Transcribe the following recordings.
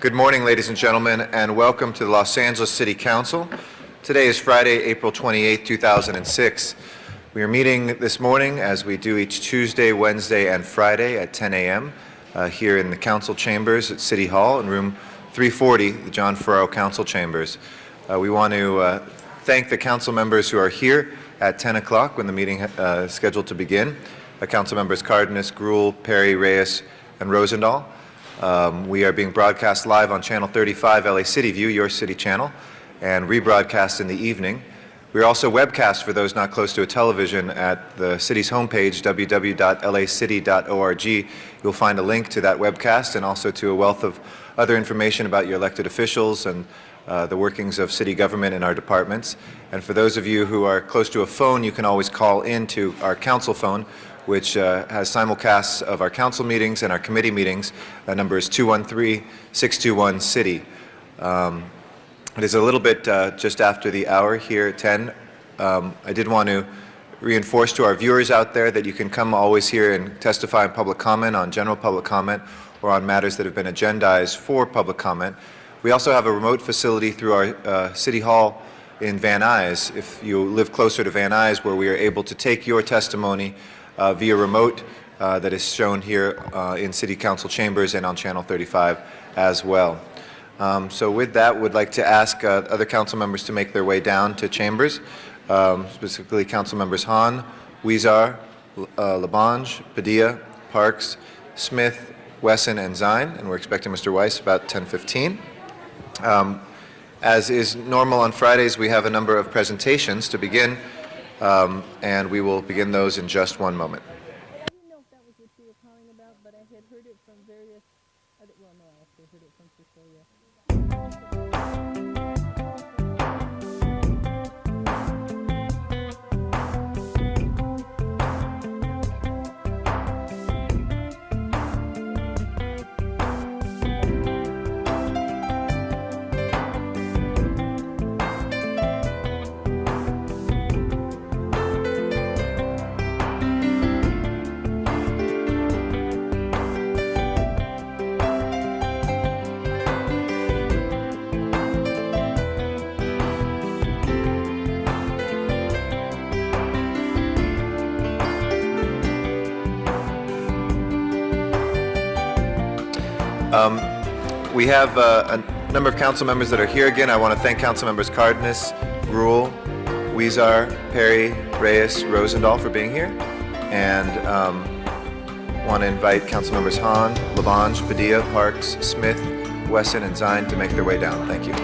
Good morning, ladies and gentlemen, and welcome to the Los Angeles City Council. Today is Friday, April 28, 2006. We are meeting this morning, as we do each Tuesday, Wednesday, and Friday at 10 a.m. Here in the Council Chambers at City Hall in room 340, the John Ferraro Council Chambers. We want to thank the council members who are here at 10 o'clock when the meeting is scheduled to begin. Council members Cardenas, Gruhl, Perry, Reyes, and Rosendahl. We are being broadcast live on Channel 35 LA City View, your city channel, and rebroadcast in the evening. We are also webcast for those not close to a television at the city's homepage, www.lacity.org. You'll find a link to that webcast and also to a wealth of other information about your elected officials and the workings of city government in our departments. And for those of you who are close to a phone, you can always call into our council phone, which has simulcasts of our council meetings and our committee meetings. That number is 213-621-CITY. It is a little bit just after the hour here at 10. I did want to reinforce to our viewers out there that you can come always here and testify in public comment, on general public comment, or on matters that have been agendized for public comment. We also have a remote facility through our City Hall in Van Nuys, if you live closer to Van Nuys, where we are able to take your testimony via remote that is shown here in City Council Chambers and on Channel 35 as well. So with that, would like to ask other council members to make their way down to chambers, specifically council members Hahn, Huizar, Labange, Padilla, Parks, Smith, Wesson, and Zine, and we're expecting Mr. Weiss about 10:15. As is normal on Fridays, we have a number of presentations to begin, and we will begin those in just one moment. I didn't know if that was what you were calling about, but I had heard it from various other, well, no, I actually heard it from Cecilia. We have a number of council members that are here again. I want to thank council members Cardenas, Gruhl, Huizar, Perry, Reyes, Rosendahl for being here, and want to invite council members Hahn, Labange, Padilla, Parks, Smith, Wesson, and Zine to make their way down. Thank you.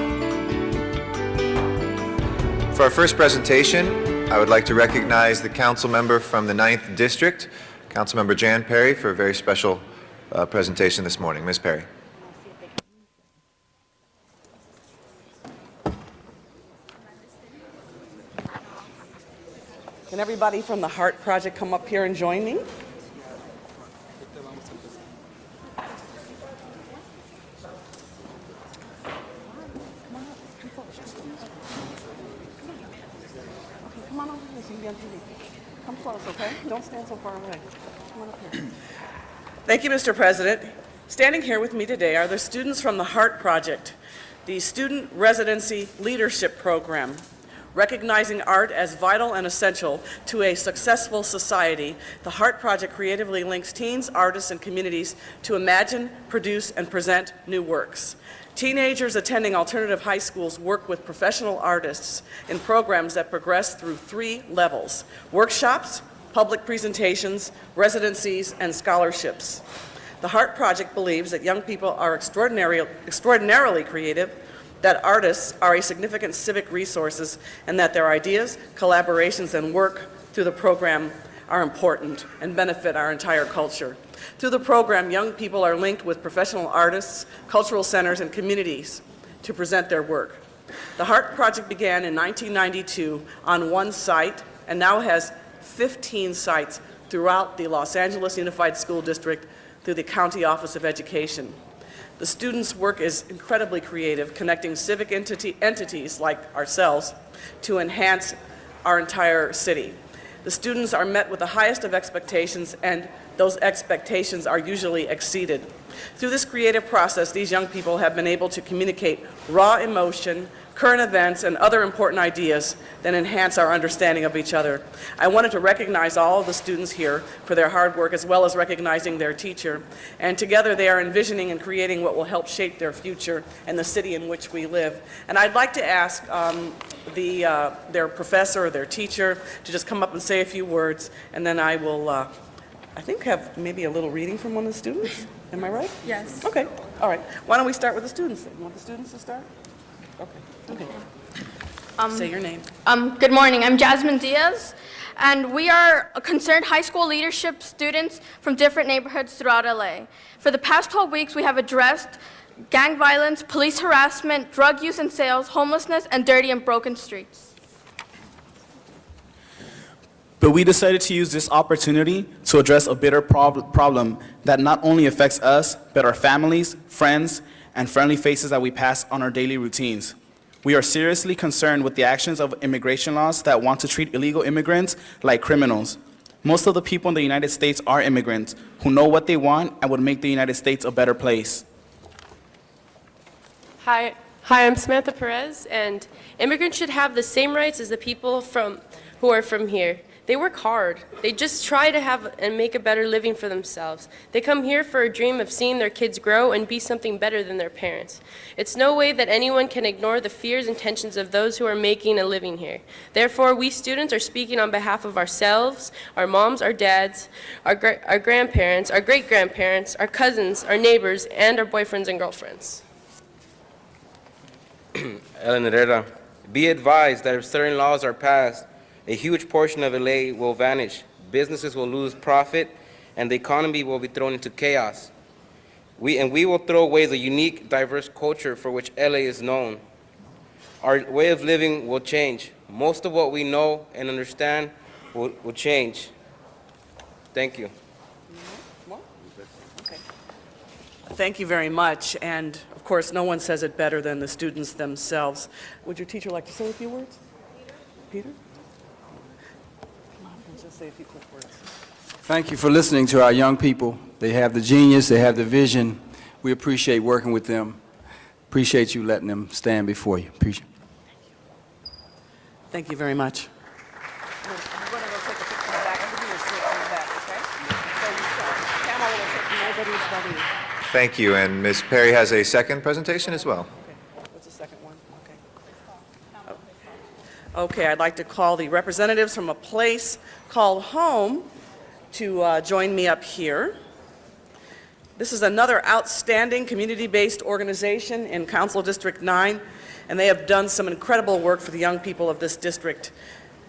For our first presentation, I would like to recognize the council member from the 9th District, council member Jan Perry, for a very special presentation this morning. Ms. Perry. Can everybody from the Heart Project come up here and join me? Come on over here so you can be on TV. Come close, okay? Don't stand so far away. Come on up here. Thank you, Mr. President. Standing here with me today are the students from the Heart Project, the Student Residency Leadership Program. Recognizing art as vital and essential to a successful society, the Heart Project creatively links teens, artists, and communities to imagine, produce, and present new works. Teenagers attending alternative high schools work with professional artists in programs that progress through 3 levels: workshops, public presentations, residencies, and scholarships. The Heart Project believes that young people are extraordinarily creative, that artists are a significant civic resources, and that their ideas, collaborations, and work through the program are important and benefit our entire culture. Through the program, young people are linked with professional artists, cultural centers, and communities to present their work. The Heart Project began in 1992 on one site and now has 15 sites throughout the Los Angeles Unified School District through the County Office of Education. The students' work is incredibly creative, connecting civic entities like ourselves to enhance our entire city. The students are met with the highest of expectations, and those expectations are usually exceeded. Through this creative process, these young people have been able to communicate raw emotion, current events, and other important ideas that enhance our understanding of each other. I wanted to recognize all of the students here for their hard work, as well as recognizing their teacher. And together they are envisioning and creating what will help shape their future and the city in which we live. And I'd like to ask their professor or their teacher to just come up and say a few words, and then I will, I think, have maybe a little reading from one of the students. Am I right? Yes. Okay, all right. Why don't we start with the students then? You want the students to start? Okay. Say your name. Good morning. I'm Jasmine Diaz, and we are concerned high school leadership students from different neighborhoods throughout LA. For the past 12 weeks, we have addressed gang violence, police harassment, drug use and sales, homelessness, and dirty and broken streets. But we decided to use this opportunity to address a bitter problem that not only affects us, but our families, friends, and friendly faces that we pass on our daily routines. We are seriously concerned with the actions of immigration laws that want to treat illegal immigrants like criminals. Most of the people in the United States are immigrants who know what they want and would make the United States a better place. Hi, I'm Samantha Perez, and immigrants should have the same rights as the people who are from here. They work hard. They just try to have and make a better living for themselves. They come here for a dream of seeing their kids grow and be something better than their parents. It's no way that anyone can ignore the fears and tensions of those who are making a living here. Therefore, we students are speaking on behalf of ourselves, our moms, our dads, our grandparents, our great-grandparents, our cousins, our neighbors, and our boyfriends and girlfriends. Ellen Herrera, be advised that if certain laws are passed, a huge portion of LA will vanish, businesses will lose profit, and the economy will be thrown into chaos. We will throw away the unique, diverse culture for which LA is known. Our way of living will change. Most of what we know and understand will change. Thank you. Okay. Thank you very much. And of course, no one says it better than the students themselves. Would your teacher like to say a few words? Peter? Come on, just say a few quick words. Thank you for listening to our young people. They have the genius, they have the vision. We appreciate working with them. Appreciate you letting them stand before you. Appreciate it. Thank you very much. Thank you, and Ms. Perry has a second presentation as well. What's the second one? Okay. Okay, I'd like to call the representatives from a place called home to join me up here. This is another outstanding community-based organization in Council District 9, and they have done some incredible work for the young people of this district.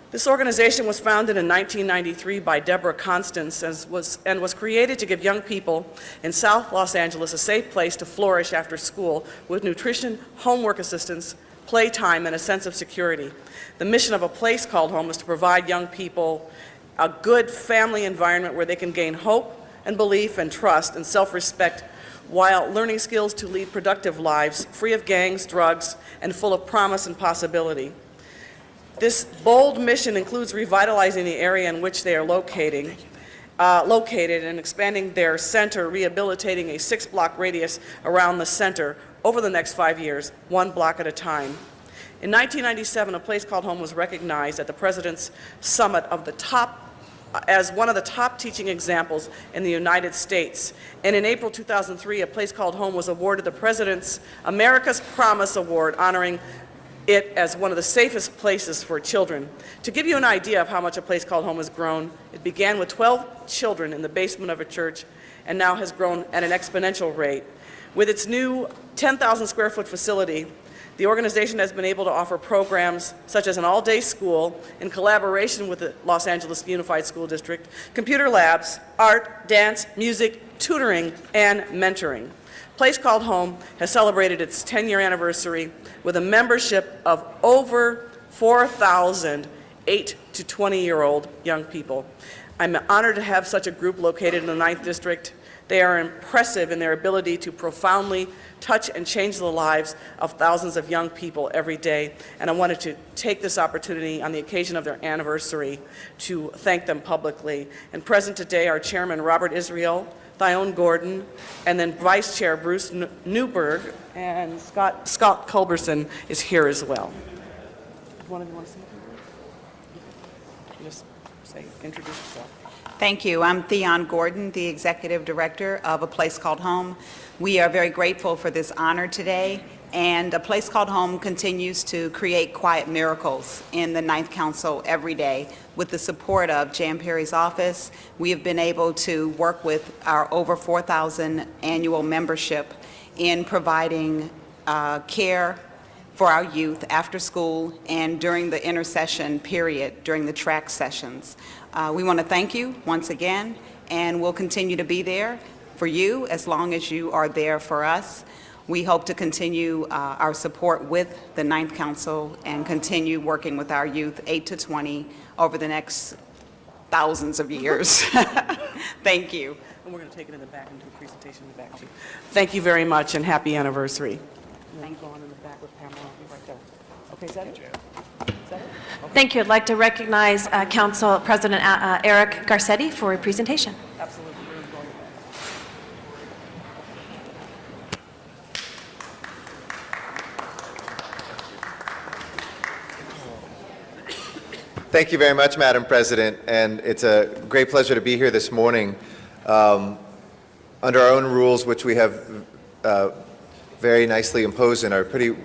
This organization was founded in 1993 by Deborah Constance and was created to give young people in South Los Angeles a safe place to flourish after school with nutrition, homework assistance, playtime, and a sense of security. The mission of A Place Called Home is to provide young people a good family environment where they can gain hope and belief and trust and self-respect while learning skills to lead productive lives, free of gangs, drugs, and full of promise and possibility. This bold mission includes revitalizing the area in which they are located and expanding their center, rehabilitating a 6-block radius around the center over the next 5 years, 1 block at a time. In 1997, A Place Called Home was recognized at the President's Summit as one of the top teaching examples in the United States. And in April 2003, A Place Called Home was awarded the President's America's Promise Award, honoring it as one of the safest places for children. To give you an idea of how much A Place Called Home has grown, it began with 12 children in the basement of a church and now has grown at an exponential rate. With its new 10,000 square foot facility, the organization has been able to offer programs such as an all-day school in collaboration with the Los Angeles Unified School District, computer labs, art, dance, music, tutoring, and mentoring. Place Called Home has celebrated its 10-year anniversary with a membership of over 4,000 8 to 20-year-old young people. I'm honored to have such a group located in the 9th District. They are impressive in their ability to profoundly touch and change the lives of thousands of young people every day, and I wanted to take this opportunity on the occasion of their anniversary to thank them publicly. And present today are Chairman Robert Israel, Thione Gordon, and then Vice Chair Bruce Newberg, and Scott Culberson is here as well. One of you want to say something? Just say, introduce yourself. Thank you. I'm Thione Gordon, the Executive Director of A Place Called Home. We are very grateful for this honor today, and A Place Called Home continues to create quiet miracles in the Ninth Council every day. With the support of Jan Perry's office, we have been able to work with our over 4,000 annual membership in providing care for our youth after school and during the intercession period, during the track sessions. We want to thank you once again, and we'll continue to be there for you as long as you are there for us. We hope to continue our support with the Ninth Council and continue working with our youth 8 to 20 over the next thousands of years. Thank you. And we're going to take it in the back and do a presentation in the back, too. Thank you very much, and happy anniversary. Thank Go on in the back with Pamela, right there. Okay, is that it? Is that it? Thank you. I'd like to recognize Council President Eric Garcetti for a presentation. Absolutely. We're going Thank you very much, Madam President, and it's a great pleasure to be here this morning. Under our own rules, which we have very nicely imposed and are pretty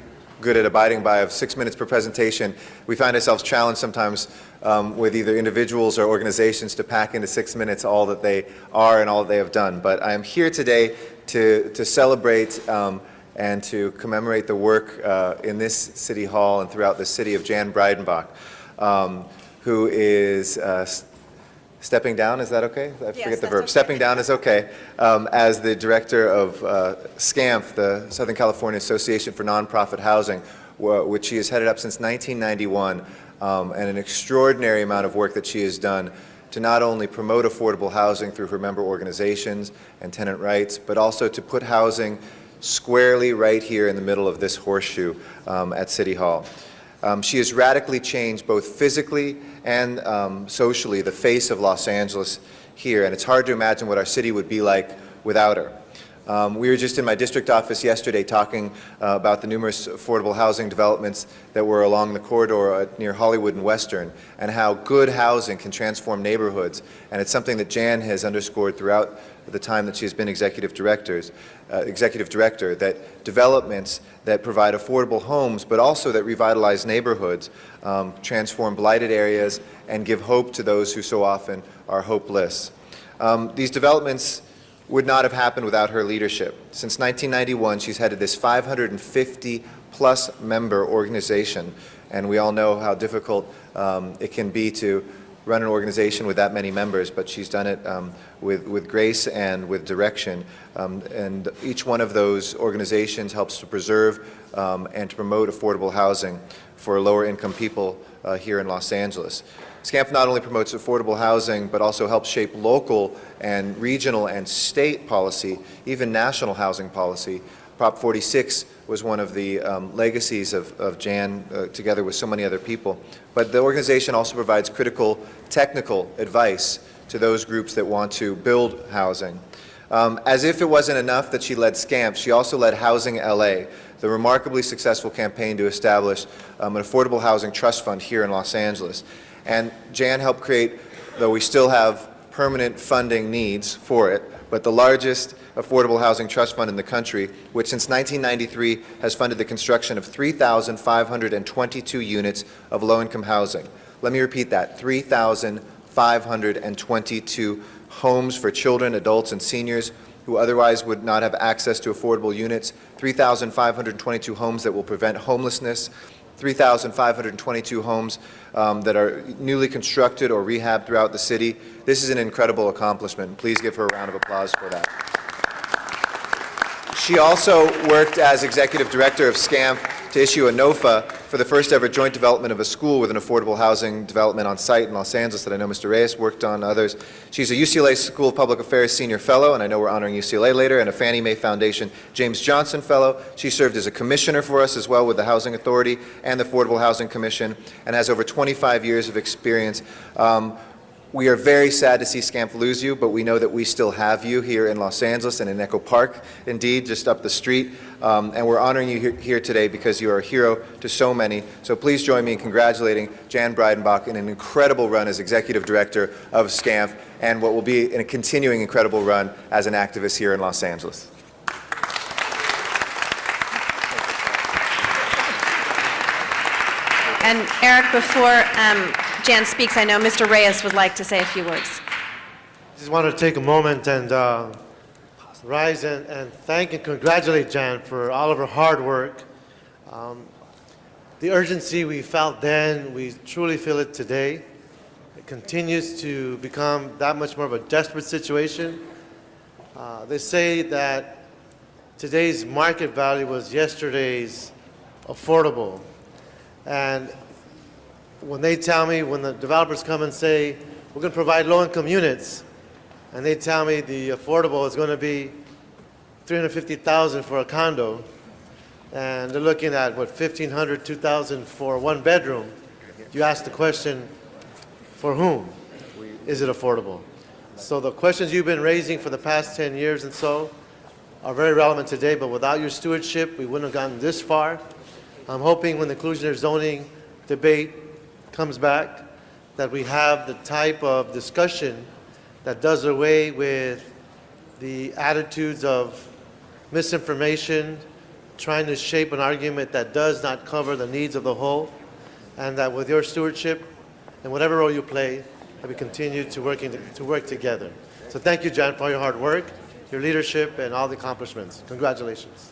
good at abiding by, of 6 minutes per presentation, we find ourselves challenged sometimes with either individuals or organizations to pack into 6 minutes all that they are and all that they have done. But I am here today to celebrate and to commemorate the work in this City Hall and throughout the city of Jan Breidenbach, who is stepping down, is that okay? I forget the verb. okay. Stepping down is okay. As the director of SCAMF, the Southern California Association for Nonprofit Housing, which she has headed up since 1991, and an extraordinary amount of work that she has done to not only promote affordable housing through her member organizations and tenant rights, but also to put housing squarely right here in the middle of this horseshoe at City Hall. She has radically changed both physically and socially the face of Los Angeles here, and it's hard to imagine what our city would be like without her. We were just in my district office yesterday talking about the numerous affordable housing developments that were along the corridor near Hollywood and Western, and how good housing can transform neighborhoods. And it's something that Jan has underscored throughout the time that she has been executive director, that developments that provide affordable homes, but also that revitalize neighborhoods, transform blighted areas, and give hope to those who so often are hopeless. These developments would not have happened without her leadership. Since 1991, she's headed this 550-plus member organization, and we all know how difficult it can be to run an organization with that many members, but she's done it with grace and with direction. And each one of those organizations helps to preserve and to promote affordable housing for lower-income people here in Los Angeles. SCAMF not only promotes affordable housing, but also helps shape local and regional and state policy, even national housing policy. Prop 46 was one of the legacies of Jan, together with so many other people. But the organization also provides critical technical advice to those groups that want to build housing. As if it wasn't enough that she led SCAMF, she also led Housing LA, the remarkably successful campaign to establish an affordable housing trust fund here in Los Angeles. And Jan helped create, though we still have permanent funding needs for it, but the largest affordable housing trust fund in the country, which since 1993 has funded the construction of 3,522 units of low-income housing. Let me repeat that, 3,522 homes for children, adults, and seniors who otherwise would not have access to affordable units, 3,522 homes that will prevent homelessness, 3,522 homes that are newly constructed or rehabbed throughout the city. This is an incredible accomplishment. Please give her a round of applause for that. She also worked as executive director of SCAMF to issue a NOFA for the first ever joint development of a school with an affordable housing development on site in Los Angeles that I know Mr. Reyes worked on, others. She's a UCLA School of Public Affairs Senior Fellow, and I know we're honoring UCLA later, and a Fannie Mae Foundation James Johnson Fellow. She served as a commissioner for us as well with the Housing Authority and the Affordable Housing Commission, and has over 25 years of experience. We are very sad to see Scamp lose you, but we know that we still have you here in Los Angeles and in Echo Park, indeed, just up the street. And we're honoring you here today because you are a hero to so many. So please join me in congratulating Jan Breidenbach in an incredible run as Executive Director of Scamp and what will be a continuing incredible run as an activist here in Los Angeles. And Eric, before Jan speaks, I know Mr. Reyes would like to say a few words. Just want to take a moment and rise and thank and congratulate Jan for all of her hard work. The urgency we felt then, we truly feel it today. It continues to become that much more of a desperate situation. They say that today's market value was yesterday's affordable. And when they tell me, when the developers come and say, we're going to provide low-income units, and they tell me the affordable is going to be $350,000 for a condo, and they're looking at, what, $1,500, $2,000 for one bedroom, you ask the question, for whom is it affordable? So the questions you've been raising for the past 10 years and so are very relevant today, but without your stewardship, we wouldn't have gotten this far. I'm hoping when the inclusionary zoning debate comes back that we have the type of discussion that does away with the attitudes of misinformation, trying to shape an argument that does not cover the needs of the whole, and that with your stewardship and whatever role you play, that we continue to work together. So thank you, Jan, for all your hard work, your leadership, and all the accomplishments. Congratulations.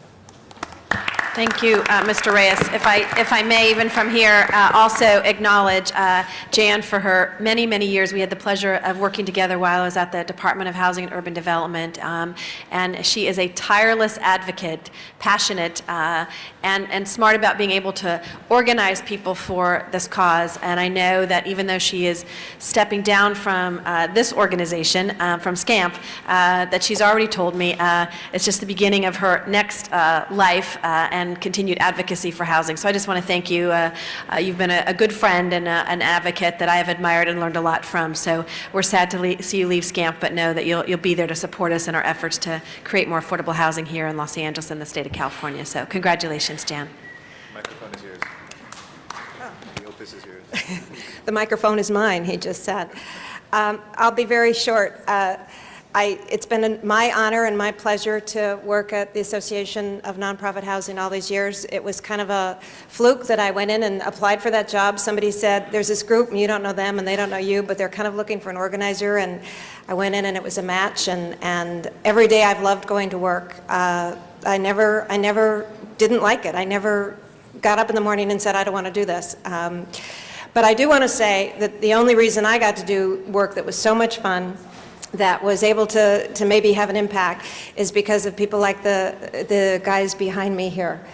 Thank you, Mr. Reyes. If I may, even from here, also acknowledge Jan for her many, many years. We had the pleasure of working together while I was at the Department of Housing and Urban Development, and she is a tireless advocate, passionate, and smart about being able to organize people for this cause. And I know that even though she is stepping down from this organization, from SCAMP, that she's already told me it's just the beginning of her next life and continued advocacy for housing. So I just want to thank you. You've been a good friend and an advocate that I have admired and learned a lot from. So we're sad to see you leave SCAMP, but know that you'll be there to support us in our efforts to create more affordable housing here in Los Angeles and the state of California. So congratulations, Jan. The microphone is yours. I hope this is yours. The microphone is mine, he just said. I'll be very short. It's been my honor and my pleasure to work at the Association of Nonprofit Housing all these years. It was kind of a fluke that I went in and applied for that job. Somebody said, there's this group and you don't know them and they don't know you, but they're kind of looking for an organizer, and I went in and it was a match, and every day I've loved going to work. I never didn't like it. I never got up in the morning and said, I don't want to do this. But I do want to say that the only reason I got to do work that was so much fun, that was able to maybe have an impact, is because of people like the guys behind me here,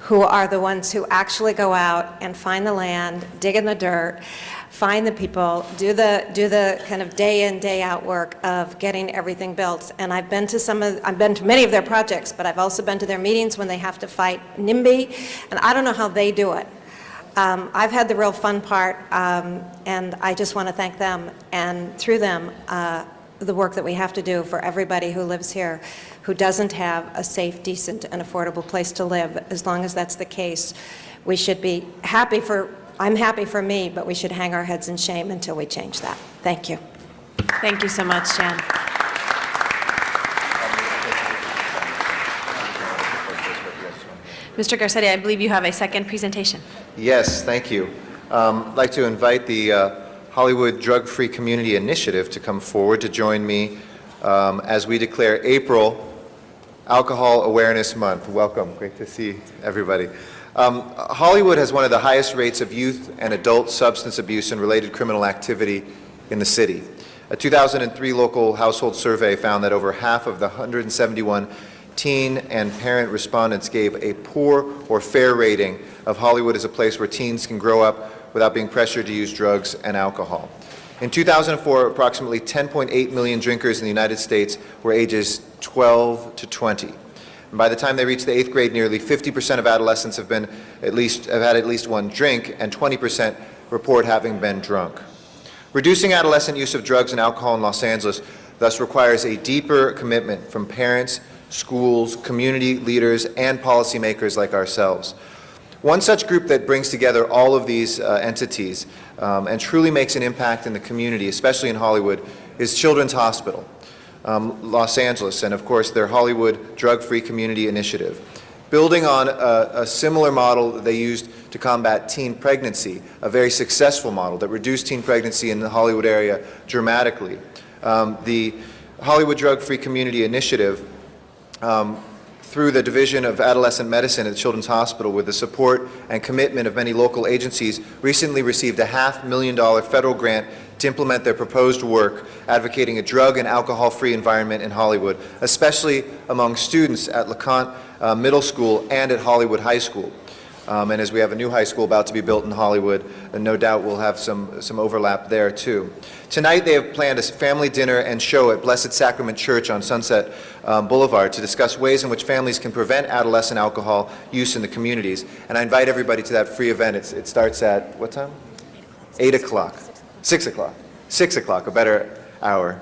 who are the ones who actually go out and find the land, dig in the dirt, find the people, do the kind of day in, day out work of getting everything built. And I've been to many of their projects, but I've also been to their meetings when they have to fight NIMBY, and I don't know how they do it. I've had the real fun part, and I just want to thank them, and through them, the work that we have to do for everybody who lives here, who doesn't have a safe, decent, and affordable place to live. As long as that's the case, we should be happy I'm happy for me, but we should hang our heads in shame until we change that. Thank you. Thank you so much, Jan. Mr. Garcetti, I believe you have a second presentation. Yes, thank you. I'd like to invite the Hollywood Drug-Free Community Initiative to come forward to join me as we declare April Alcohol Awareness Month. Welcome. Great to see everybody. Hollywood has one of the highest rates of youth and adult substance abuse and related criminal activity in the city. A 2003 local household survey found that over half of the 171 teen and parent respondents gave a poor or fair rating of Hollywood as a place where teens can grow up without being pressured to use drugs and alcohol. In 2004, approximately 10.8 million drinkers in the United States were ages 12 to 20. And by the time they reached the 8th grade, nearly 50% of adolescents have had at least one drink, and 20% report having been drunk. Reducing adolescent use of drugs and alcohol in Los Angeles thus requires a deeper commitment from parents, schools, community leaders, and policymakers like ourselves. One such group that brings together all of these entities and truly makes an impact in the community, especially in Hollywood, is Children's Hospital, Los Angeles, and of course their Hollywood Drug-Free Community Initiative. Building on a similar model that they used to combat teen pregnancy, a very successful model that reduced teen pregnancy in the Hollywood area dramatically. The Hollywood Drug-Free Community Initiative, through the Division of Adolescent Medicine at the Children's Hospital, with the support and commitment of many local agencies, recently received a $500,000 federal grant to implement their proposed work advocating a drug and alcohol-free environment in Hollywood, especially among students at LeConte Middle School and at Hollywood High School. And as we have a new high school about to be built in Hollywood, and no doubt we'll have some overlap there too. Tonight they have planned a family dinner and show at Blessed Sacrament Church on Sunset Boulevard to discuss ways in which families can prevent adolescent alcohol use in the communities. And I invite everybody to that free event. It starts at what time? 8 o'clock. 6 o'clock. 6 o'clock, a better hour.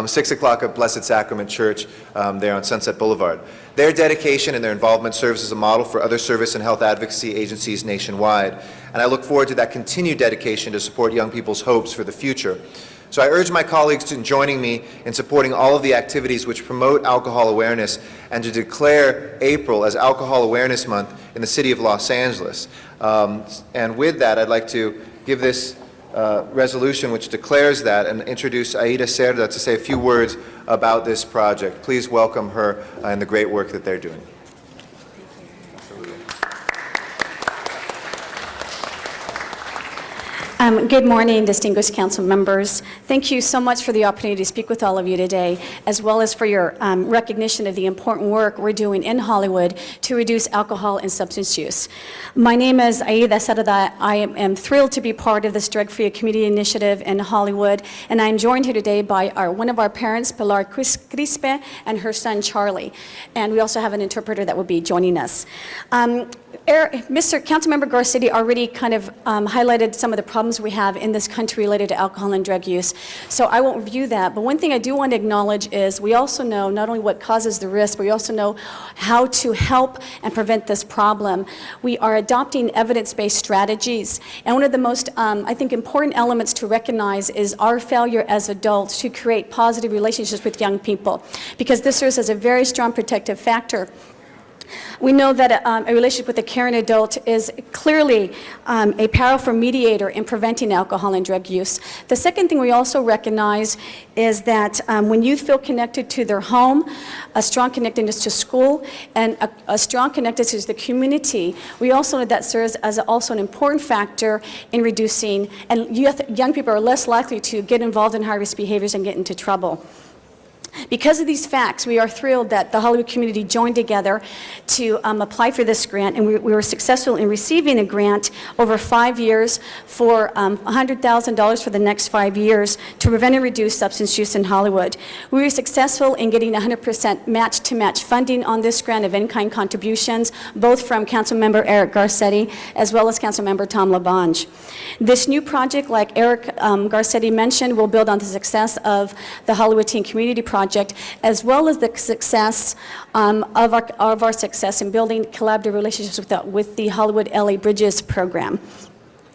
6 o'clock at Blessed Sacrament Church there on Sunset Boulevard. Their dedication and their involvement serves as a model for other service and health advocacy agencies nationwide. And I look forward to that continued dedication to support young people's hopes for the future. So I urge my colleagues in joining me in supporting all of the activities which promote alcohol awareness and to declare April as Alcohol Awareness Month in the city of Los Angeles. And with that, I'd like to give this resolution which declares that and introduce Aida Cerda to say a few words about this project. Please welcome her and the great work that they're doing. Good morning, distinguished council members. Thank you so much for the opportunity to speak with all of you today, as well as for your recognition of the important work we're doing in Hollywood to reduce alcohol and substance use. My name is Aida Cerda. I am thrilled to be part of this Drug-Free Community Initiative in Hollywood, and I'm joined here today by one of our parents, Pilar Crispe, and her son, Charlie. And we also have an interpreter that will be joining us. Mr. Councilmember Garcetti already kind of highlighted some of the problems we have in this country related to alcohol and drug use, so I won't review that. But one thing I do want to acknowledge is we also know not only what causes the risk, but we also know how to help and prevent this problem. We are adopting evidence-based strategies, and one of the most, I think, important elements to recognize is our failure as adults to create positive relationships with young people, because this serves as a very strong protective factor. We know that a relationship with a caring adult is clearly a powerful mediator in preventing alcohol and drug use. The second thing we also recognize is that when youth feel connected to their home, a strong connectedness to school, and a strong connectedness to the community, we also know that serves as also an important factor in reducing, and young people are less likely to get involved in high-risk behaviors and get into trouble. Because of these facts, we are thrilled that the Hollywood community joined together to apply for this grant, and we were successful in receiving a grant over 5 years for $100,000 for the next 5 years to prevent and reduce substance use in Hollywood. We were successful in getting 100% match-to-match funding on this grant of in-kind contributions, both from Councilmember Eric Garcetti as well as Councilmember Tom LaBonge. This new project, like Eric Garcetti mentioned, will build on the success of the Hollywood Teen Community Project, as well as the success of our success in building collaborative relationships with the Hollywood LA Bridges program.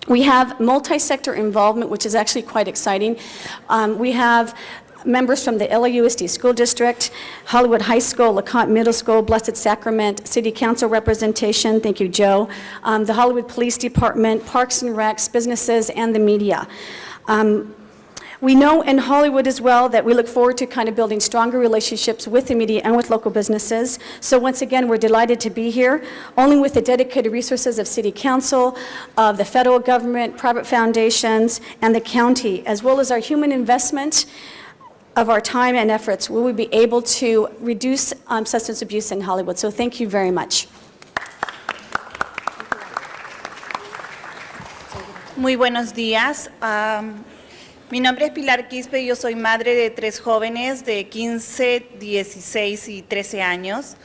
We have multi-sector involvement, which is actually quite exciting. We have members from the LAUSD School District, Hollywood High School, LeConte Middle School, Blessed Sacrament, City Council representation, thank you, Joe, the Hollywood Police Department, Parks and Recs, businesses, and the media. We know in Hollywood as well that we look forward to kind of building stronger relationships with the media and with local businesses. So once again, we're delighted to be here, only with the dedicated resources of City Council, of the federal government, private foundations, and the county, as well as our human investment of our time and efforts, we will be able to reduce substance abuse in Hollywood. So thank you very much. Muy buenos días. Mi nombre es Pilar Quispe y yo soy madre de 3 jóvenes de 15, 16 y 13 años.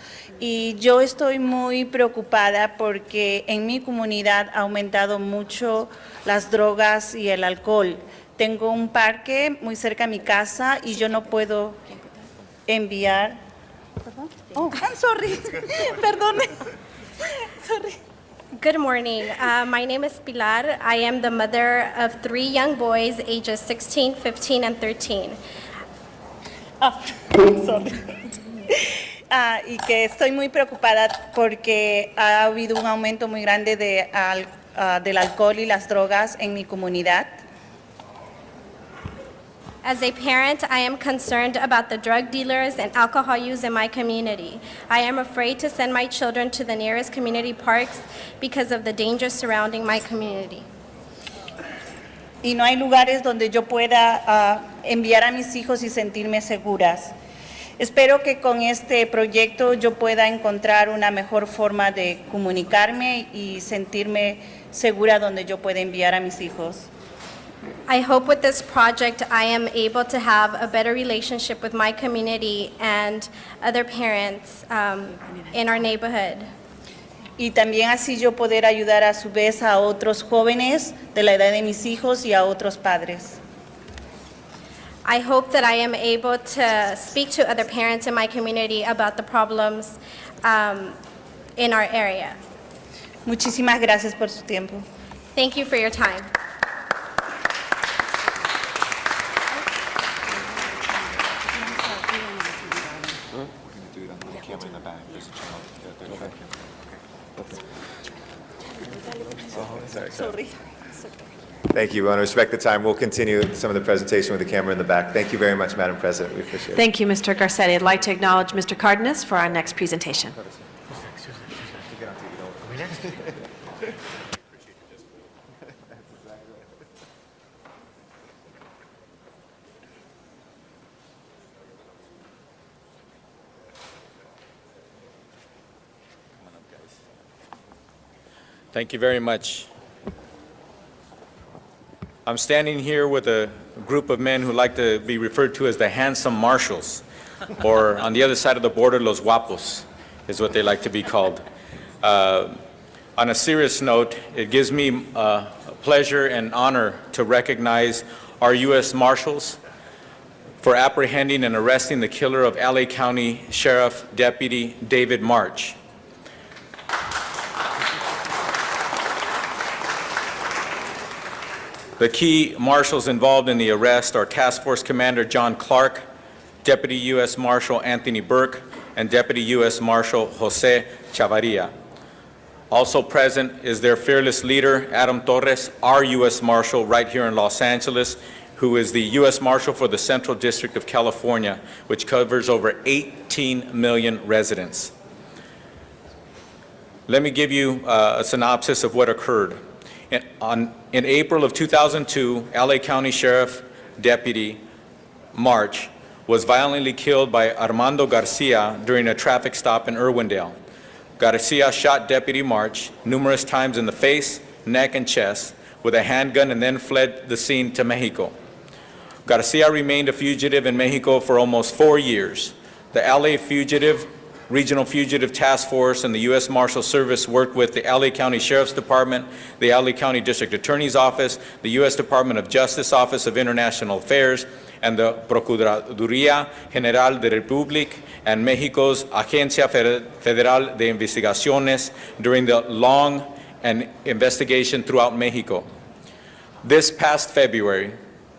Y yo estoy muy preocupada porque en mi comunidad ha aumentado mucho las drogas y el alcohol. Tengo un parque muy cerca de mi casa y yo no puedo enviar... Oh, I'm sorry. Perdone. Sorry. Good morning. My name is Pilar. I am the mother of 3 young boys, ages 16, 15, and 13. Sorry. Y que estoy muy preocupada porque ha habido un aumento muy grande del alcohol y las drogas en mi comunidad. As a parent, I am concerned about the drug dealers and alcohol use in my community. I am afraid to send my children to the nearest community parks because of the dangers surrounding my community. Y no hay lugares donde yo pueda enviar a mis hijos y sentirme seguras. Espero que con este proyecto yo pueda encontrar una mejor forma de comunicarme y sentirme segura donde yo pueda enviar a mis hijos. I hope with this project I am able to have a better relationship with my community and other parents in our neighborhood. Y también así yo poder ayudar a su vez a otros jóvenes de la edad de mis hijos y a otros padres. I hope that I am able to speak to other parents in my community about the problems in our area. Muchísimas gracias por su tiempo. Thank you for your time. Sorry. Thank you. We want to respect the time. We'll continue some of the presentation with the camera in the back. Thank you very much, Madam President. We appreciate it. Thank you, Mr. Garcetti. I'd like to acknowledge Mr. Cardenas for our next presentation. Thank you very much. I'm standing here with a group of men who like to be referred to as the handsome marshals, or on the other side of the border, los guapos, is what they like to be called. On a serious note, it gives me pleasure and honor to recognize our U.S. Marshals for apprehending and arresting the killer of LA County Sheriff Deputy David March. The key marshals involved in the arrest are Task Force Commander John Clark, Deputy U.S. Marshal Anthony Burke, and Deputy U.S. Marshal Jose Chavarria. Also present is their fearless leader, Adam Torres, our U.S. Marshal right here in Los Angeles, who is the U.S. Marshal for the Central District of California, which covers over 18 million residents. Let me give you a synopsis of what occurred. In April of 2002, LA County Sheriff Deputy March was violently killed by Armando Garcia during a traffic stop in Irwindale. Garcia shot Deputy March numerous times in the face, neck, and chest with a handgun and then fled the scene to Mexico. Garcia remained a fugitive in Mexico for almost 4 years. The LA Regional Fugitive Task Force and the U.S. Marshal Service worked with the LA County Sheriff's Department, the LA County District Attorney's Office, the U.S. Department of Justice Office of International Affairs, and the Procuraduría General de República and Mexico's Agencia Federal de Investigaciones during the long investigation throughout Mexico. This past February,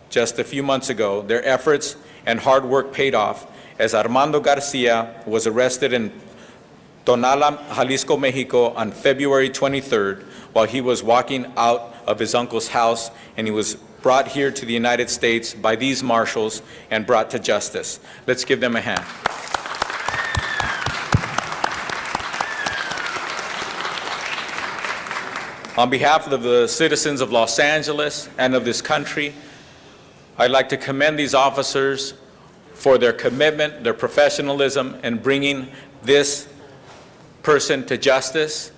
just a few months ago, their efforts and hard work paid off as Armando Garcia was arrested in Tonala, Jalisco, Mexico on February 23rd while he was walking out of his uncle's house, and he was brought here to the United States by these marshals and brought to justice. Let's give them a hand. On behalf of the citizens of Los Angeles and of this country, I'd like to commend these officers for their commitment, their professionalism in bringing this person to justice,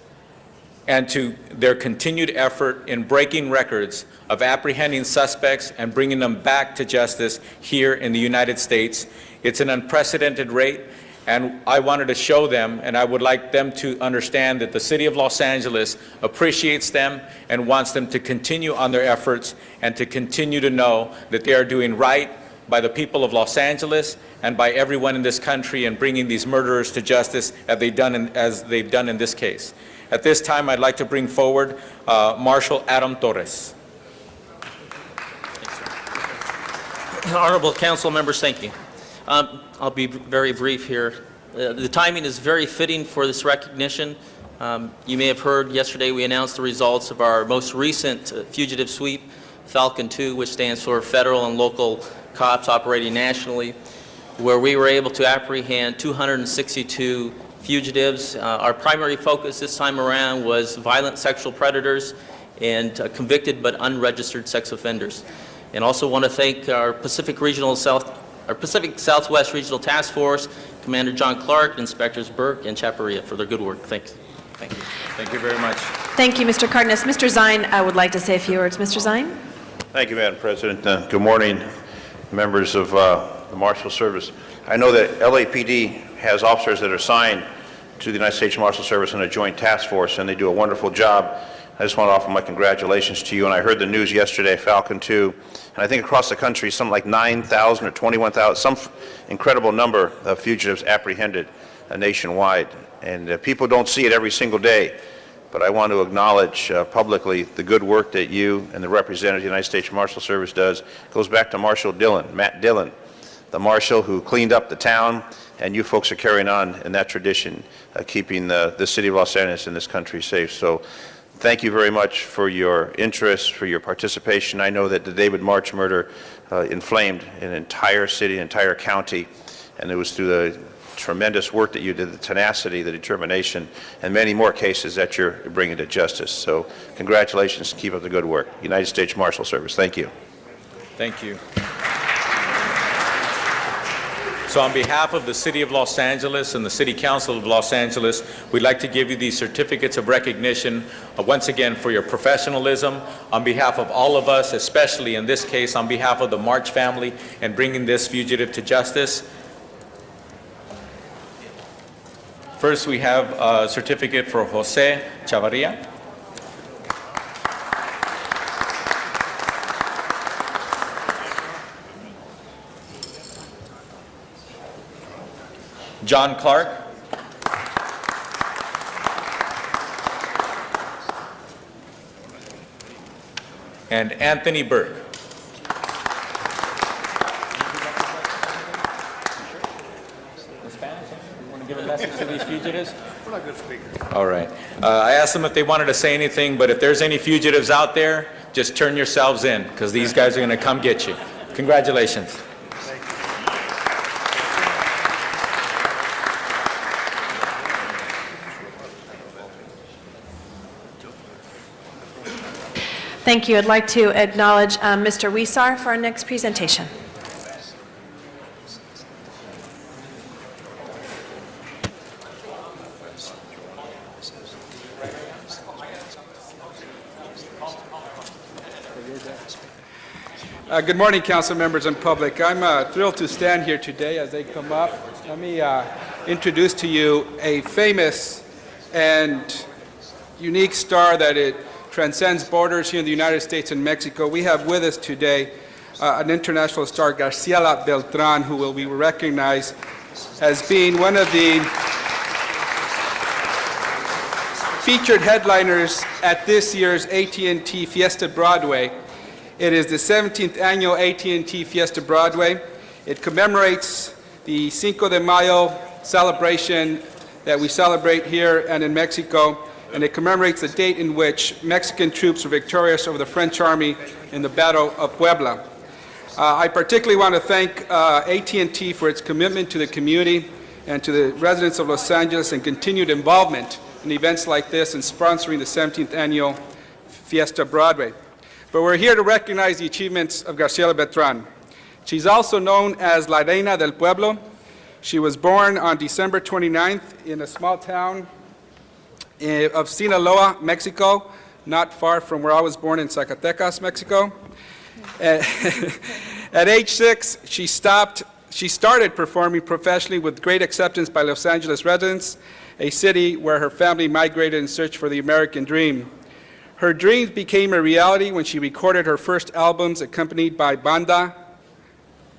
and to their continued effort in breaking records of apprehending suspects and bringing them back to justice here in the United States. It's an unprecedented rate, and I wanted to show them, and I would like them to understand that the City of Los Angeles appreciates them and wants them to continue on their efforts and to continue to know that they are doing right by the people of Los Angeles and by everyone in this country in bringing these murderers to justice as they've done in this case. At this time, I'd like to bring forward Marshal Adam Torres. Honorable council members, thank you. I'll be very brief here. The timing is very fitting for this recognition. You may have heard yesterday we announced the results of our most recent fugitive sweep, Falcon 2, which stands for Federal and Local Cops Operating Nationally, where we were able to apprehend 262 fugitives. Our primary focus this time around was violent sexual predators and convicted but unregistered sex offenders. And also want to thank our Pacific Southwest Regional Task Force, Commander John Clark, Inspectors Burke and Chaparilla for their good work. Thank you. Thank you. Thank you very much. Thank you, Mr. Cardenas. Mr. Zine, I would like to say a few words. Mr. Zine? Thank you, Madam President. Good morning, members of the Marshal Service. I know that LAPD has officers that are assigned to the United States Marshal Service in a joint task force, and they do a wonderful job. I just want to offer my congratulations to you. And I heard the news yesterday, Falcon 2, and I think across the country, something like 9,000 or 21,000, some incredible number of fugitives apprehended nationwide. And people don't see it every single day, but I want to acknowledge publicly the good work that you and the representative of the United States Marshal Service does. It goes back to Marshal Dillon, Matt Dillon, the marshal who cleaned up the town, and you folks are carrying on in that tradition, keeping the city of Los Angeles and this country safe. So thank you very much for your interest, for your participation. I know that the David March murder inflamed an entire city, an entire county, and it was through the tremendous work that you did, the tenacity, the determination, and many more cases that you're bringing to justice. So congratulations, keep up the good work. United States Marshal Service, thank you. Thank you. So on behalf of the City of Los Angeles and the City Council of Los Angeles, we'd like to give you these certificates of recognition once again for your professionalism, on behalf of all of us, especially in this case on behalf of the March family and bringing this fugitive to justice. First, we have a certificate for Jose Chavarria. John Clark. And Anthony Burke. Give a message to these fugitives? We're not good speakers. All right. I asked them if they wanted to say anything, but if there's any fugitives out there, just turn yourselves in, because these guys are going to come get you. Congratulations. Thank you. I'd like to acknowledge Mr. Wisar for our next presentation. Good morning, council members and public. I'm thrilled to stand here today as they come up. Let me introduce to you a famous and unique star that it transcends borders here in the United States and Mexico. We have with us today an international star, Graciela Beltran, who will be recognized as being one of the featured headliners at this year's AT&T Fiesta Broadway. It is the 17th annual AT&T Fiesta Broadway. It commemorates the Cinco de Mayo celebration that we celebrate here and in Mexico, and it commemorates the date in which Mexican troops were victorious over the French army in the Battle of Puebla. I particularly want to thank AT&T for its commitment to the community and to the residents of Los Angeles and continued involvement in events like this and sponsoring the 17th annual Fiesta Broadway. But we're here to recognize the achievements of Graciela Beltran. She's also known as La Reina del Pueblo. She was born on December 29th in a small town of Sinaloa, Mexico, not far from where I was born in Zacatecas, Mexico. At age 6, she started performing professionally with great acceptance by Los Angeles residents, a city where her family migrated in search for the American dream. Her dreams became a reality when she recorded her first albums accompanied by banda.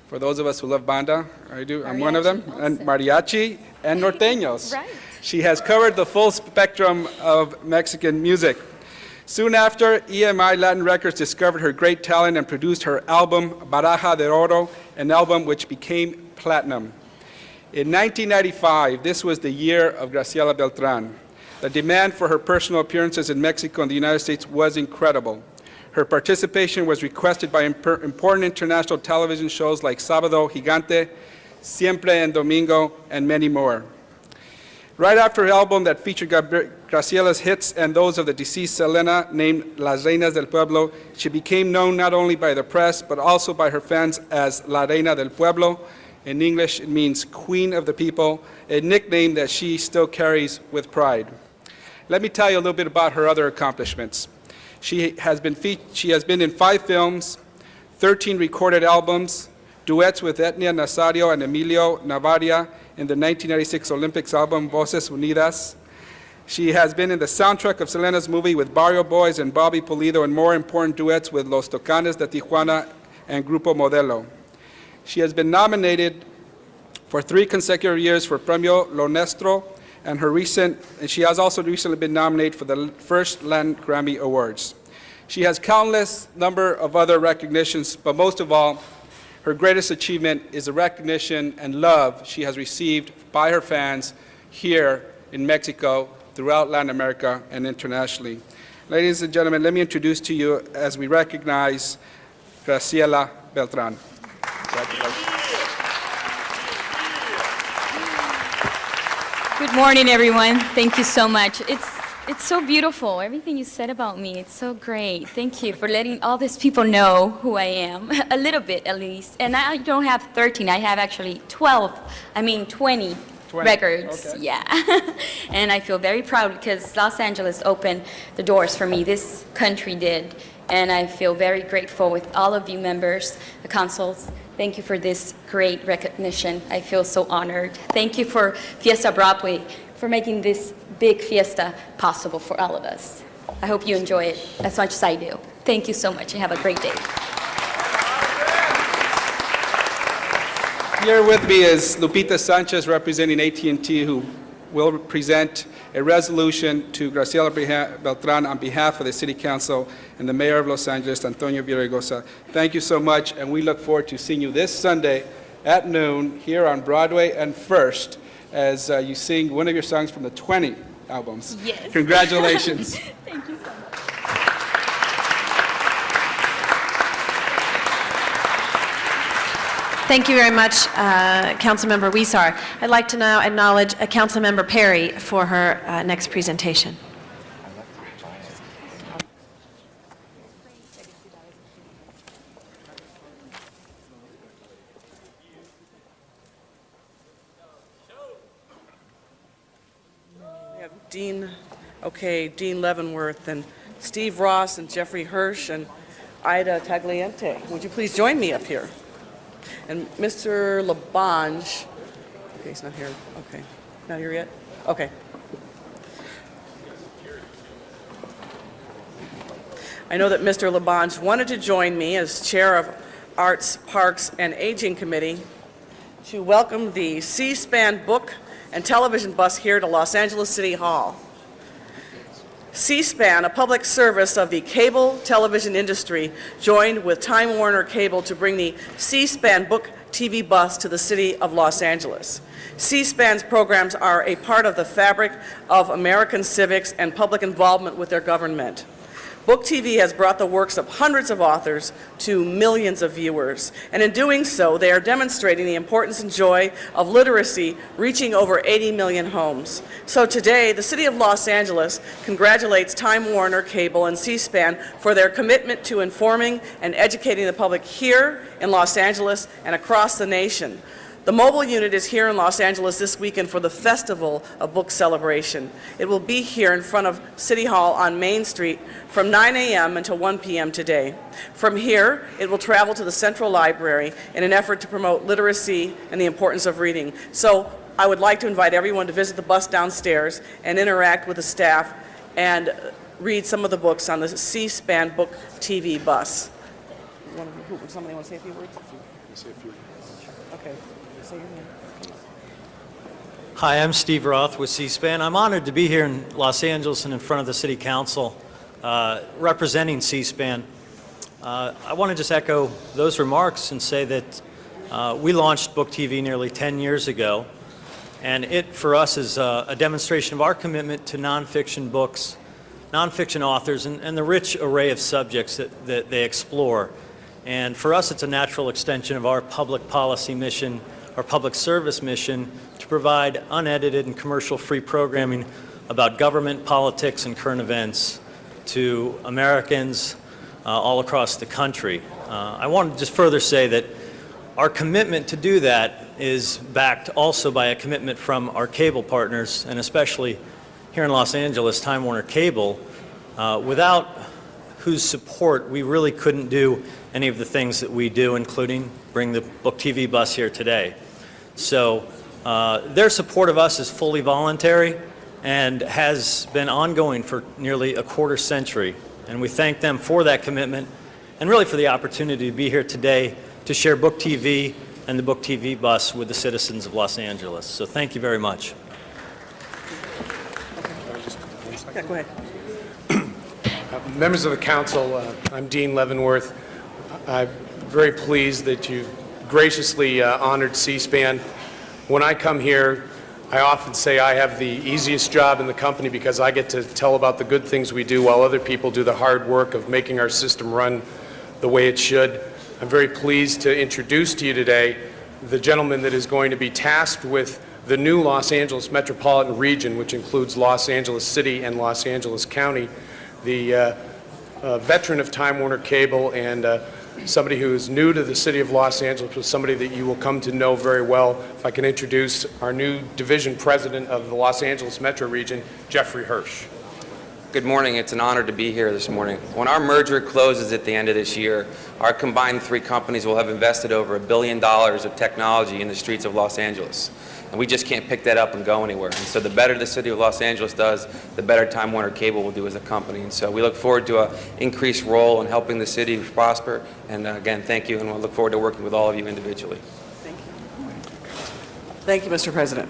For those of us who love banda, I do, I'm one of them, and mariachi and norteños. Right. She has covered the full spectrum of Mexican music. Soon after, EMI Latin Records discovered her great talent and produced her album, Baraja de Oro, an album which became platinum. In 1995, this was the year of Graciela Beltran. The demand for her personal appearances in Mexico and the United States was incredible. Her participation was requested by important international television shows like Sábado Gigante, Siempre en Domingo, and many more. Right after her album that featured Graciela's hits and those of the deceased Selena, named Las Reinas del Pueblo, she became known not only by the press, but also by her fans as La Reina del Pueblo. In English, it means Queen of the People, a nickname that she still carries with pride. Let me tell you a little bit about her other accomplishments. She has been in 5 films, 13 recorded albums, duets with Etnia Nazario and Emilio Navaria in the 1996 Olympics album Voces Unidas. She has been in the soundtrack of Selena's movie with Barrio Boys and Bobby Pulido, and more important duets with Los Tocanes de Tijuana and Grupo Modelo. She has been nominated for 3 consecutive years for Premio Lo Nuestro, and she has also recently been nominated for the first Latin Grammy Awards. She has countless number of other recognitions, but most of all, her greatest achievement is the recognition and love she has received by her fans here in Mexico, throughout Latin America, and internationally. Ladies and gentlemen, let me introduce to you as we recognize Graciela Beltran. Good morning, everyone. Thank you so much. It's so beautiful. Everything you said about me, it's so great. Thank you for letting all these people know who I am, a little bit at least. And I don't have 13, I have actually 20 records. Okay. Yeah. And I feel very proud because Los Angeles opened the doors for me. This country did. And I feel very grateful with all of you members, the councils. Thank you for this great recognition. I feel so honored. Thank you for Fiesta Broadway for making this big fiesta possible for all of us. I hope you enjoy it as much as I do. Thank you so much and have a great day. Here with me is Lupita Sanchez representing AT&T, who will present a resolution to Graciela Beltran on behalf of the City Council and the Mayor of Los Angeles, Antonio Villaraigosa. Thank you so much, and we look forward to seeing you this Sunday at noon here on Broadway and First as you sing one of your songs from the 20 albums. Yes. Congratulations. Thank you so much. Thank you very much, Councilmember Huizar. I'd like to now acknowledge Councilmember Perry for her next presentation. We have Dean Leavenworth and Steve Ross and Jeffrey Hirsch and Ida Tagliente. Would you please join me up here? And Mr. Labange, okay, he's not here. Okay, not here yet? Okay. I know that Mr. Labange wanted to join me as Chair of Arts, Parks, and Aging Committee to welcome the C-SPAN book and television bus here to Los Angeles City Hall. C-SPAN, a public service of the cable television industry, joined with Time Warner Cable to bring the C-SPAN book TV bus to the city of Los Angeles. C-SPAN's programs are a part of the fabric of American civics and public involvement with their government. Book TV has brought the works of hundreds of authors to millions of viewers, and in doing so, they are demonstrating the importance and joy of literacy reaching over 80 million homes. So today, the City of Los Angeles congratulates Time Warner Cable and C-SPAN for their commitment to informing and educating the public here in Los Angeles and across the nation. The mobile unit is here in Los Angeles this weekend for the Festival of Book Celebration. It will be here in front of City Hall on Main Street from 9 a.m. until 1 p.m. today. From here, it will travel to the Central Library in an effort to promote literacy and the importance of reading. So I would like to invite everyone to visit the bus downstairs and interact with the staff and read some of the books on the C-SPAN Book TV bus. Somebody want to say a few words? Okay. Say your name. Hi, I'm Steve Roth with C-SPAN. I'm honored to be here in Los Angeles and in front of the City Council representing C-SPAN. I want to just echo those remarks and say that we launched Book TV nearly 10 years ago, and it, for us, is a demonstration of our commitment to nonfiction books, nonfiction authors, and the rich array of subjects that they explore. And for us, it's a natural extension of our public policy mission, our public service mission, to provide unedited and commercial-free programming about government, politics, and current events to Americans all across the country. I want to just further say that our commitment to do that is backed also by a commitment from our cable partners, and especially here in Los Angeles, Time Warner Cable, without whose support we really couldn't do any of the things that we do, including bring the Book TV bus here today. So their support of us is fully voluntary and has been ongoing for nearly a quarter century. And we thank them for that commitment and really for the opportunity to be here today to share Book TV and the Book TV bus with the citizens of Los Angeles. So thank you very much. Yeah, go ahead. Members of the council, I'm Dean Leavenworth. I'm very pleased that you've graciously honored C-SPAN. When I come here, I often say I have the easiest job in the company because I get to tell about the good things we do while other people do the hard work of making our system run the way it should. I'm very pleased to introduce to you today the gentleman that is going to be tasked with the new Los Angeles metropolitan region, which includes Los Angeles City and Los Angeles County, the veteran of Time Warner Cable and somebody who is new to the city of Los Angeles, but somebody that you will come to know very well. If I can introduce our new division president of the Los Angeles Metro region, Jeffrey Hirsch. Good morning. It's an honor to be here this morning. When our merger closes at the end of this year, our combined three companies will have invested over $1 billion of technology in the streets of Los Angeles. And we just can't pick that up and go anywhere. And so the better the city of Los Angeles does, the better Time Warner Cable will do as a company. And so we look forward to an increased role in helping the city prosper. And again, thank you, and we'll look forward to working with all of you individually. Thank you, Mr. President.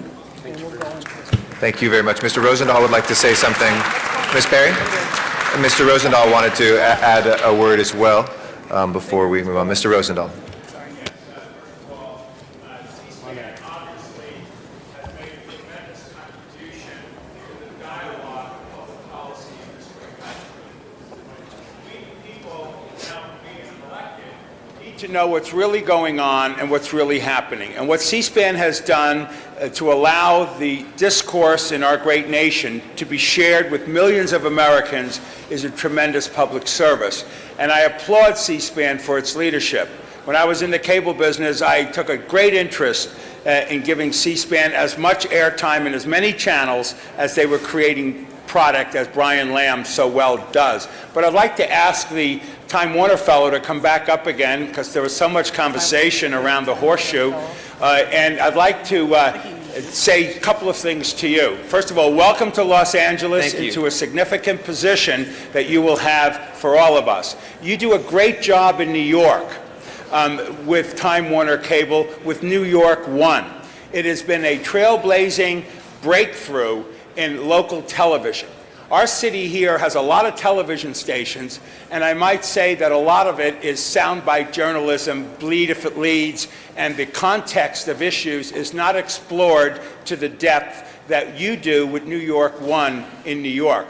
Thank you very much. Mr. Rosendahl would like to say something. Ms. Perry? And Mr. Rosendahl wanted to add a word as well before we move on. Mr. Rosendahl. To know what's really going on and what's really happening. And what C-SPAN has done to allow the discourse in our great nation to be shared with millions of Americans is a tremendous public service. And I applaud C-SPAN for its leadership. When I was in the cable business, I took a great interest in giving C-SPAN as much airtime and as many channels as they were creating product, as Brian Lamb so well does. But I'd like to ask the Time Warner fellow to come back up again because there was so much conversation around the horseshoe. And I'd like to say a couple of things to you. First of all, welcome to Los Angeles, into a significant position that you will have for all of us. You do a great job in New York with Time Warner Cable, with New York One. It has been a trailblazing breakthrough in local television. Our city here has a lot of television stations, and I might say that a lot of it is soundbite journalism, bleed if it leads, and the context of issues is not explored to the depth that you do with New York One in New York.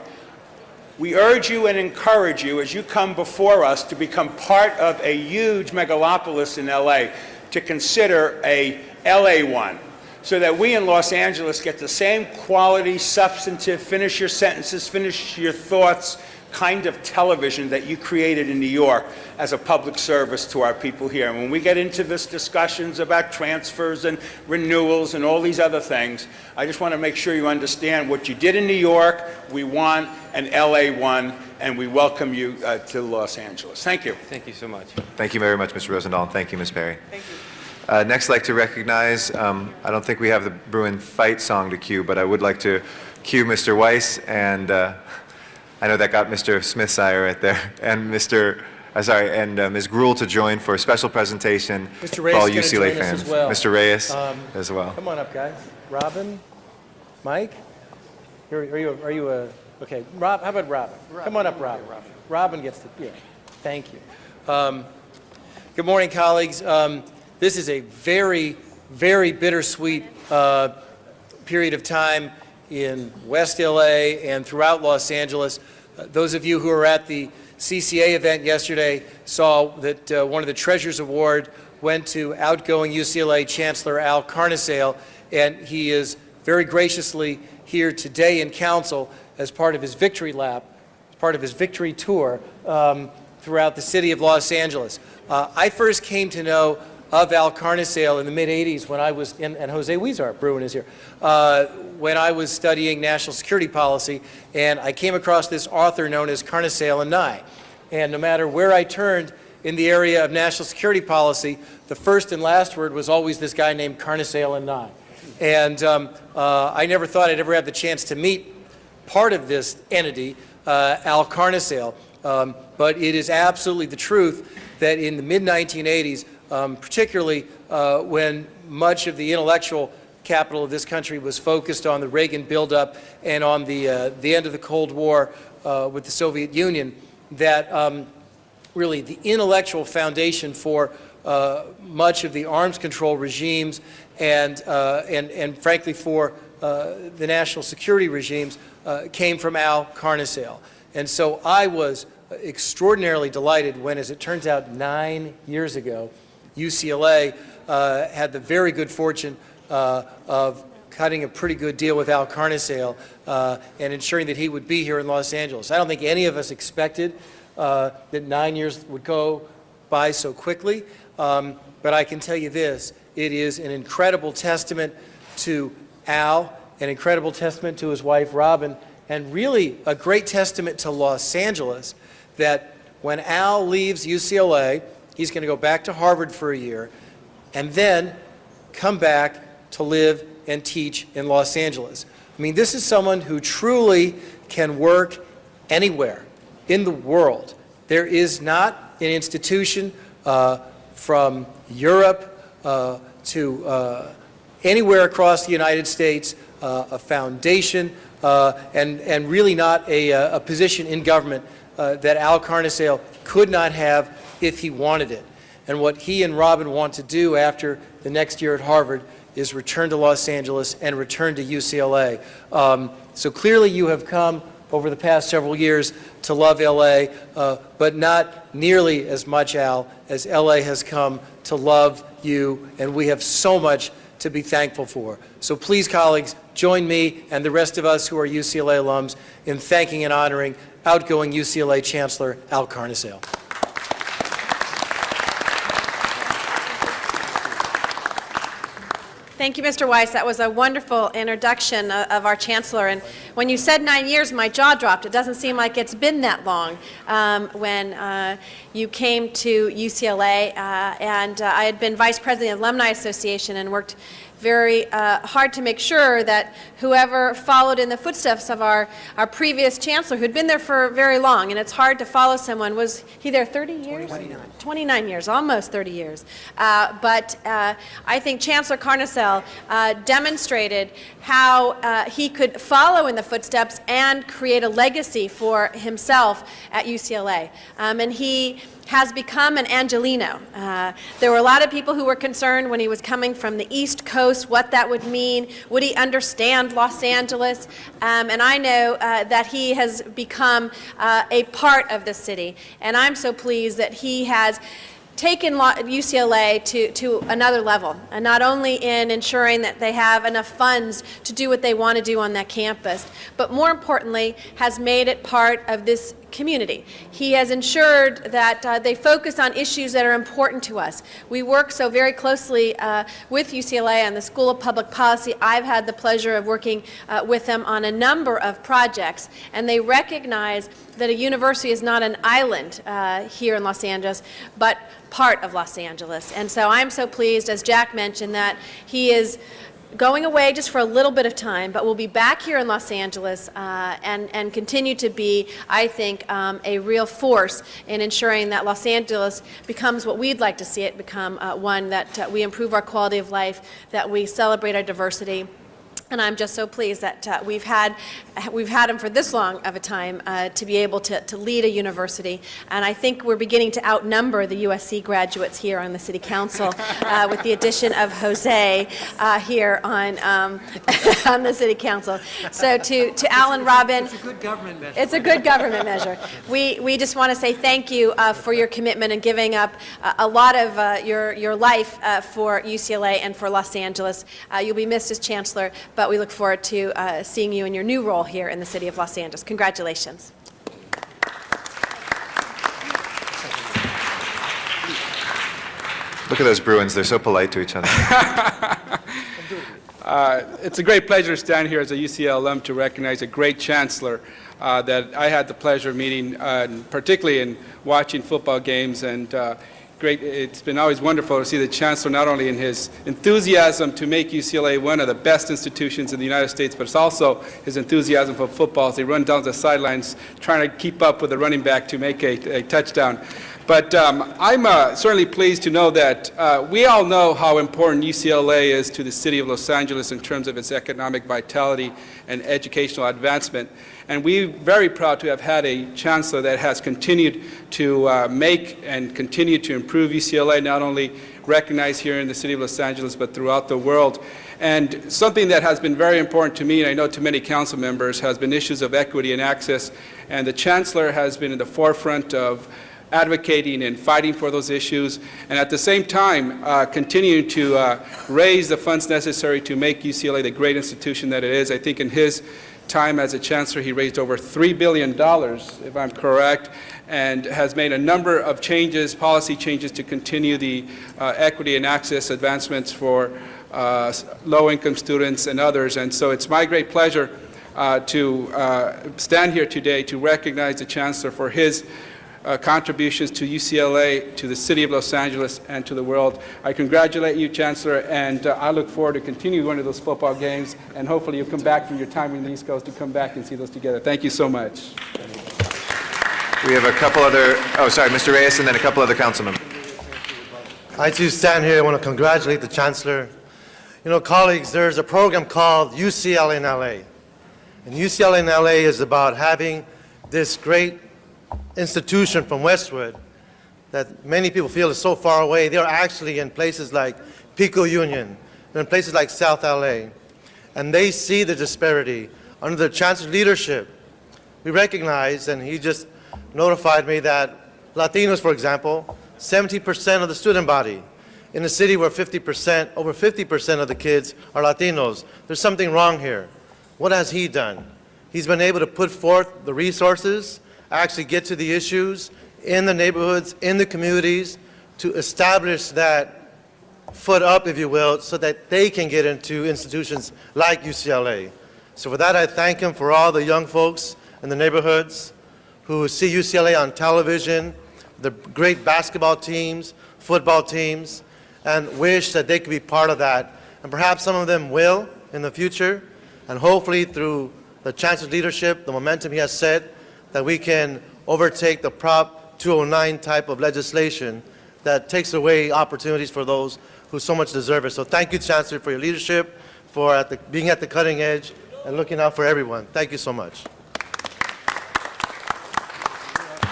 We urge you and encourage you as you come before us to become part of a huge megalopolis in LA, to consider a LA one, so that we in Los Angeles get the same quality, substantive, finish your sentences, finish your thoughts kind of television that you created in New York as a public service to our people here. And when we get into this discussions about transfers and renewals and all these other things, I just want to make sure you understand what you did in New York. We want an LA one, and we welcome you to Los Angeles. Thank you. Thank you so much. Thank you very much, Mr. Rosendahl, and thank you, Ms. Perry. Thank you. Next, I'd like to recognize, I don't think we have the Bruin fight song to cue, but I would like to cue Mr. Weiss, and I know that got Mr. Smithsire right there, and Ms. Gruhl to join for a special presentation Mr. for Reyes all is gonna UCLA join us fans. as well. Mr. Reyes as well. Come on up, guys. Robin, Mike, are you okay? Rob, how about Robin? Come on up, Robin. Robin gets to, yeah. Thank you. Good morning, colleagues. This is a very, very bittersweet period of time in West LA and throughout Los Angeles. Those of you who were at the CCA event yesterday saw that one of the Treasures Award went to outgoing UCLA Chancellor Al Carnesale, and he is very graciously here today in council as part of his victory lap, as part of his victory tour throughout the city of Los Angeles. I first came to know of Al Carnesale in the mid-'80s when I was in, and Jose Huizar, Bruin is here, when I was studying national security policy, and I came across this author known as Carnesale and Nye. And no matter where I turned in the area of national security policy, the first and last word was always this guy named Carnesale and Nye. And I never thought I'd ever have the chance to meet part of this entity, Al Carnesale, but it is absolutely the truth that in the mid-1980s, particularly when much of the intellectual capital of this country was focused on the Reagan buildup and on the end of the Cold War with the Soviet Union, that really the intellectual foundation for much of the arms control regimes and frankly for the national security regimes came from Al Carnesale. And so I was extraordinarily delighted when, as it turns out, 9 years ago, UCLA had the very good fortune of cutting a pretty good deal with Al Carnesale and ensuring that he would be here in Los Angeles. I don't think any of us expected that 9 years would go by so quickly, but I can tell you this, it is an incredible testament to Al, an incredible testament to his wife Robin, and really a great testament to Los Angeles that when Al leaves UCLA, he's going to go back to Harvard for a year and then come back to live and teach in Los Angeles. I mean, this is someone who truly can work anywhere in the world. There is not an institution from Europe to anywhere across the United States, a foundation, and really not a position in government that Al Carnesale could not have if he wanted it. And what he and Robin want to do after the next year at Harvard is return to Los Angeles and return to UCLA. So clearly you have come over the past several years to love LA, but not nearly as much, Al, as LA has come to love you, and we have so much to be thankful for. So please, colleagues, join me and the rest of us who are UCLA alums in thanking and honoring outgoing UCLA Chancellor Al Carnesale. Thank you, Mr. Weiss. That was a wonderful introduction of our Chancellor. And when you said 9 years, my jaw dropped. It doesn't seem like it's been that long when you came to UCLA. And I had been Vice President of the Alumni Association and worked very hard to make sure that whoever followed in the footsteps of our previous chancellor, who'd been there for very long, and it's hard to follow someone, was he there 30 years? 29 years, almost 30 years. But I think Chancellor Carnesale demonstrated how he could follow in the footsteps and create a legacy for himself at UCLA. And he has become an Angelino. There were a lot of people who were concerned when he was coming from the East Coast, what that would mean. Would he understand Los Angeles? And I know that he has become a part of the city. And I'm so pleased that he has taken UCLA to another level, and not only in ensuring that they have enough funds to do what they want to do on that campus, but more importantly, has made it part of this community. He has ensured that they focus on issues that are important to us. We work so very closely with UCLA and the School of Public Policy. I've had the pleasure of working with them on a number of projects, and they recognize that a university is not an island here in Los Angeles, but part of Los Angeles. And so I'm so pleased, as Jack mentioned, that he is going away just for a little bit of time, but we'll be back here in Los Angeles and continue to be, I think, a real force in ensuring that Los Angeles becomes what we'd like to see it become, one that we improve our quality of life, that we celebrate our diversity. And I'm just so pleased that we've had him for this long of a time to be able to lead a university. And I think we're beginning to outnumber the USC graduates here on the City Council with the addition of Jose here on on the City Council. So to Alan Robin, It's a good government measure. it's a good government measure. We just want to say thank you for your commitment and giving up a lot of your life for UCLA and for Los Angeles. You'll be missed as Chancellor, but we look forward to seeing you in your new role here in the city of Los Angeles. Congratulations. Look at those Bruins. They're so polite to each other. It's a great pleasure to stand here as a UCL alum to recognize a great chancellor that I had the pleasure of meeting, particularly in watching football games. And it's been always wonderful to see the chancellor not only in his enthusiasm to make UCLA one of the best institutions in the United States, but it's also his enthusiasm for football as they run down the sidelines trying to keep up with the running back to make a touchdown. But I'm certainly pleased to know that we all know how important UCLA is to the city of Los Angeles in terms of its economic vitality and educational advancement. And we're very proud to have had a chancellor that has continued to make and continue to improve UCLA, not only recognized here in the city of Los Angeles, but throughout the world. And something that has been very important to me, and I know to many council members, has been issues of equity and access. And the chancellor has been in the forefront of advocating and fighting for those issues, and at the same time continuing to raise the funds necessary to make UCLA the great institution that it is. I think in his time as a chancellor, he raised over $3 billion, if I'm correct, and has made a number of changes, policy changes, to continue the equity and access advancements for low-income students and others. And so it's my great pleasure to stand here today to recognize the chancellor for his contributions to UCLA, to the city of Los Angeles, and to the world. I congratulate you, Chancellor, and I look forward to continue going to those football games, and hopefully you'll come back from your time in the East Coast to come back and see those together. Thank you so much. We have a couple other, Mr. Reyes, and then a couple other council members. I too stand here. I want to congratulate the Chancellor. You know, colleagues, there's a program called UCLA in LA. And UCLA in LA is about having this great institution from Westwood that many people feel is so far away. They are actually in places like Pico Union, they're in places like South LA, and they see the disparity. Under the Chancellor's leadership, we recognize, and he just notified me that Latinos, for example, 70% of the student body in a city where over 50% of the kids are Latinos. There's something wrong here. What has he done? He's been able to put forth the resources, actually get to the issues in the neighborhoods, in the communities, to establish that foot up, if you will, so that they can get into institutions like UCLA. So for that, I thank him for all the young folks in the neighborhoods who see UCLA on television, the great basketball teams, football teams, and wish that they could be part of that. And perhaps some of them will in the future, and hopefully through the Chancellor's leadership, the momentum he has set, that we can overtake the Prop 209 type of legislation that takes away opportunities for those who so much deserve it. So thank you, Chancellor, for your leadership, for being at the cutting edge and looking out for everyone. Thank you so much.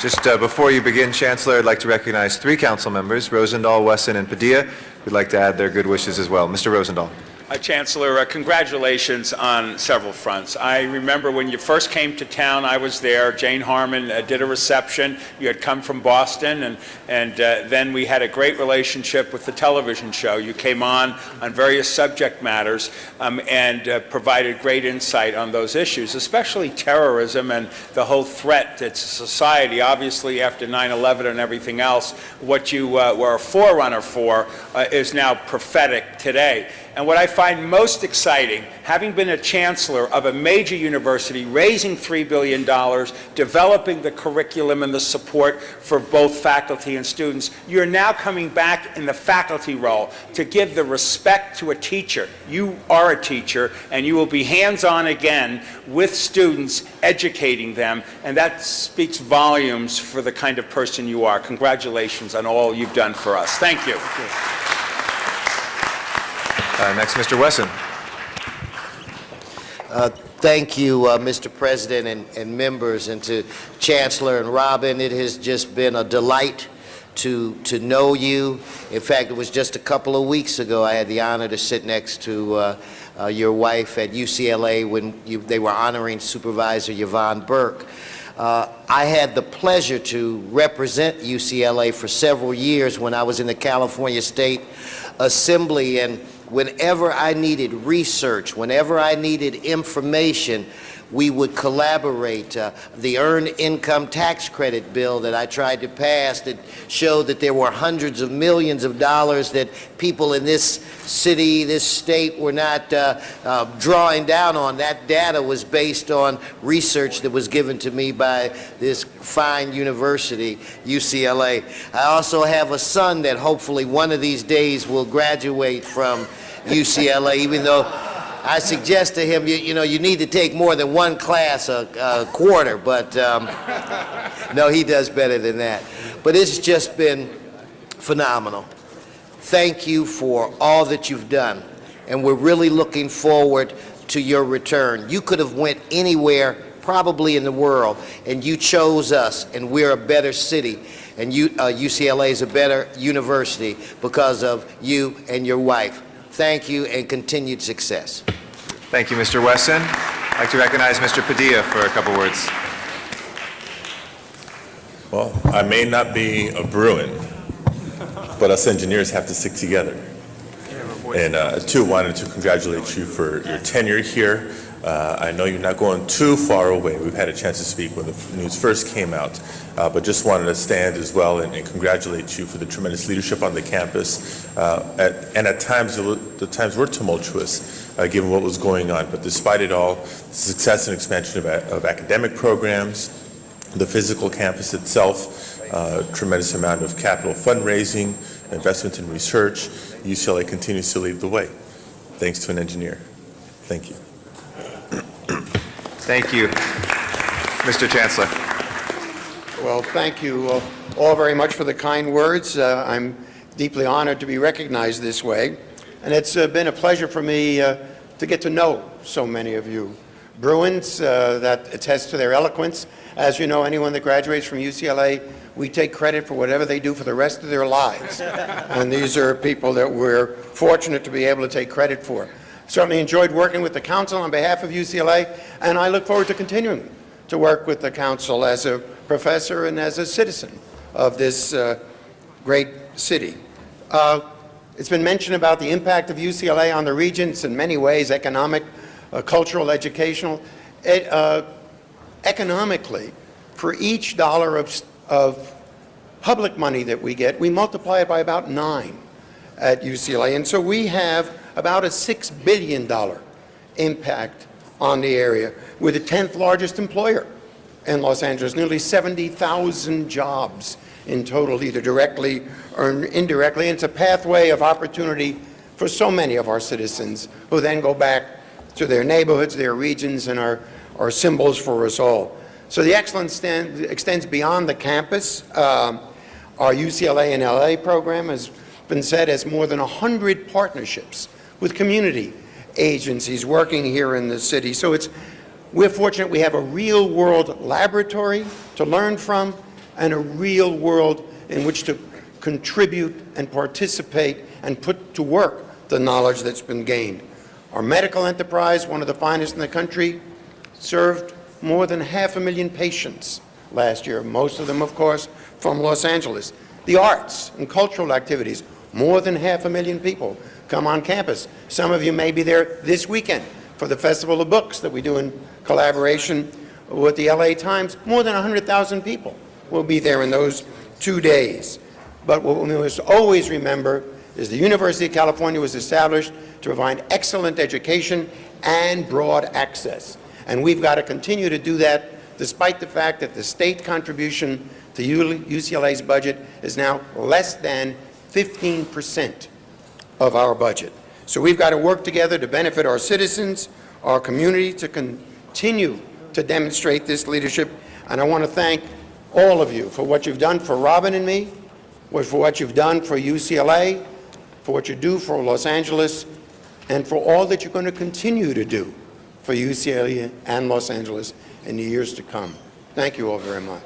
Just before you begin, Chancellor, I'd like to recognize 3 council members, Rosendahl, Wesson, and Padilla, who'd like to add their good wishes as well. Mr. Rosendahl. Chancellor, congratulations on several fronts. I remember when you first came to town, I was there. Jane Harmon did a reception. You had come from Boston, and then we had a great relationship with the television show. You came on various subject matters and provided great insight on those issues, especially terrorism and the whole threat to society. Obviously, after 9/11 and everything else, what you were a forerunner for is now prophetic today. And what I find most exciting, having been a chancellor of a major university, raising $3 billion, developing the curriculum and the support for both faculty and students, you're now coming back in the faculty role to give the respect to a teacher. You are a teacher, and you will be hands-on again with students, educating them, and that speaks volumes for the kind of person you are. Congratulations on all you've done for us. Thank you. Next, Mr. Wesson. Thank you, Mr. President and members, and to Chancellor and Robin. It has just been a delight to know you. In fact, it was just a couple of weeks ago I had the honor to sit next to your wife at UCLA when they were honoring Supervisor Yvonne Burke. I had the pleasure to represent UCLA for several years when I was in the California State Assembly, and whenever I needed research, whenever I needed information, we would collaborate. The Earned Income Tax Credit bill that I tried to pass that showed that there were hundreds of millions of dollars that people in this city, this state, were not drawing down on. That data was based on research that was given to me by this fine university, UCLA. I also have a son that hopefully one of these days will graduate from UCLA, even though I suggest to him, you need to take more than one class a quarter, but no, he does better than that. But it's just been phenomenal. Thank you for all that you've done, and we're really looking forward to your return. You could have went anywhere probably in the world, and you chose us, and we're a better city, and UCLA is a better university because of you and your wife. Thank you and continued success. Thank you, Mr. Wesson. I'd like to recognize Mr. Padilla for a couple words. Well, I may not be a Bruin, but us engineers have to stick together. And too, wanted to congratulate you for your tenure here. I know you're not going too far away. We've had a chance to speak when the news first came out, but just wanted to stand as well and congratulate you for the tremendous leadership on the campus. And at times, the times were tumultuous, given what was going on. But despite it all, the success and expansion of academic programs, the physical campus itself, tremendous amount of capital fundraising, investment in research, UCLA continues to lead the way, thanks to an engineer. Thank you. Thank you. Mr. Chancellor. Well, thank you all very much for the kind words. I'm deeply honored to be recognized this way, and it's been a pleasure for me to get to know so many of you. Bruins that attest to their eloquence. As you know, anyone that graduates from UCLA, we take credit for whatever they do for the rest of their lives. And these are people that we're fortunate to be able to take credit for. Certainly enjoyed working with the council on behalf of UCLA, and I look forward to continuing to work with the council as a professor and as a citizen of this great city. It's been mentioned about the impact of UCLA on the regions in many ways, economic, cultural, educational. Economically, for each dollar of public money that we get, we multiply it by about 9 at UCLA. And so we have about a $6 billion impact on the area. We're the 10th largest employer in Los Angeles, nearly 70,000 jobs in total, either directly or indirectly. And it's a pathway of opportunity for so many of our citizens who then go back to their neighborhoods, their regions, and are symbols for us all. So the excellence extends beyond the campus. Our UCLA in LA program has been said has more than 100 partnerships with community agencies working here in the city. So we're fortunate we have a real-world laboratory to learn from and a real world in which to contribute and participate and put to work the knowledge that's been gained. Our medical enterprise, one of the finest in the country, served more than 500,000 patients last year, most of them, of course, from Los Angeles. The arts and cultural activities, more than 500,000 people come on campus. Some of you may be there this weekend for the Festival of Books that we do in collaboration with the LA Times. More than 100,000 people will be there in those 2 days. But what we must always remember is the University of California was established to provide excellent education and broad access. And we've got to continue to do that despite the fact that the state contribution to UCLA's budget is now less than 15% of our budget. So we've got to work together to benefit our citizens, our community, to continue to demonstrate this leadership. And I want to thank all of you for what you've done for Robin and me, for what you've done for UCLA, for what you do for Los Angeles, and for all that you're going to continue to do for UCLA and Los Angeles in the years to come. Thank you all very much.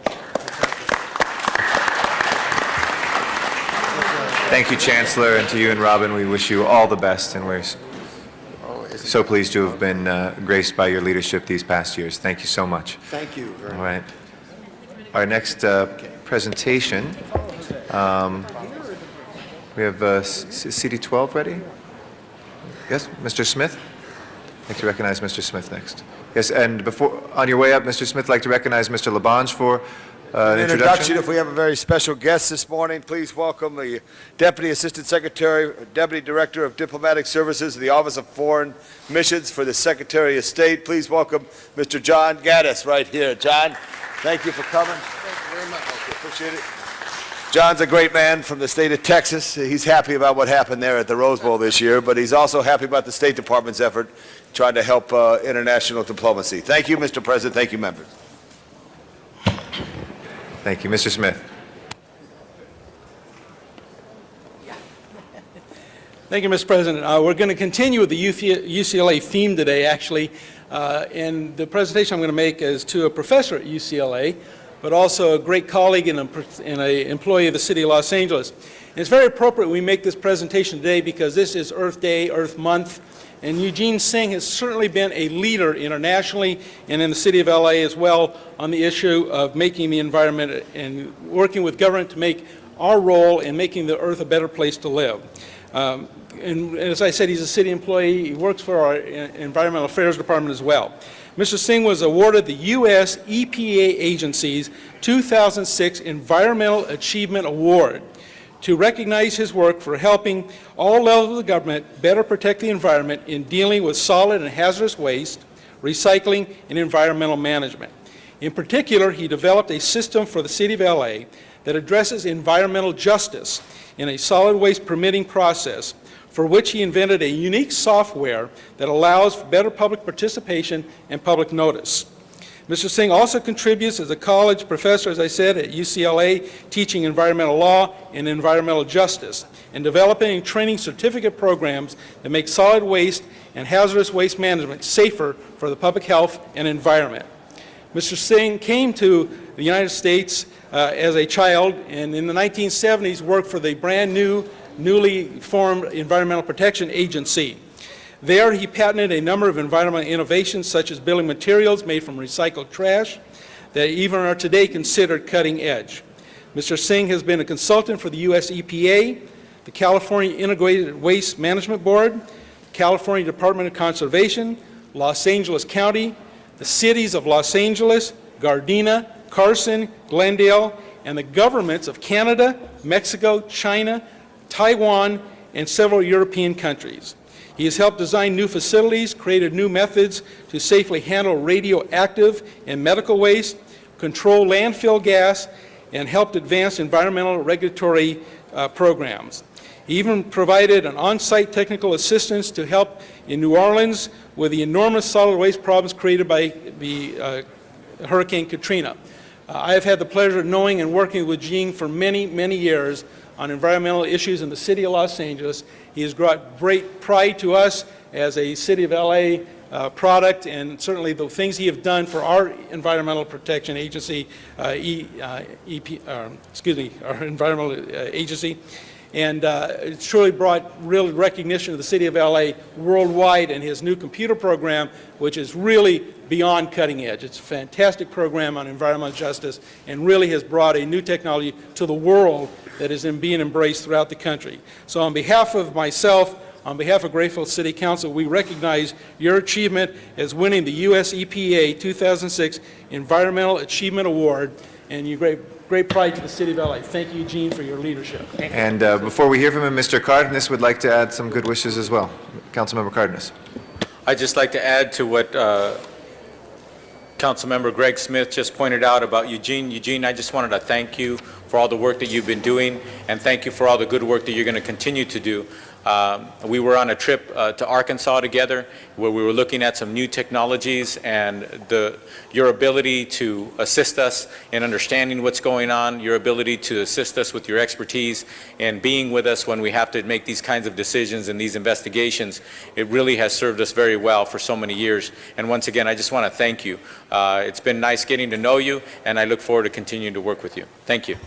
Thank you, Chancellor, and to you and Robin, we wish you all the best, and we're so pleased to have been graced by your leadership these past years. Thank you so much. Thank you very much. All right. Our next presentation, we have CD 12 ready? Yes, Mr. Smith? I'd like to recognize Mr. Smith next. Yes, and before, on your way up, Mr. Smith, I'd like to recognize Mr. Labange for an introduction. If we have a very special guest this morning, please welcome the Deputy Assistant Secretary, Deputy Director of Diplomatic Services of the Office of Foreign Missions for the Secretary of State. Please welcome Mr. John Gaddis right here. John, thank you for coming. Thank you very much. Okay, appreciate it. John's a great man from the state of Texas. He's happy about what happened there at the Rose Bowl this year, but he's also happy about the State Department's effort trying to help international diplomacy. Thank you, Mr. President. Thank you, members. Thank you. Mr. Smith. Thank you, Mr. President. We're going to continue with the UCLA theme today, actually. And the presentation I'm going to make is to a professor at UCLA, but also a great colleague and an employee of the city of Los Angeles. And it's very appropriate we make this presentation today because this is Earth Day, Earth Month, and Eugene Singh has certainly been a leader internationally and in the city of LA as well on the issue of making the environment and working with government to make our role in making the Earth a better place to live. And as I said, he's a city employee. He works for our Environmental Affairs Department as well. Mr. Singh was awarded the U.S. EPA agency's 2006 Environmental Achievement Award to recognize his work for helping all levels of the government better protect the environment in dealing with solid and hazardous waste, recycling, and environmental management. In particular, he developed a system for the city of LA that addresses environmental justice in a solid waste permitting process, for which he invented a unique software that allows for better public participation and public notice. Mr. Singh also contributes as a college professor, as I said, at UCLA, teaching environmental law and environmental justice, and developing and training certificate programs that make solid waste and hazardous waste management safer for the public health and environment. Mr. Singh came to the United States as a child, and in the 1970s worked for the brand new, newly formed Environmental Protection Agency. There he patented a number of environmental innovations such as building materials made from recycled trash that even are today considered cutting edge. Mr. Singh has been a consultant for the U.S. EPA, the California Integrated Waste Management Board, California Department of Conservation, Los Angeles County, the cities of Los Angeles, Gardena, Carson, Glendale, and the governments of Canada, Mexico, China, Taiwan, and several European countries. He has helped design new facilities, created new methods to safely handle radioactive and medical waste, control landfill gas, and helped advance environmental regulatory programs. He even provided an on-site technical assistance to help in New Orleans with the enormous solid waste problems created by the Hurricane Katrina. I have had the pleasure of knowing and working with Gene for many, many years on environmental issues in the city of Los Angeles. He has brought great pride to us as a City of LA product, and certainly the things he have done for our Environmental Protection Agency, our environmental agency. And it's truly brought real recognition to the city of LA worldwide, and his new computer program, which is really beyond cutting edge. It's a fantastic program on environmental justice and really has brought a new technology to the world that is being embraced throughout the country. So on behalf of myself, on behalf of Grayfield City Council, we recognize your achievement as winning the US EPA 2006 Environmental Achievement Award, and your great pride to the city of LA. Thank you, Eugene, for your leadership. And before we hear from him, Mr. Cardenas would like to add some good wishes as well. Councilmember Cardenas. I'd just like to add to what Councilmember Greg Smith just pointed out about Eugene. Eugene, I just wanted to thank you for all the work that you've been doing, and thank you for all the good work that you're going to continue to do. We were on a trip to Arkansas together where we were looking at some new technologies, and your ability to assist us in understanding what's going on, your ability to assist us with your expertise and being with us when we have to make these kinds of decisions and these investigations, it really has served us very well for so many years. And once again, I just want to thank you. It's been nice getting to know you, and I look forward to continuing to work with you. Thank you.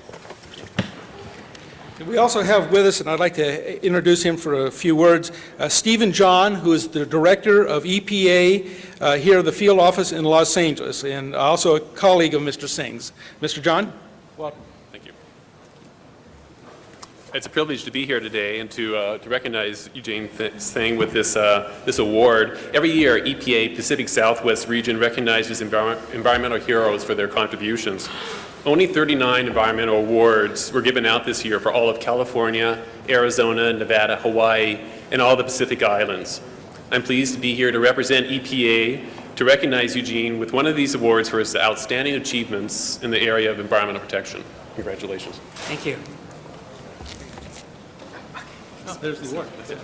We also have with us, and I'd like to introduce him for a few words, Stephen John, who is the Director of EPA here at the field office in Los Angeles, and also a colleague of Mr. Singh's. Mr. John, welcome. Thank you. It's a privilege to be here today and to recognize Eugene Singh with this award. Every year, EPA Pacific Southwest region recognizes environmental heroes for their contributions. Only 39 environmental awards were given out this year for all of California, Arizona, Nevada, Hawaii, and all the Pacific Islands. I'm pleased to be here to represent EPA to recognize Eugene with one of these awards for his outstanding achievements in the area of environmental protection. Congratulations. Thank you. Oh, there's the award. That's it.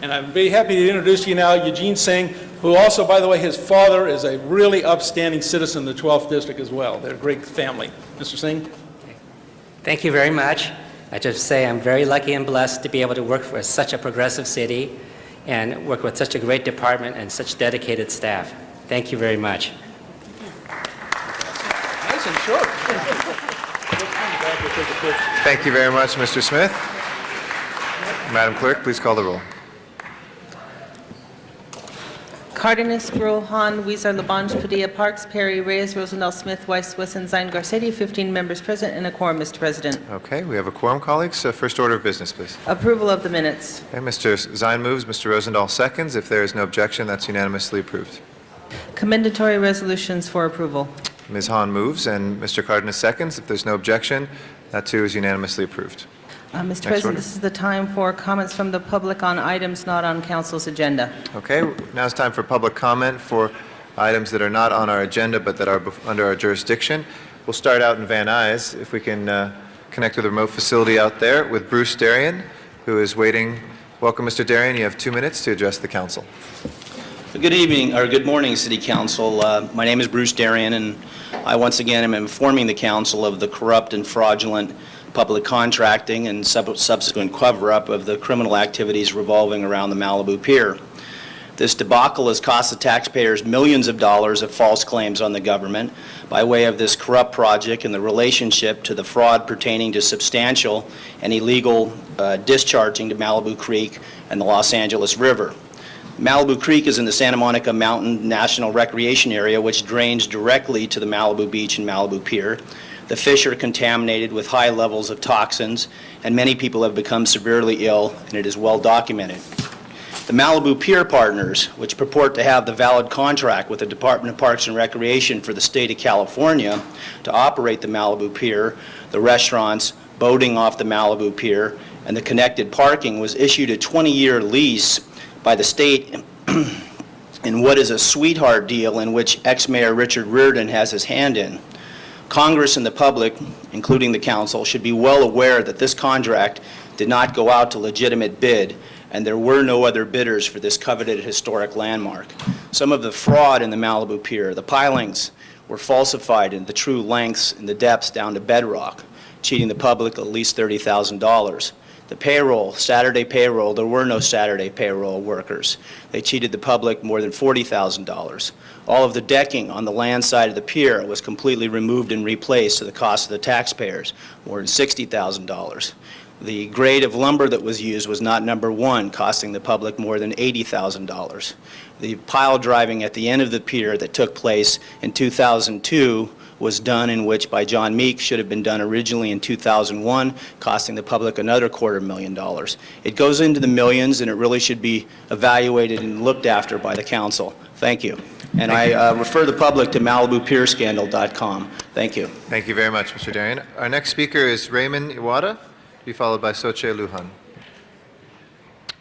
And I'm very happy to introduce you now Eugene Singh, who also, by the way, his father is a really upstanding citizen in the 12th District as well. They're a great family. Mr. Singh? Thank you very much. I just say I'm very lucky and blessed to be able to work for such a progressive city and work with such a great department and such dedicated staff. Thank you very much. Nice and short. Thank you very much, Mr. Smith. Madam Clerk, please call the roll. Cardenas, Gruel, Hahn, Weezer, Labange, Padilla, Parks, Perry, Reyes, Rosendahl, Smith, Weiss, Wesson, Zine, Garcetti, 15 members present and a quorum, Mr. President. Okay, we have a quorum, colleagues. First order of business, please. Approval of the minutes. Okay, Mr. Zine moves, Mr. Rosendahl seconds. If there is no objection, that's unanimously approved. Commendatory resolutions for approval. Ms. Hahn moves, and Mr. Cardenas seconds. If there's no objection, that too is unanimously approved. Mr. President, this is the time for comments from the public on items not on council's agenda. Okay, now it's time for public comment for items that are not on our agenda but that are under our jurisdiction. We'll start out in Van Nuys, if we can connect with a remote facility out there with Bruce Darien, who is waiting. Welcome, Mr. Darien. You have 2 minutes to address the council. Good evening, or good morning, City Council. My name is Bruce Darien, and I once again am informing the council of the corrupt and fraudulent public contracting and subsequent cover-up of the criminal activities revolving around the Malibu Pier. This debacle has cost the taxpayers millions of dollars of false claims on the government by way of this corrupt project and the relationship to the fraud pertaining to substantial and illegal discharging to Malibu Creek and the Los Angeles River. Malibu Creek is in the Santa Monica Mountain National Recreation Area, which drains directly to the Malibu Beach and Malibu Pier. The fish are contaminated with high levels of toxins, and many people have become severely ill, and it is well documented. The Malibu Pier Partners, which purport to have the valid contract with the Department of Parks and Recreation for the state of California to operate the Malibu Pier, the restaurants, boating off the Malibu Pier, and the connected parking, was issued a 20-year lease by the state in what is a sweetheart deal in which ex-Mayor Richard Reardon has his hand in. Congress and the public, including the council, should be well aware that this contract did not go out to legitimate bid, and there were no other bidders for this coveted historic landmark. Some of the fraud in the Malibu Pier, the pilings were falsified in the true lengths and the depths down to bedrock, cheating the public at least $30,000. The payroll, Saturday payroll, there were no Saturday payroll workers. They cheated the public more than $40,000. All of the decking on the land side of the pier was completely removed and replaced to the cost of the taxpayers, more than $60,000. The grade of lumber that was used was not number one, costing the public more than $80,000. The pile driving at the end of the pier that took place in 2002 was done in which by John Meek should have been done originally in 2001, costing the public another $250,000. It goes into the millions, and it really should be evaluated and looked after by the council. Thank you. And I refer the public to MalibuPierScandal.com. Thank you. Thank you very much, Mr. Darian. Our next speaker is Raymond Iwata, to be followed by Soche Lujan.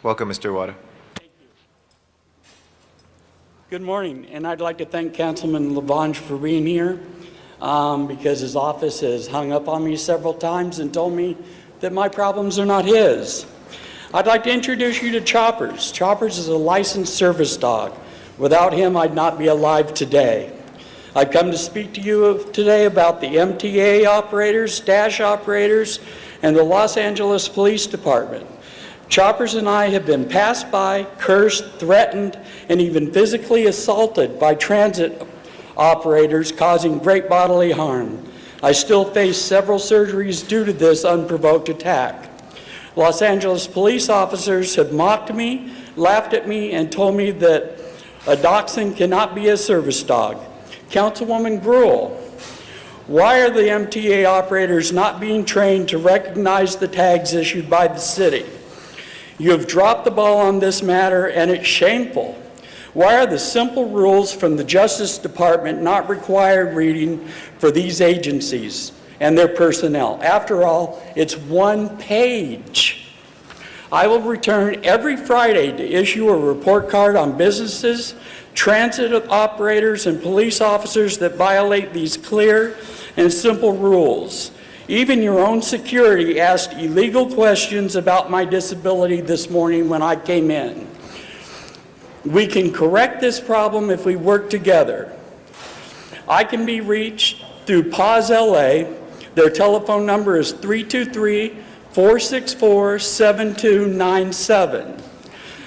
Welcome, Mr. Iwata. Good morning, and I'd like to thank Councilman Labange for being here because his office has hung up on me several times and told me that my problems are not his. I'd like to introduce you to Choppers. Choppers is a licensed service dog. Without him, I'd not be alive today. I've come to speak to you today about the MTA operators, Dash operators, and the Los Angeles Police Department. Choppers and I have been passed by, cursed, threatened, and even physically assaulted by transit operators, causing great bodily harm. I still face several surgeries due to this unprovoked attack. Los Angeles police officers have mocked me, laughed at me, and told me that a dachshund cannot be a service dog. Councilwoman Gruhl, why are the MTA operators not being trained to recognize the tags issued by the city? You have dropped the ball on this matter, and it's shameful. Why are the simple rules from the Justice Department not required reading for these agencies and their personnel? After all, it's one page. I will return every Friday to issue a report card on businesses, transit operators, and police officers that violate these clear and simple rules. Even your own security asked illegal questions about my disability this morning when I came in. We can correct this problem if we work together. I can be reached through Pause LA. Their telephone number is 323-464-7297.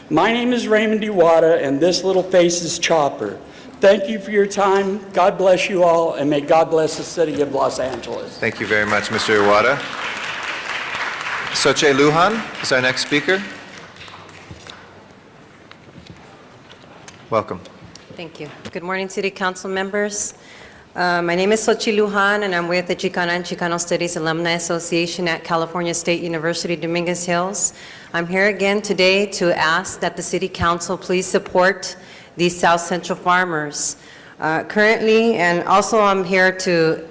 My name is Raymond Iwata, and this little face is Chopper. Thank you for your time. God bless you all, and may God bless the city of Los Angeles. Thank you very much, Mr. Iwata. Soche Lujan is our next speaker. Welcome. Thank you. Good morning, City Council members. My name is Sochi Lujan, and I'm with the Chicana and Chicano Studies Alumni Association at California State University, Dominguez Hills. I'm here again today to ask that the City Council please support these South Central farmers. Currently, and also I'm here to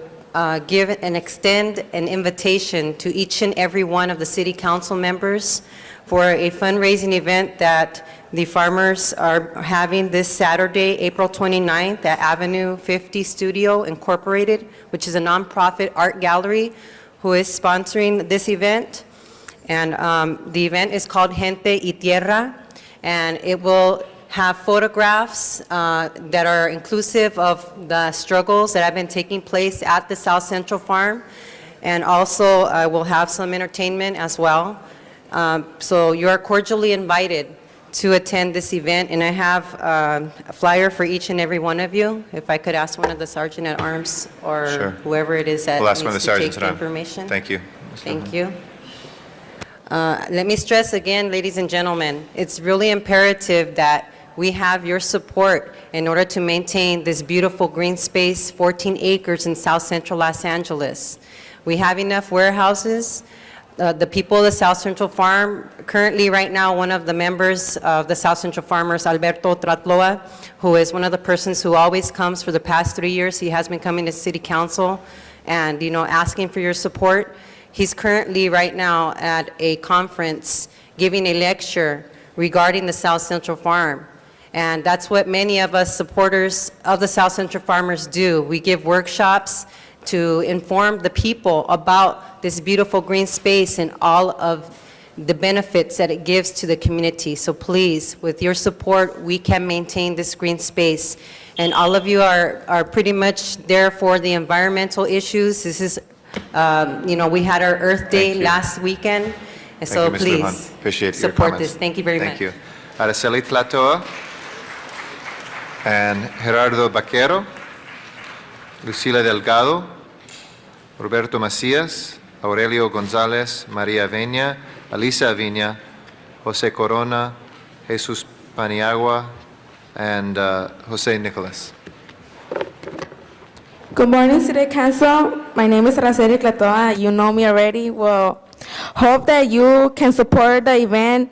give and extend an invitation to each and every one of the City Council members for a fundraising event that the farmers are having this Saturday, April 29th at Avenue 50 Studio Incorporated, which is a nonprofit art gallery who is sponsoring this event. And the event is called Gente y Tierra, and it will have photographs that are inclusive of the struggles that have been taking place at the South Central Farm, and also we'll have some entertainment as well. So you are cordially invited to attend this event, and I have a flyer for each and every one of you. If I could ask one of the Sergeant at Arms or Sure. whoever it is that We'll ask one of needs the to take sergeants the at arms. information. Thank you. Thank you. Let me stress again, ladies and gentlemen, it's really imperative that we have your support in order to maintain this beautiful green space, 14 acres in South Central Los Angeles. We have enough warehouses. The people of the South Central Farm, currently right now, one of the members of the South Central Farmers, Alberto Tratloa, who is one of the persons who always comes for the past 3 years. He has been coming to City Council and, asking for your support. He's currently right now at a conference giving a lecture regarding the South Central Farm. And that's what many of us supporters of the South Central Farmers do. We give workshops to inform the people about this beautiful green space and all of the benefits that it gives to the community. So please, with your support, we can maintain this green space. And all of you are pretty much there for the environmental issues. This is, we had our Earth Day last weekend, So Thank you, Mr. Lujan. please Appreciate your support comments. this. Thank you very much. Thank you. Araceli Tlatoa and Gerardo Vaquero, Lucila Delgado, Roberto Macias, Aurelio Gonzalez, Maria Veña, Alisa Avina, Jose Corona, Jesus Paniagua, and Jose Nicolas. Good morning, City Council. My name is Araceli Tlatoa. You know me already. Well, hope that you can support the event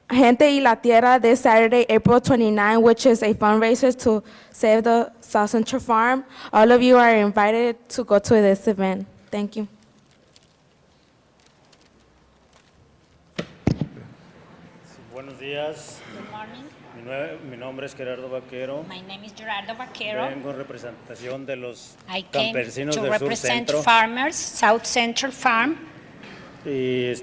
Gente y la Tierra this Saturday, April 29, which is a fundraiser to save the South Central Farm. All of you are invited to go to this event. Thank you. Buenos días. Good morning. Mi nombre es Gerardo Vaquero. My name is Gerardo Vaquero. Vengo en representación de los I came campesinos to del Sur represent Centro. farmers, South Central Farm. Y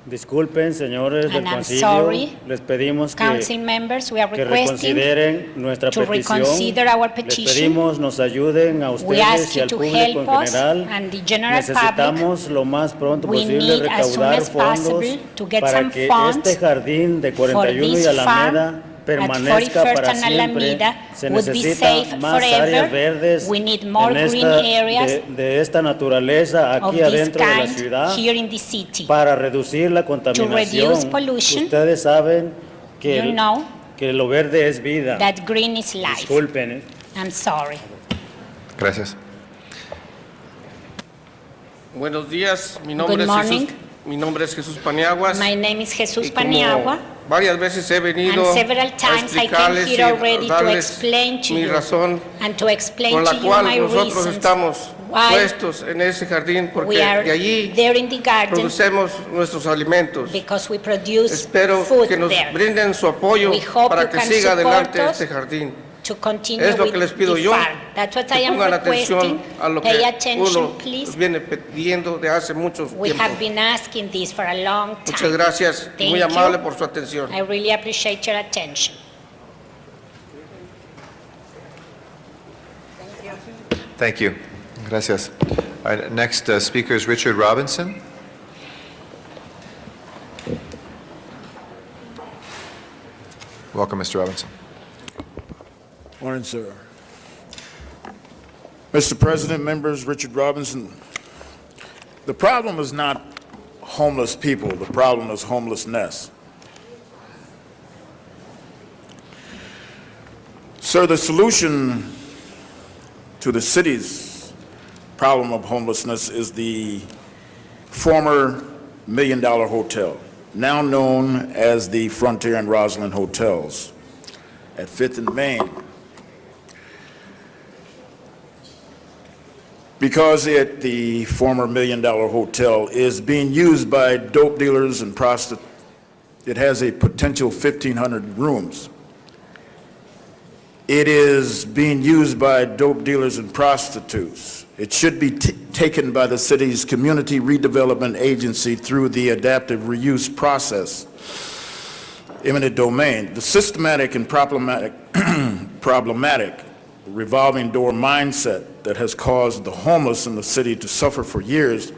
disculpen, señores del And I'm concilio, sorry, les pedimos Council members, we are que requesting reconsideren nuestra to petición. reconsider our Les petition. pedimos nos ayuden a We ask ustedes y you al to público help en us general. and the general public. Necesitamos lo más pronto We posible need as soon recaudar as fondos possible to get para some que funds este jardín de 41 y this Alameda farm permanezca at 41st para and siempre. Alameda Se would be necesita safe más áreas forever. verdes We need more en green areas de esta naturaleza of aquí this adentro de la kind ciudad here in the city. para reducir la contaminación. reduce pollution. Ustedes saben que, You know que lo verde es vida. that green is life. Disculpen. I'm sorry. Gracias. Buenos días, mi Good morning. mi nombre es Jesús Paniaguas. My name is Jesus Y como Paniagua. varias veces he venido And several a times I came explicarles here y already to darles explain to mi you razón and to explain por la to you cual my nosotros reasons estamos why puestos en ese jardín porque we are de allí there in the garden producemos nuestros alimentos. because we produce Espero food que nos there. brinden su apoyo We hope para you que can siga support adelante us este jardín. to continue Es lo with que les pido the yo, farm. That's what I que am pongan requesting. atención a lo Pay que attention, uno please. viene pidiendo de hace mucho We tiempo. have been asking this for a long time. Muchas gracias y muy Thank amable you. por su atención. I really appreciate your attention. Thank you. Gracias. All right, next speaker is Richard Robinson. Welcome, Mr. Robinson. Morning, sir. Mr. President, members, Richard Robinson. The problem is not homeless people. The problem is homelessness. Sir, the solution to the city's problem of homelessness is the former $1 Million Hotel, now known as the Frontier and Roslyn Hotels at 5th and Main. Because the former $1 Million Hotel is being used by dope dealers and prostitutes, it has a potential 1,500 rooms. It is being used by dope dealers and prostitutes. It should be taken by the city's community redevelopment agency through the adaptive reuse process, eminent domain. The systematic and problematic revolving door mindset that has caused the homeless in the city to suffer for years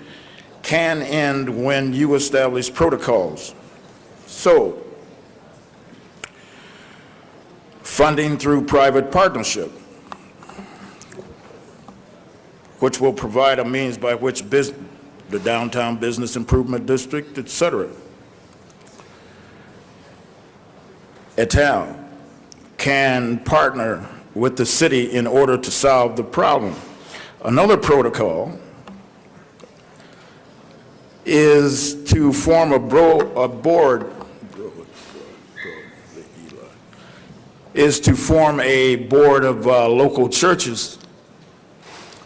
can end when you establish protocols. So, funding through private partnership, which will provide a means by which the downtown business improvement district, et cetera, et al., can partner with the city in order to solve the problem. Another protocol is to form a board of local churches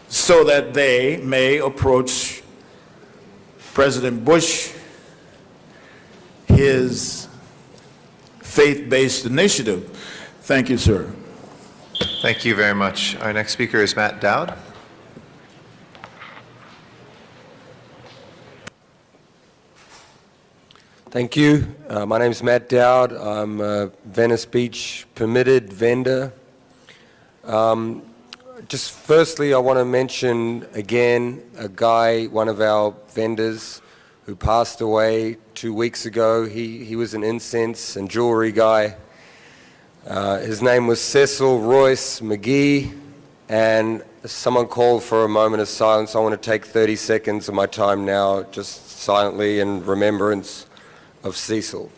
so that they may approach President Bush, his faith-based initiative. Thank you, sir. Thank you very much. Our next speaker is Matt Dowd. Thank you. My name is Matt Dowd. I'm a Venice Beach permitted vendor. Just firstly, I want to mention again a guy, one of our vendors, who passed away 2 weeks ago. He was an incense and jewelry guy. His name was Cecil Royce McGee, and someone called for a moment of silence. I want to take 30 seconds of my time now, just silently in remembrance of Cecil.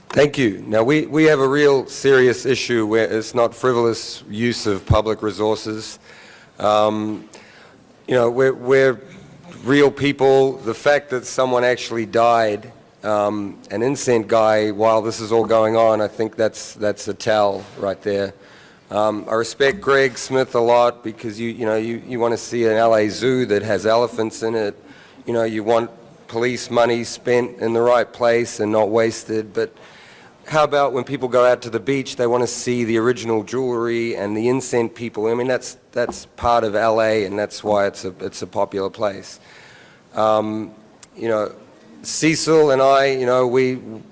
Thank you. Now, we have a real serious issue where it's not frivolous use of public resources. You know, we're real people. The fact that someone actually died, an innocent guy, while this is all going on, I think that's a tell right there. I respect Greg Smith a lot because you want to see an LA zoo that has elephants in it. You know, you want police money spent in the right place and not wasted. But how about when people go out to the beach, they want to see the original jewelry and the incense people? I mean, that's part of LA, and that's why it's a popular place. You know, Cecil and I, you know,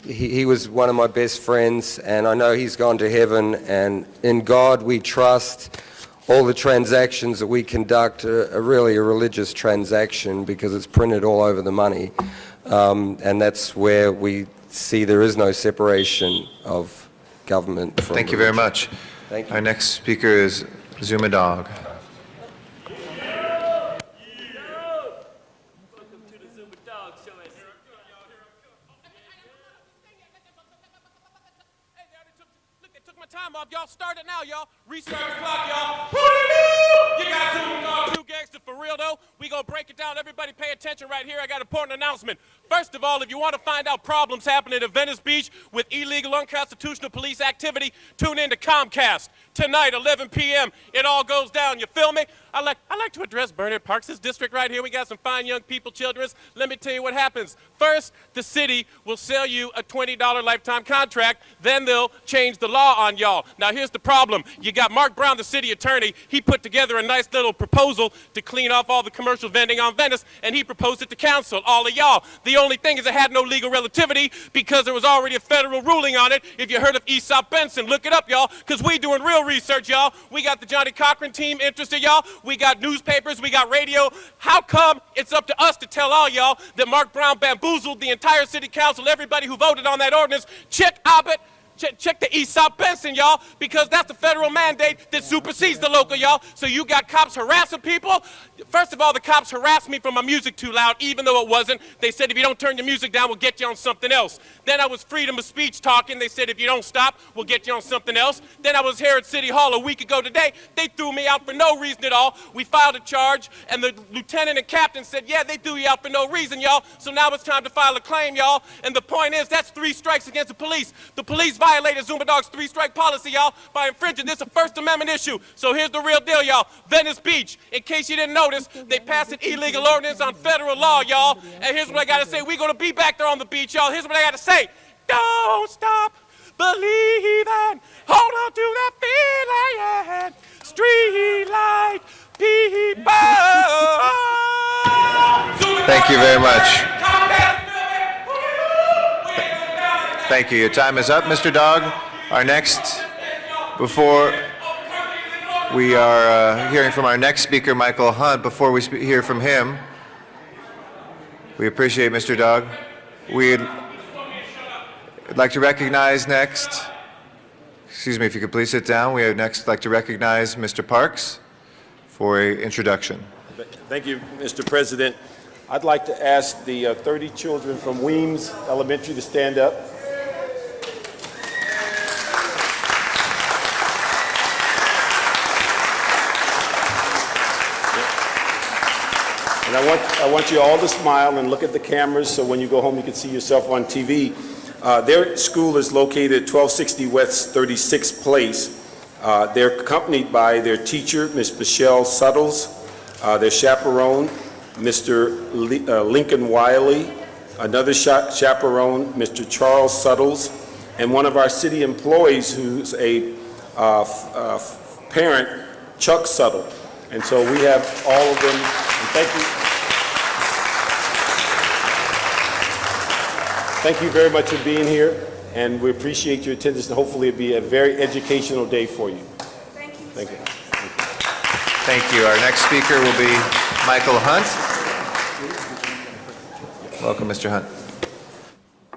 he was one of my best friends, and I know he's gone to heaven, and in God we trust. All the transactions that we conduct are really a religious transaction because it's printed all over the money, and that's where we see there is no separation of government from Thank you very religion. much. Thank you. Our next speaker is Zuma Dog. Time off, y'all. Start it now, y'all. Restart the clock, y'all. Woo! You got Zuma Dog 2 gangster for real, though. We gonna break it down. Everybody pay attention right here. I got an important announcement. First of all, if you want to find out problems happening at Venice Beach with illegal, unconstitutional police activity, tune in to Comcast. Tonight, 11 p.m., it all goes down. You feel me? I like to address Bernard Parks' district right here. We got some fine young people, children. Let me tell you what happens. First, the city will sell you a $20 lifetime contract. Then they'll change the law on y'all. Now, here's the problem. You got Mark Brown, the city attorney. He put together a nice little proposal to clean off all the commercial vending on Venice, and he proposed it to council, all of y'all. The only thing is it had no legal relativity because there was already a federal ruling on it. If you heard of Aesop Benson, look it up, y'all, because we doing real research, y'all. We got the Johnny Cochran team interested, y'all. We got newspapers, we got radio. How come it's up to us to tell all y'all that Mark Brown bamboozled the entire city council, everybody who voted on that ordinance? Check Abbott. Check the Aesop Benson, y'all, because that's the federal mandate that supersedes the local, y'all. So you got cops harassing people. First of all, the cops harassed me for my music too loud, even though it wasn't. They said, if you don't turn your music down, we'll get you on something else. Then I was freedom of speech talking. They said, if you don't stop, we'll get you on something else. Then I was here at City Hall a week ago today. They threw me out for no reason at all. We filed a charge, and the lieutenant and captain said, yeah, they threw you out for no reason, y'all. So now it's time to file a claim, y'all. And the point is, that's 3 strikes against the police. The police violated Zuma Dog's 3-strike policy, y'all, by infringing this a First Amendment issue. So here's the real deal, y'all. Venice Beach, in case you didn't notice, they passed an illegal ordinance on federal law, y'all. And here's what I gotta say. We're gonna be back there on the beach, y'all. Here's what I gotta say. Don't stop believing. Hold on to that feeling. Street light people. Thank you very much. Thank you. Your time is up, Mr. Dog. Our next, before we are hearing from our next speaker, Michael Hunt, before we hear from him, we appreciate Mr. Dog. We'd like to recognize next, excuse me, if you could please sit down. We would next like to recognize Mr. Parks for an introduction. Thank you, Mr. President. I'd like to ask the 30 children from Weems Elementary to stand up. And I want you all to smile and look at the cameras so when you go home you can see yourself on TV. Their school is located at 1260 West 36th Place. They're accompanied by their teacher, Ms. Michelle Suttles, their chaperone, Mr. Lincoln Wiley, another chaperone, Mr. Charles Suttles, and one of our city employees who's a parent, Chuck Suttle. And so we have all of them, and thank you. Thank you very much for being here, and we appreciate your attendance, and hopefully it'll be a very educational day for you. Thank you. Thank you. Thank you. Our next speaker will be Michael Hunt. Welcome, Mr. Hunt.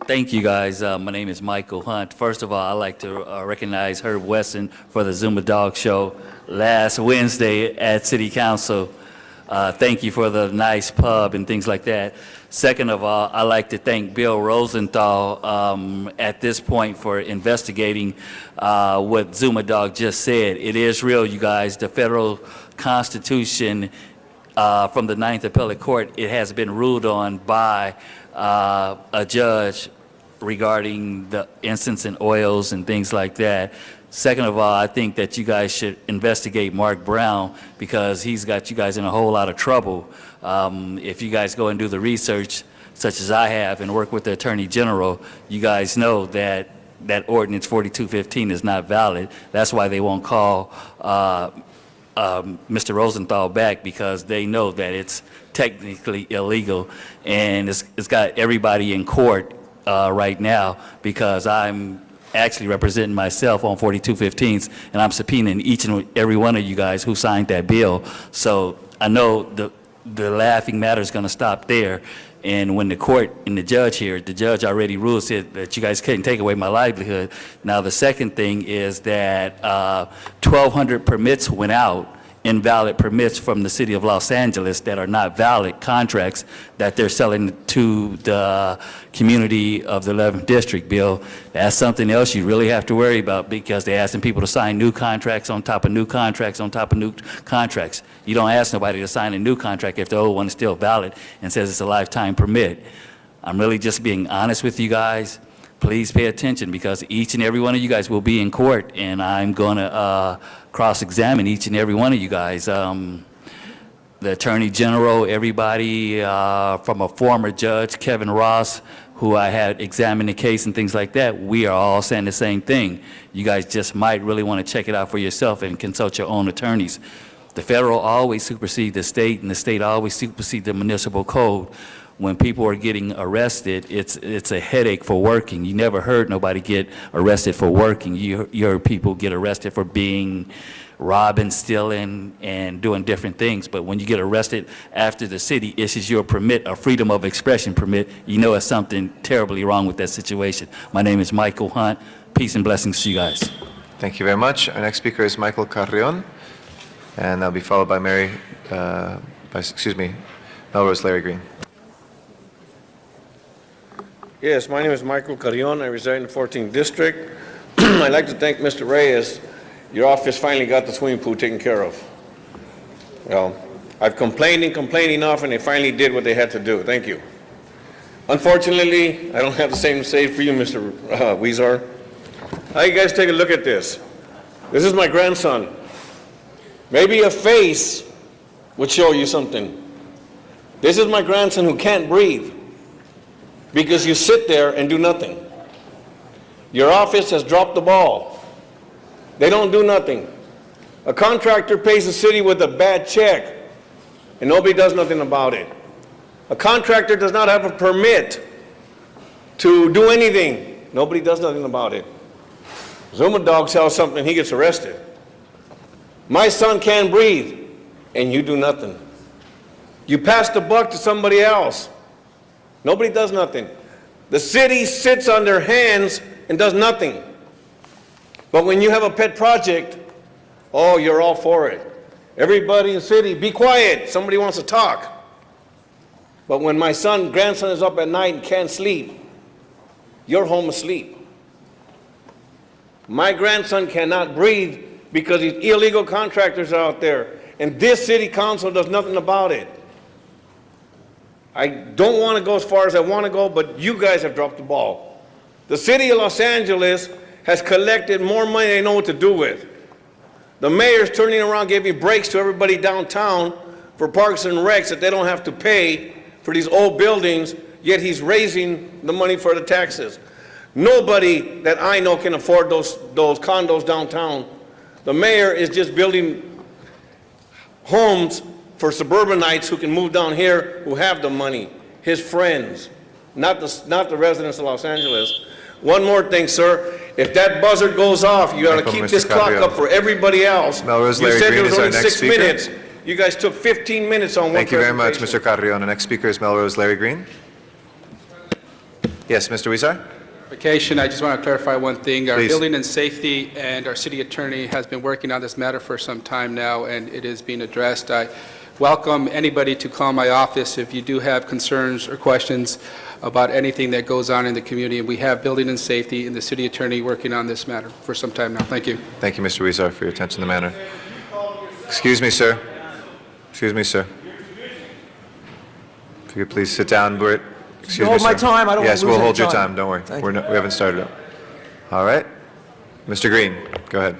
Thank you, guys. My name is Michael Hunt. First of all, I'd like to recognize Herb Wesson for the Zuma Dog Show last Wednesday at City Council. Thank you for the nice pub and things like that. Second of all, I'd like to thank Bill Rosenthal at this point for investigating what Zuma Dog just said. It is real, you guys. The federal Constitution from the Ninth Appellate Court, it has been ruled on by a judge regarding the instance in oils and things like that. Second of all, I think that you guys should investigate Mark Brown because he's got you guys in a whole lot of trouble. If you guys go and do the research, such as I have, and work with the Attorney General, you guys know that that ordinance 4215 is not valid. That's why they won't call Mr. Rosenthal back, because they know that it's technically illegal, and it's got everybody in court right now because I'm actually representing myself on 4215s, and I'm subpoenaing each and every one of you guys who signed that bill. So I know the laughing matter is going to stop there. And when the court and the judge here, the judge already ruled, said that you guys couldn't take away my livelihood. Now the second thing is that 1,200 permits went out, invalid permits from the city of Los Angeles that are not valid contracts that they're selling to the community of the 11th District, Bill. That's something else you really have to worry about, because they're asking people to sign new contracts on top of new contracts on top of new contracts. You don't ask nobody to sign a new contract if the old one is still valid and says it's a lifetime permit. I'm really just being honest with you guys. Please pay attention, because each and every one of you guys will be in court, and I'm going to cross-examine each and every one of you guys. The Attorney General, everybody from a former judge, Kevin Ross, who I had examined the case and things like that, we are all saying the same thing. You guys just might really want to check it out for yourself and consult your own attorneys. The federal always supersedes the state, and the state always supersedes the municipal code. When people are getting arrested, it's a headache for working. You never heard nobody get arrested for working. You heard people get arrested for being robbing, stealing, and doing different things. But when you get arrested after the city issues your permit, a freedom of expression permit, you know it's something terribly wrong with that situation. My name is Michael Hunt. Peace and blessings to you guys. Thank you very much. Our next speaker is Michael Carrion, and that'll be followed by Melrose Larry Green. Yes, my name is Michael Carrion. I reside in the 14th District. I'd like to thank Mr. Reyes. Your office finally got the swimming pool taken care of. Well, I've complained enough, and they finally did what they had to do. Thank you. Unfortunately, I don't have the same to say for you, Mr. Weezer. Now you guys take a look at this. This is my grandson. Maybe a face would show you something. This is my grandson who can't breathe, because you sit there and do nothing. Your office has dropped the ball. They don't do nothing. A contractor pays the city with a bad check, and nobody does nothing about it. A contractor does not have a permit to do anything. Nobody does nothing about it. Zuma Dog sells something, he gets arrested. My son can't breathe, and you do nothing. You pass the buck to somebody else. Nobody does nothing. The city sits on their hands and does nothing. But when you have a pet project, oh, you're all for it. Everybody in the city, be quiet. Somebody wants to talk. But when my grandson is up at night and can't sleep, you're home asleep. My grandson cannot breathe because these illegal contractors are out there, and this city council does nothing about it. I don't want to go as far as I want to go, but you guys have dropped the ball. The city of Los Angeles has collected more money than they know what to do with. The mayor's turning around giving breaks to everybody downtown for parks and recs that they don't have to pay for these old buildings yet he's raising the money for the taxes. Nobody that I know can afford those condos downtown. The mayor is just building homes for suburbanites who can move down here, who have the money, his friends, not the residents of Los Angeles. One more thing, sir. If that buzzer goes off, you got to keep this clock up for everybody else. Melrose You Larry said Green there was is our only next 6 speaker. minutes. You guys took 15 minutes on one Thank you very much, presentation. Mr. Carrion. The next speaker is Melrose Larry Green. Yes, Mr. Weezer? Vacation, I just want to clarify one thing. Our Please. building and safety and our city attorney has been working on this matter for some time now, and it is being addressed. I welcome anybody to call my office if you do have concerns or questions about anything that goes on in the community. And we have building and safety and the city attorney working on this matter for some time now. Thank you. Thank you, Mr. Weezer, for your attention to the matter. Excuse me, sir. Excuse me, sir. If you could please sit down, Bert. Excuse me, Hold my sir. time. I don't wanna Yes, lose we'll any hold your time. time. Don't worry. Thank We haven't started up. All right. Mr. Green, go ahead.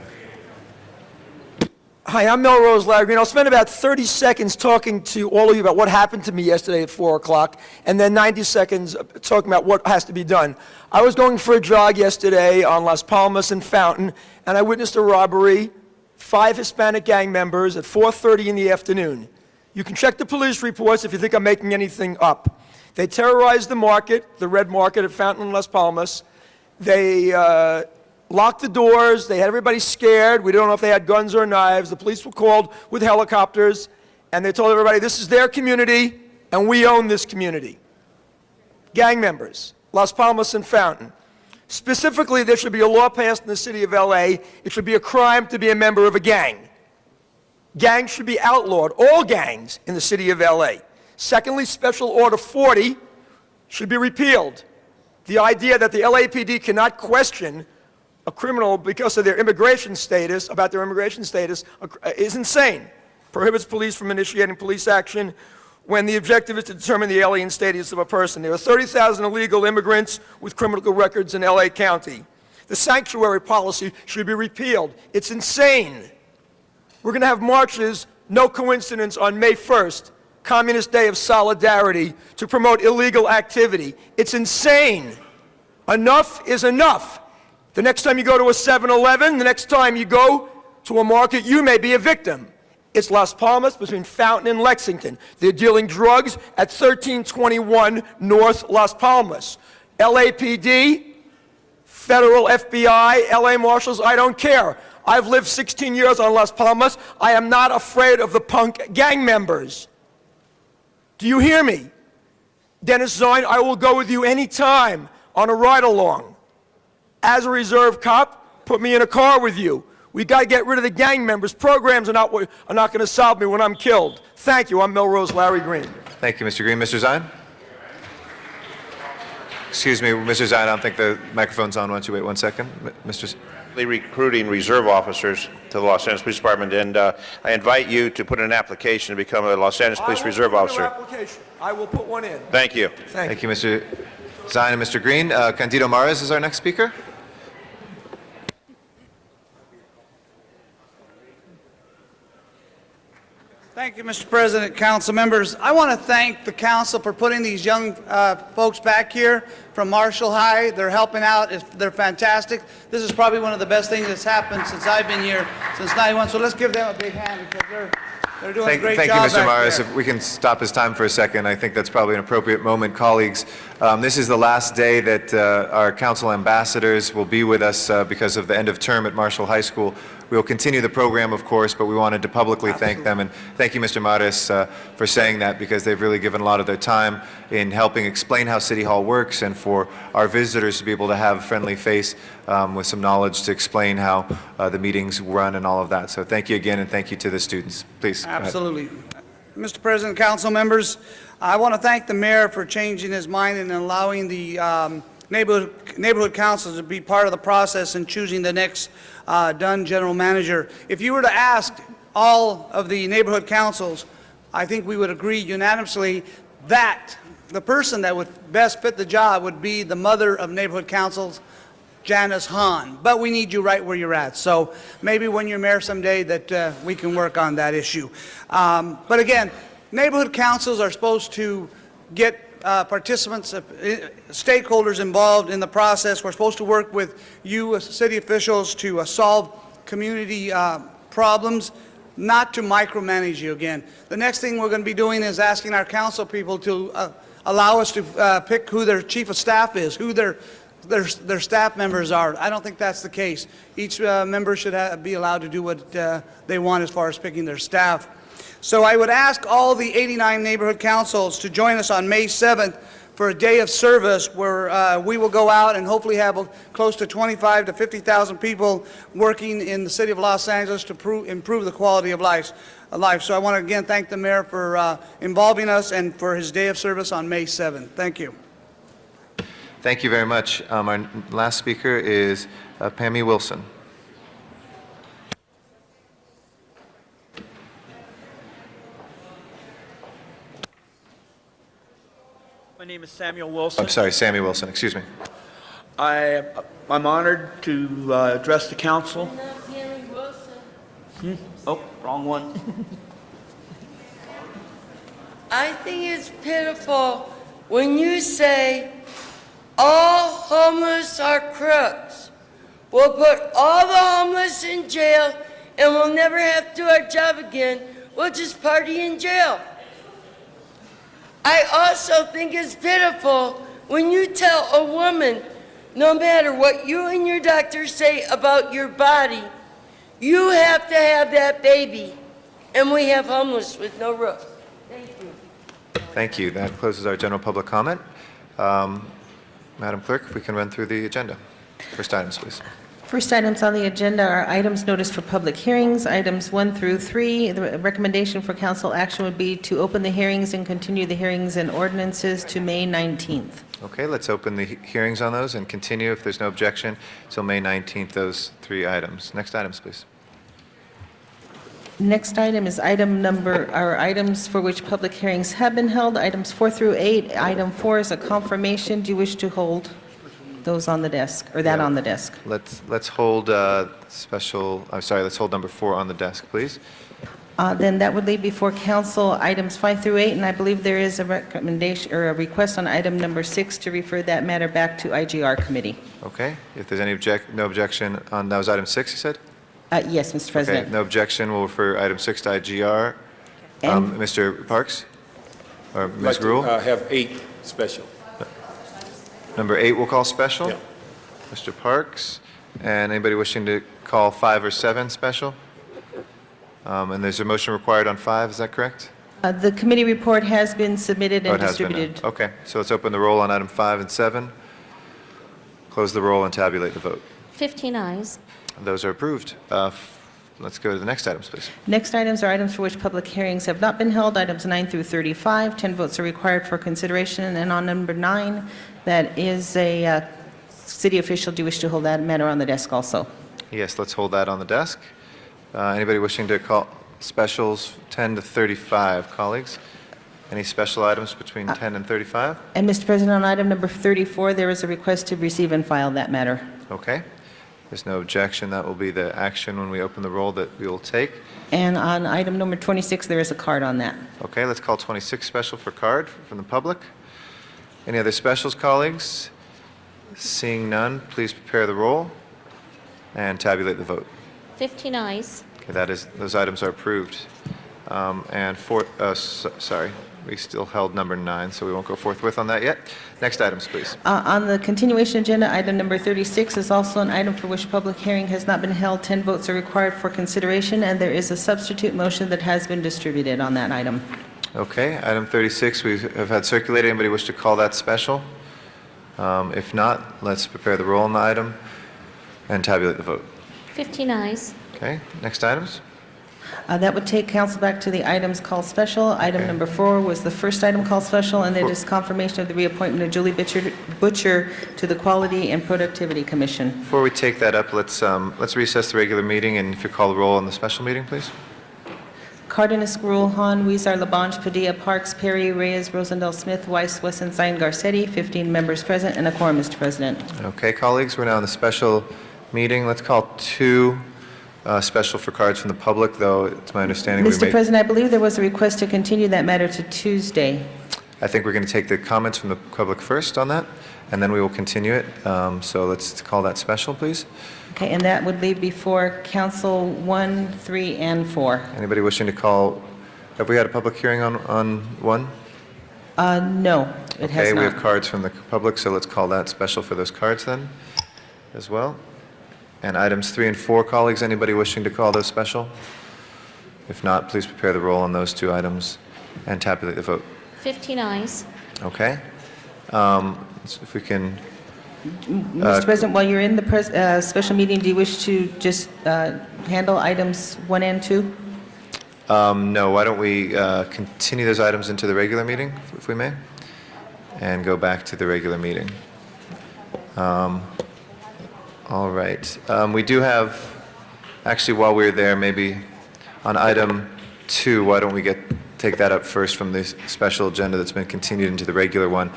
Hi, I'm Melrose Larry Green. I'll spend about 30 seconds talking to all of you about what happened to me yesterday at 4 o'clock, and then 90 seconds talking about what has to be done. I was going for a jog yesterday on Las Palmas and Fountain, and I witnessed a robbery, 5 Hispanic gang members at 4:30 in the afternoon. You can check the police reports if you think I'm making anything up. They terrorized the market, the red market at Fountain and Las Palmas. They locked the doors. They had everybody scared. We don't know if they had guns or knives. The police were called with helicopters, and they told everybody, this is their community, and we own this community. Gang members, Las Palmas and Fountain. Specifically, there should be a law passed in the city of LA. It should be a crime to be a member of a gang. Gangs should be outlawed, all gangs in the city of LA. Secondly, Special Order 40 should be repealed. The idea that the LAPD cannot question a criminal because of their immigration status, about their immigration status, is insane. Prohibits police from initiating police action when the objective is to determine the alien status of a person. There are 30,000 illegal immigrants with criminal records in LA County. The sanctuary policy should be repealed. It's insane. We're going to have marches, no coincidence, on May 1st, Communist Day of Solidarity, to promote illegal activity. It's insane. Enough is enough. The next time you go to a 7-Eleven, the next time you go to a market, you may be a victim. It's Las Palmas between Fountain and Lexington. They're dealing drugs at 1321 North Las Palmas. LAPD, federal FBI, LA Marshals, I don't care. I've lived 16 years on Las Palmas. I am not afraid of the punk gang members. Do you hear me? Dennis Zine, I will go with you anytime on a ride-along. As a reserve cop, put me in a car with you. We got to get rid of the gang members. Programs are not going to solve me when I'm killed. Thank you. I'm Melrose Larry Green. Thank you, Mr. Green. Mr. Zine? Excuse me, Mr. Zine, I don't think the microphone's on. Why don't you wait 1 second? Mr. Recruiting reserve officers to the Los Angeles Police Department, and I invite you to put in an application to become a Los Angeles Police Reserve Officer. I will put one in. Thank you. Thank you, Mr. Zine and Mr. Green. Candido Mares is our next speaker. Thank you, Mr. President, council members. I want to thank the council for putting these young folks back here from Marshall High. They're helping out. They're fantastic. This is probably one of the best things that's happened since I've been here, since '91. So let's give them a big hand because they're doing a great Thank you, job Mr. back Mares. there. If we can stop his time for a second, I think that's probably an appropriate moment. Colleagues, this is the last day that our council ambassadors will be with us because of the end of term at Marshall High School. We will continue the program, of course, but we wanted to publicly thank them. And thank you, Mr. Mares, for saying that, because they've really given a lot of their time in helping explain how City Hall works, and for our visitors to be able to have a friendly face with some knowledge to explain how the meetings run and all of that. So thank you again, and thank you to the students. Please, go ahead. Absolutely. Mr. President, council members, I want to thank the mayor for changing his mind and allowing the neighborhood councils to be part of the process in choosing the next Dunn general manager. If you were to ask all of the neighborhood councils, I think we would agree unanimously that the person that would best fit the job would be the mother of neighborhood councils, Janice Hahn. But we need you right where you're at. So maybe when you're mayor someday that we can work on that issue. But again, neighborhood councils are supposed to get participants, stakeholders involved in the process. We're supposed to work with you as city officials to solve community problems, not to micromanage you again. The next thing we're going to be doing is asking our council people to allow us to pick who their chief of staff is, who their staff members are. I don't think that's the case. Each member should be allowed to do what they want as far as picking their staff. So I would ask all the 89 neighborhood councils to join us on May 7th for a day of service where we will go out and hopefully have close to 25 to 50,000 people working in the city of Los Angeles to improve the quality of life. So I want to again thank the mayor for involving us and for his day of service on May 7th. Thank you. Thank you very much. Our last speaker is Pammy Wilson. My name is Samuel Wilson. I'm sorry, Sammy Wilson, excuse me. I'm honored to address the council. Oh, wrong one. I think it's pitiful when you say all homeless are crooks. We'll put all the homeless in jail and we'll never have to do our job again. We'll just party in jail. I also think it's pitiful when you tell a woman, no matter what you and your doctor say about your body, you have to have that baby. And we have homeless with no roof. Thank you. Thank you. That closes our general public comment. Madam Clerk, if we can run through the agenda. First items, please. First items on the agenda are items noticed for public hearings, items 1 through 3. The recommendation for council action would be to open the hearings and continue the hearings and ordinances to May 19th. Okay, let's open the hearings on those and continue, if there's no objection, till May 19th, those 3 items. Next items, please. Next item is items for which public hearings have been held, items 4 through 8. Item 4 is a confirmation. Do you wish to hold those on the desk, or that on the desk? Let's hold let's hold number 4 on the desk, please. Then that would leave before council items 5 through 8, and I believe there is a recommendation or a request on item number 6 to refer that matter back to IGR committee. Okay, if there's any no objection on, that was item 6, you said? Yes, Mr. President. Okay, no objection, we'll refer item 6 to IGR. Mr. Parks? Or Ms. Grewal? Have 8 special. Number 8 we'll call special. Yeah. Mr. Parks. And anybody wishing to call 5 or 7 special? And there's a motion required on 5, is that correct? The committee report has been submitted and It has been, distributed. okay, so let's open the roll on item 5 and 7. Close the roll and tabulate the vote. 15 ayes. Those are approved. Let's go to the next items, please. Next items are items for which public hearings have not been held, items 9 through 35. 10 votes are required for consideration, and on number 9, that is a city official. Do you wish to hold that matter on the desk also? Yes, let's hold that on the desk. Anybody wishing to call specials 10 to 35, colleagues? Any special items between 10 and 35? And Mr. President, on item number 34, there is a request to receive and file that matter. Okay. There's no objection. That will be the action when we open the roll that we will take. And on item number 26, there is a card on that. Okay, let's call 26 special for card from the public. Any other specials, colleagues? Seeing none, please prepare the roll and tabulate the vote. 15 ayes. Okay, those items are approved. Sorry, we still held number 9, so we won't go forthwith on that yet. Next items, please. On the continuation agenda, item number 36 is also an item for which public hearing has not been held. 10 votes are required for consideration, and there is a substitute motion that has been distributed on that item. Okay, item 36 we have had circulated. Anybody wish to call that special? If not, let's prepare the roll on the item and tabulate the vote. 15 ayes. Okay, next items. That would take council back to the items called special. Item number 4 was the first item called special, and it is confirmation of the reappointment of Julie Butcher to the Quality and Productivity Commission. Before we take that up, let's recess the regular meeting, and if you call the roll on the special meeting, please. Cardenas, Gruel, Han, Weezer, Labange, Padilla, Parks, Perry, Reyes, Rosendale, Smith, Weiss, Wesson, Zine, Garcetti, 15 members present and a quorum, Mr. President. Okay, colleagues, we're now in the special meeting. Let's call 2 special for cards from the public, though it's my understanding we Mr. President, I believe there was a request to continue that matter to Tuesday. I think we're going to take the comments from the public first on that, and then we will continue it. So let's call that special, please. Okay, and that would leave before Council 1, 3, and 4. Anybody wishing to call, have we had a public hearing on 1? No, it has Okay, we not. have cards from the public, so let's call that special for those cards then, as well. And items 3 and 4, colleagues, anybody wishing to call those special? If not, please prepare the roll on those 2 items and tabulate the vote. 15 ayes. Okay? So if we can, Mr. President, while you're in the special meeting, do you wish to just handle items 1 and 2? no, why don't we continue those items into the regular meeting, if we may, and go back to the regular meeting. All right. We do have, actually, while we're there, maybe on item 2, why don't we take that up first from the special agenda that's been continued into the regular one.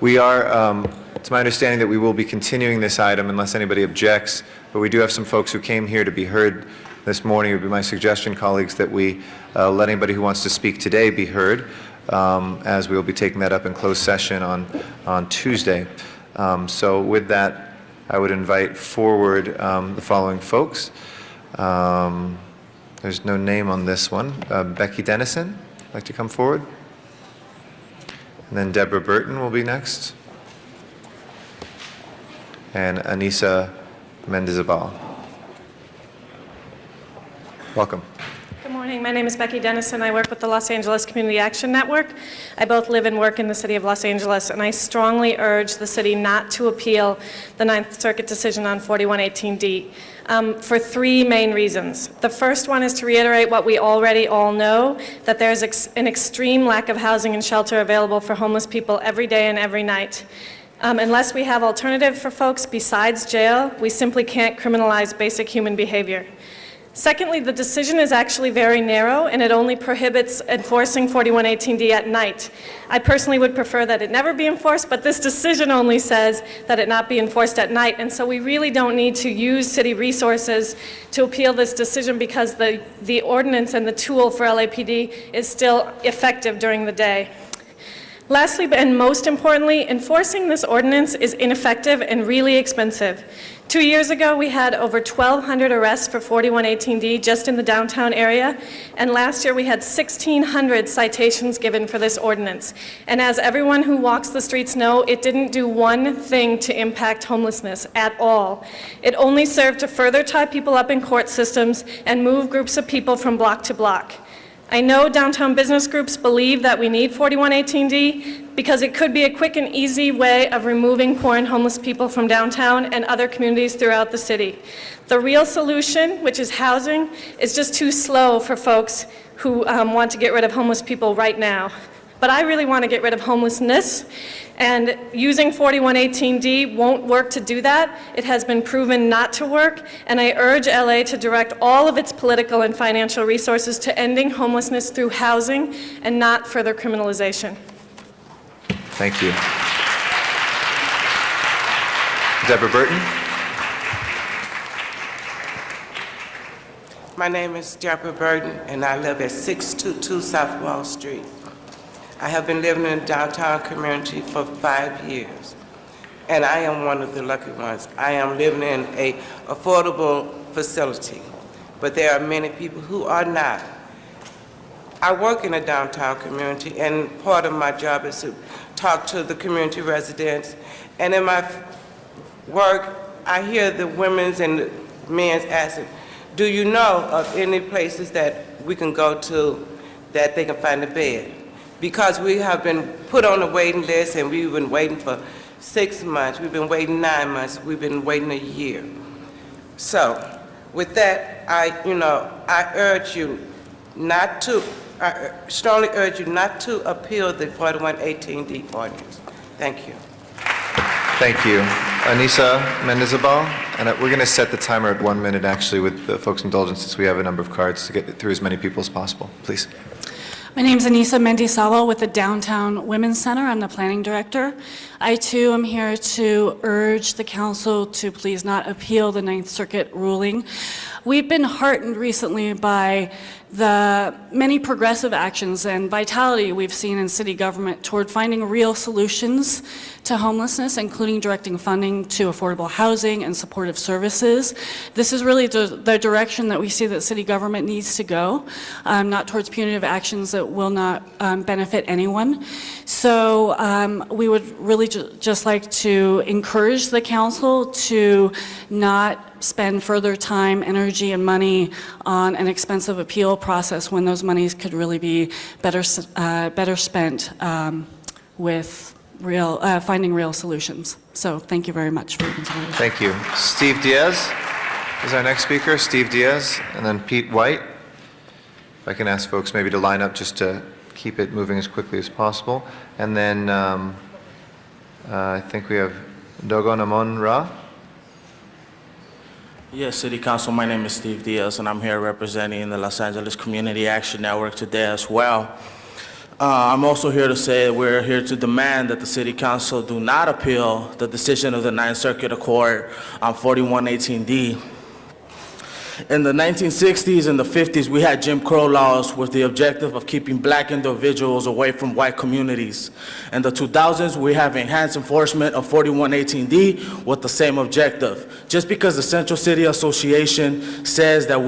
We are, it's my understanding that we will be continuing this item unless anybody objects, but we do have some folks who came here to be heard this morning. It would be my suggestion, colleagues, that we let anybody who wants to speak today be heard, as we will be taking that up in closed session on Tuesday. So with that, I would invite forward the following folks. There's no name on this one. Becky Dennison, like to come forward? And then Deborah Burton will be next. And Anissa Mendizabal. Welcome. Good morning. My name is Becky Dennison. I work with the Los Angeles Community Action Network. I both live and work in the city of Los Angeles, and I strongly urge the city not to appeal the Ninth Circuit decision on 4118D for 3 main reasons. The first one is to reiterate what we already all know, that there's an extreme lack of housing and shelter available for homeless people every day and every night. Unless we have alternative for folks besides jail, we simply can't criminalize basic human behavior. Secondly, the decision is actually very narrow, and it only prohibits enforcing 4118D at night. I personally would prefer that it never be enforced, but this decision only says that it not be enforced at night, and so we really don't need to use city resources to appeal this decision because the ordinance and the tool for LAPD is still effective during the day. Lastly, and most importantly, enforcing this ordinance is ineffective and really expensive. 2 years ago, we had over 1,200 arrests for 4118D just in the downtown area, and last year we had 1,600 citations given for this ordinance. And as everyone who walks the streets know, it didn't do one thing to impact homelessness at all. It only served to further tie people up in court systems and move groups of people from block to block. I know downtown business groups believe that we need 4118D because it could be a quick and easy way of removing poor and homeless people from downtown and other communities throughout the city. The real solution, which is housing, is just too slow for folks who want to get rid of homeless people right now. But I really want to get rid of homelessness, and using 4118D won't work to do that. It has been proven not to work, and I urge LA to direct all of its political and financial resources to ending homelessness through housing and not further criminalization. Thank you. Deborah Burton. My name is Deborah Burton, and I live at 622 South Wall Street. I have been living in the downtown community for 5 years, and I am one of the lucky ones. I am living in an affordable facility, but there are many people who are not. I work in a downtown community, and part of my job is to talk to the community residents, and in my work, I hear the women's and the men's asking, do you know of any places that we can go to that they can find a bed? Because we have been put on a waiting list, and we've been waiting for 6 months, we've been waiting 9 months, we've been waiting a year. So, with that, I strongly urge you not to appeal the 4118D ordinance. Thank you. Thank you. Anissa Mendizabal, and we're going to set the timer at 1 minute, actually, with the folks' indulgence, since we have a number of cards to get through as many people as possible. Please. My name is Anissa Mendizabal with the Downtown Women's Center. I'm the planning director. I, too, am here to urge the council to please not appeal the Ninth Circuit ruling. We've been heartened recently by the many progressive actions and vitality we've seen in city government toward finding real solutions to homelessness, including directing funding to affordable housing and supportive services. This is really the direction that we see that city government needs to go, not towards punitive actions that will not benefit anyone. So we would really just like to encourage the council to not spend further time, energy, and money on an expensive appeal process when those monies could really be better spent with finding real solutions. So thank you very much for your consideration. Thank you. Steve Diaz is our next speaker. Steve Diaz, and then Pete White. If I can ask folks maybe to line up just to keep it moving as quickly as possible. And then I think we have Dogon Amon Ra. Yes, City Council, my name is Steve Diaz, and I'm here representing the Los Angeles Community Action Network today as well. I'm also here to say we're here to demand that the City Council do not appeal the decision of the Ninth Circuit Court on 4118D. In the 1960s and the 50s, we had Jim Crow laws with the objective of keeping black individuals away from white communities. In the 2000s, we have enhanced enforcement of 4118D with the same objective. Just because the Central City Association says that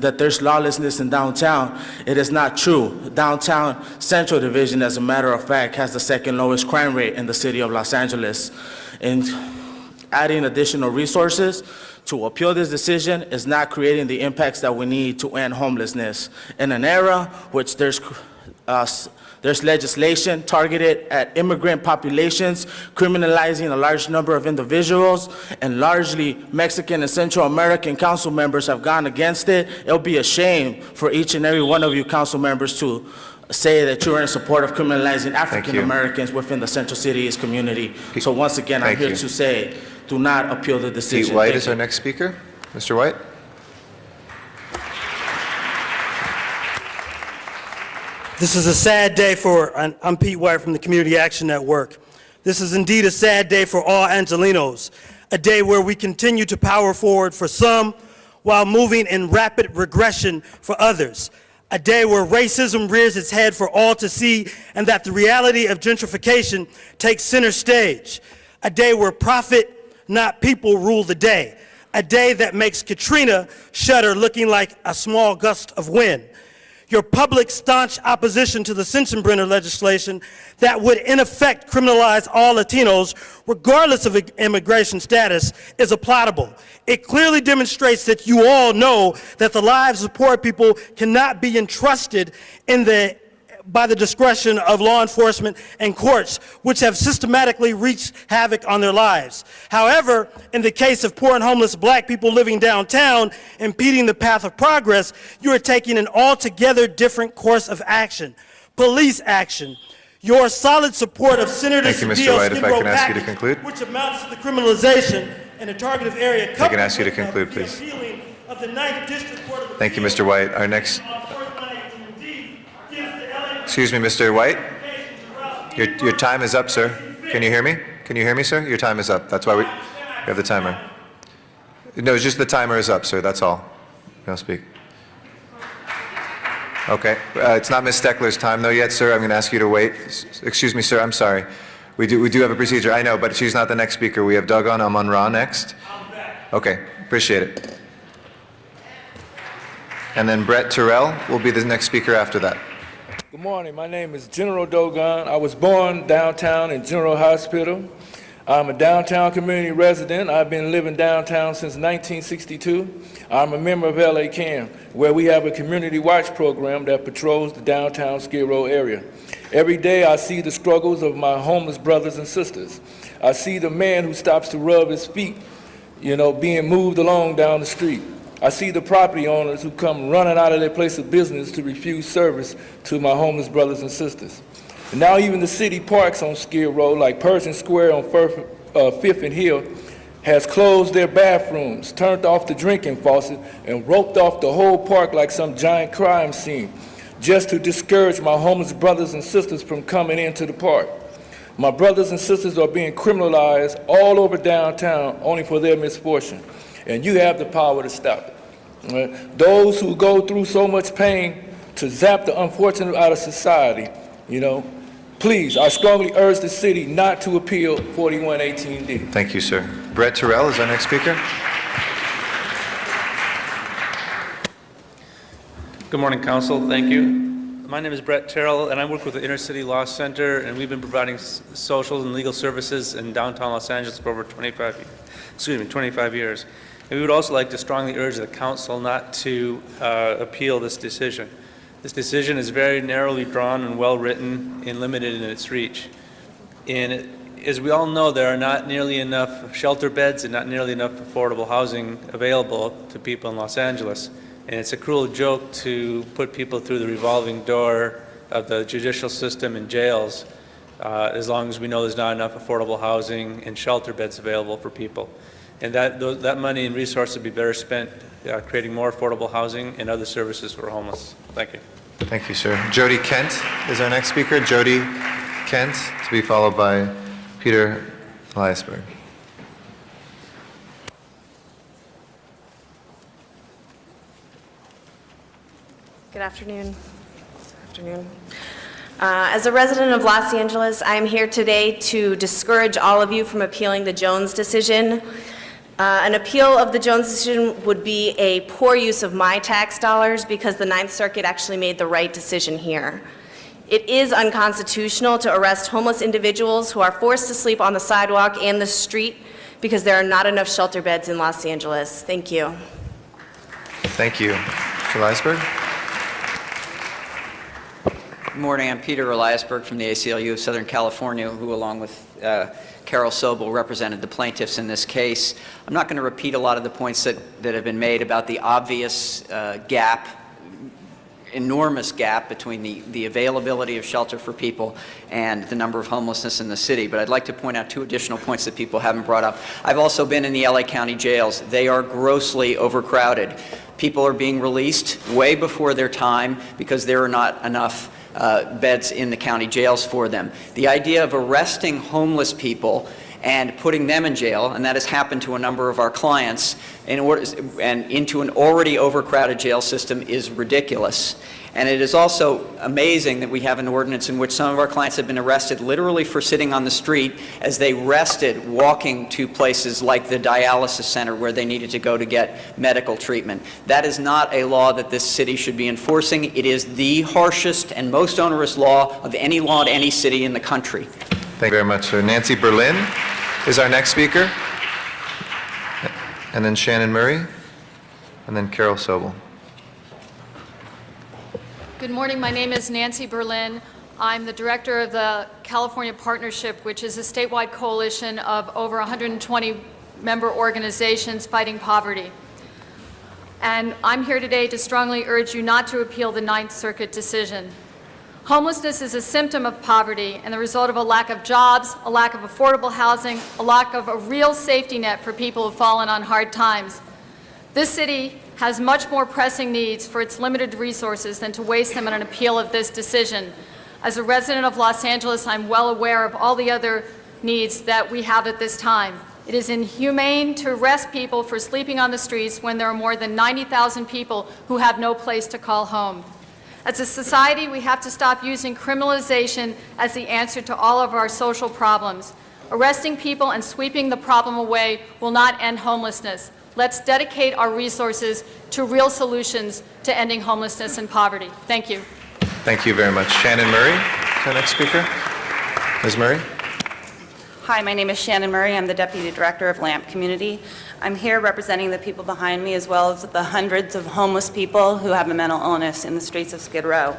that there's lawlessness in downtown, it is not true. Downtown Central Division, as a matter of fact, has the second lowest crime rate in the city of Los Angeles. And adding additional resources to appeal this decision is not creating the impacts that we need to end homelessness. In an era which there's legislation targeted at immigrant populations, criminalizing a large number of individuals, and largely Mexican and Central American council members have gone against it, it'll be a shame for each and every one of you council members to say that you're in support of criminalizing African Americans within the Central Cities community. So once again, I'm here to say, do not appeal the decision. Pete White is our next speaker. Mr. White. This is a sad day I'm Pete White from the Community Action Network. This is indeed a sad day for all Angelenos, a day where we continue to power forward for some while moving in rapid regression for others. A day where racism rears its head for all to see and that the reality of gentrification takes center stage. A day where profit, not people, rule the day. A day that makes Katrina shudder looking like a small gust of wind. Your public staunch opposition to the Sensenbrenner legislation that would in effect criminalize all Latinos regardless of immigration status is applaudable. It clearly demonstrates that you all know that the lives of poor people cannot be entrusted by the discretion of law enforcement and courts, which have systematically wreaked havoc on their lives. However, in the case of poor and homeless black people living downtown, impeding the path of progress, you are taking an altogether different course of action. Police action. Your solid support of Senator Mr. White, if I can ask you to conclude. Which amounts to the criminalization in a targeted area. If I can ask you to conclude, please. Of the 9th District Court of Thank you, Mr. White. Our next... Excuse me, Mr. White. Your time is up, sir. Can you hear me? Can you hear me, sir? Your time is up. That's why we have the timer. No, it's just the timer is up, sir. That's all. You'll speak. Okay. It's not Ms. Steckler's time, though, yet, sir. I'm going to ask you to wait. Excuse me, sir. I'm sorry. We do have a procedure. I know, but she's not the next speaker. We have Dogon Amon Ra next. Okay. Appreciate it. And then Brett Terrell will be the next speaker after that. Good morning. My name is General Dogon. I was born downtown in General Hospital. I'm a downtown community resident. I've been living downtown since 1962. I'm a member of LA CAM, where we have a community watch program that patrols the downtown Skid Row area. Every day I see the struggles of my homeless brothers and sisters. I see the man who stops to rub his feet, being moved along down the street. I see the property owners who come running out of their place of business to refuse service to my homeless brothers and sisters. And now even the city parks on Skid Row, like Pershing Square on 5th and Hill, has closed their bathrooms, turned off the drinking faucet, and roped off the whole park like some giant crime scene, just to discourage my homeless brothers and sisters from coming into the park. My brothers and sisters are being criminalized all over downtown only for their misfortune. And you have the power to stop it. Those who go through so much pain to zap the unfortunate out of society, please, I strongly urge the city not to appeal 4118D. Thank you, sir. Brett Terrell is our next speaker. Good morning, Council. Thank you. My name is Brett Terrell, and I work with the Inner City Law Center, and we've been providing social and legal services in downtown Los Angeles for over 25 years. And we would also like to strongly urge the Council not to appeal this decision. This decision is very narrowly drawn and well-written and limited in its reach. And as we all know, there are not nearly enough shelter beds and not nearly enough affordable housing available to people in Los Angeles. And it's a cruel joke to put people through the revolving door of the judicial system and jails as long as we know there's not enough affordable housing and shelter beds available for people. And that money and resources would be better spent creating more affordable housing and other services for homeless. Thank you. Thank you, sir. Jody Kent is our next speaker. Jody Kent, to be followed by Peter Eliasberg. Good afternoon. As a resident of Los Angeles, I am here today to discourage all of you from appealing the Jones decision. An appeal of the Jones decision would be a poor use of my tax dollars because the Ninth Circuit actually made the right decision here. It is unconstitutional to arrest homeless individuals who are forced to sleep on the sidewalk and the street because there are not enough shelter beds in Los Angeles. Thank you. Thank you. Mr. Eliasberg? Good morning. I'm Peter Eliasberg from the ACLU of Southern California, who, along with Carol Sobel, represented the plaintiffs in this case. I'm not going to repeat a lot of the points that have been made about the obvious enormous gap between the availability of shelter for people and the number of homelessness in the city, but I'd like to point out two additional points that people haven't brought up. I've also been in the LA County jails. They are grossly overcrowded. People are being released way before their time because there are not enough beds in the county jails for them. The idea of arresting homeless people and putting them in jail, and that has happened to a number of our clients, and into an already overcrowded jail system is ridiculous. And it is also amazing that we have an ordinance in which some of our clients have been arrested literally for sitting on the street as they rested walking to places like the dialysis center where they needed to go to get medical treatment. That is not a law that this city should be enforcing. It is the harshest and most onerous law of any law in any city in the country. Thank you very much, sir. Nancy Berlin is our next speaker, and then Shannon Murray, and then Carol Sobel. Good morning. My name is Nancy Berlin. I'm the director of the California Partnership, which is a statewide coalition of over 120 member organizations fighting poverty. And I'm here today to strongly urge you not to appeal the Ninth Circuit decision. Homelessness is a symptom of poverty and the result of a lack of jobs, a lack of affordable housing, a lack of a real safety net for people who've fallen on hard times. This city has much more pressing needs for its limited resources than to waste them on an appeal of this decision. As a resident of Los Angeles, I'm well aware of all the other needs that we have at this time. It is inhumane to arrest people for sleeping on the streets when there are more than 90,000 people who have no place to call home. As a society, we have to stop using criminalization as the answer to all of our social problems. Arresting people and sweeping the problem away will not end homelessness. Let's dedicate our resources to real solutions to ending homelessness and poverty. Thank you. Thank you very much. Shannon Murray is our next speaker. Ms. Murray? Hi, my name is Shannon Murray. I'm the Deputy Director of LAMP Community. I'm here representing the people behind me as well as the hundreds of homeless people who have a mental illness in the streets of Skid Row.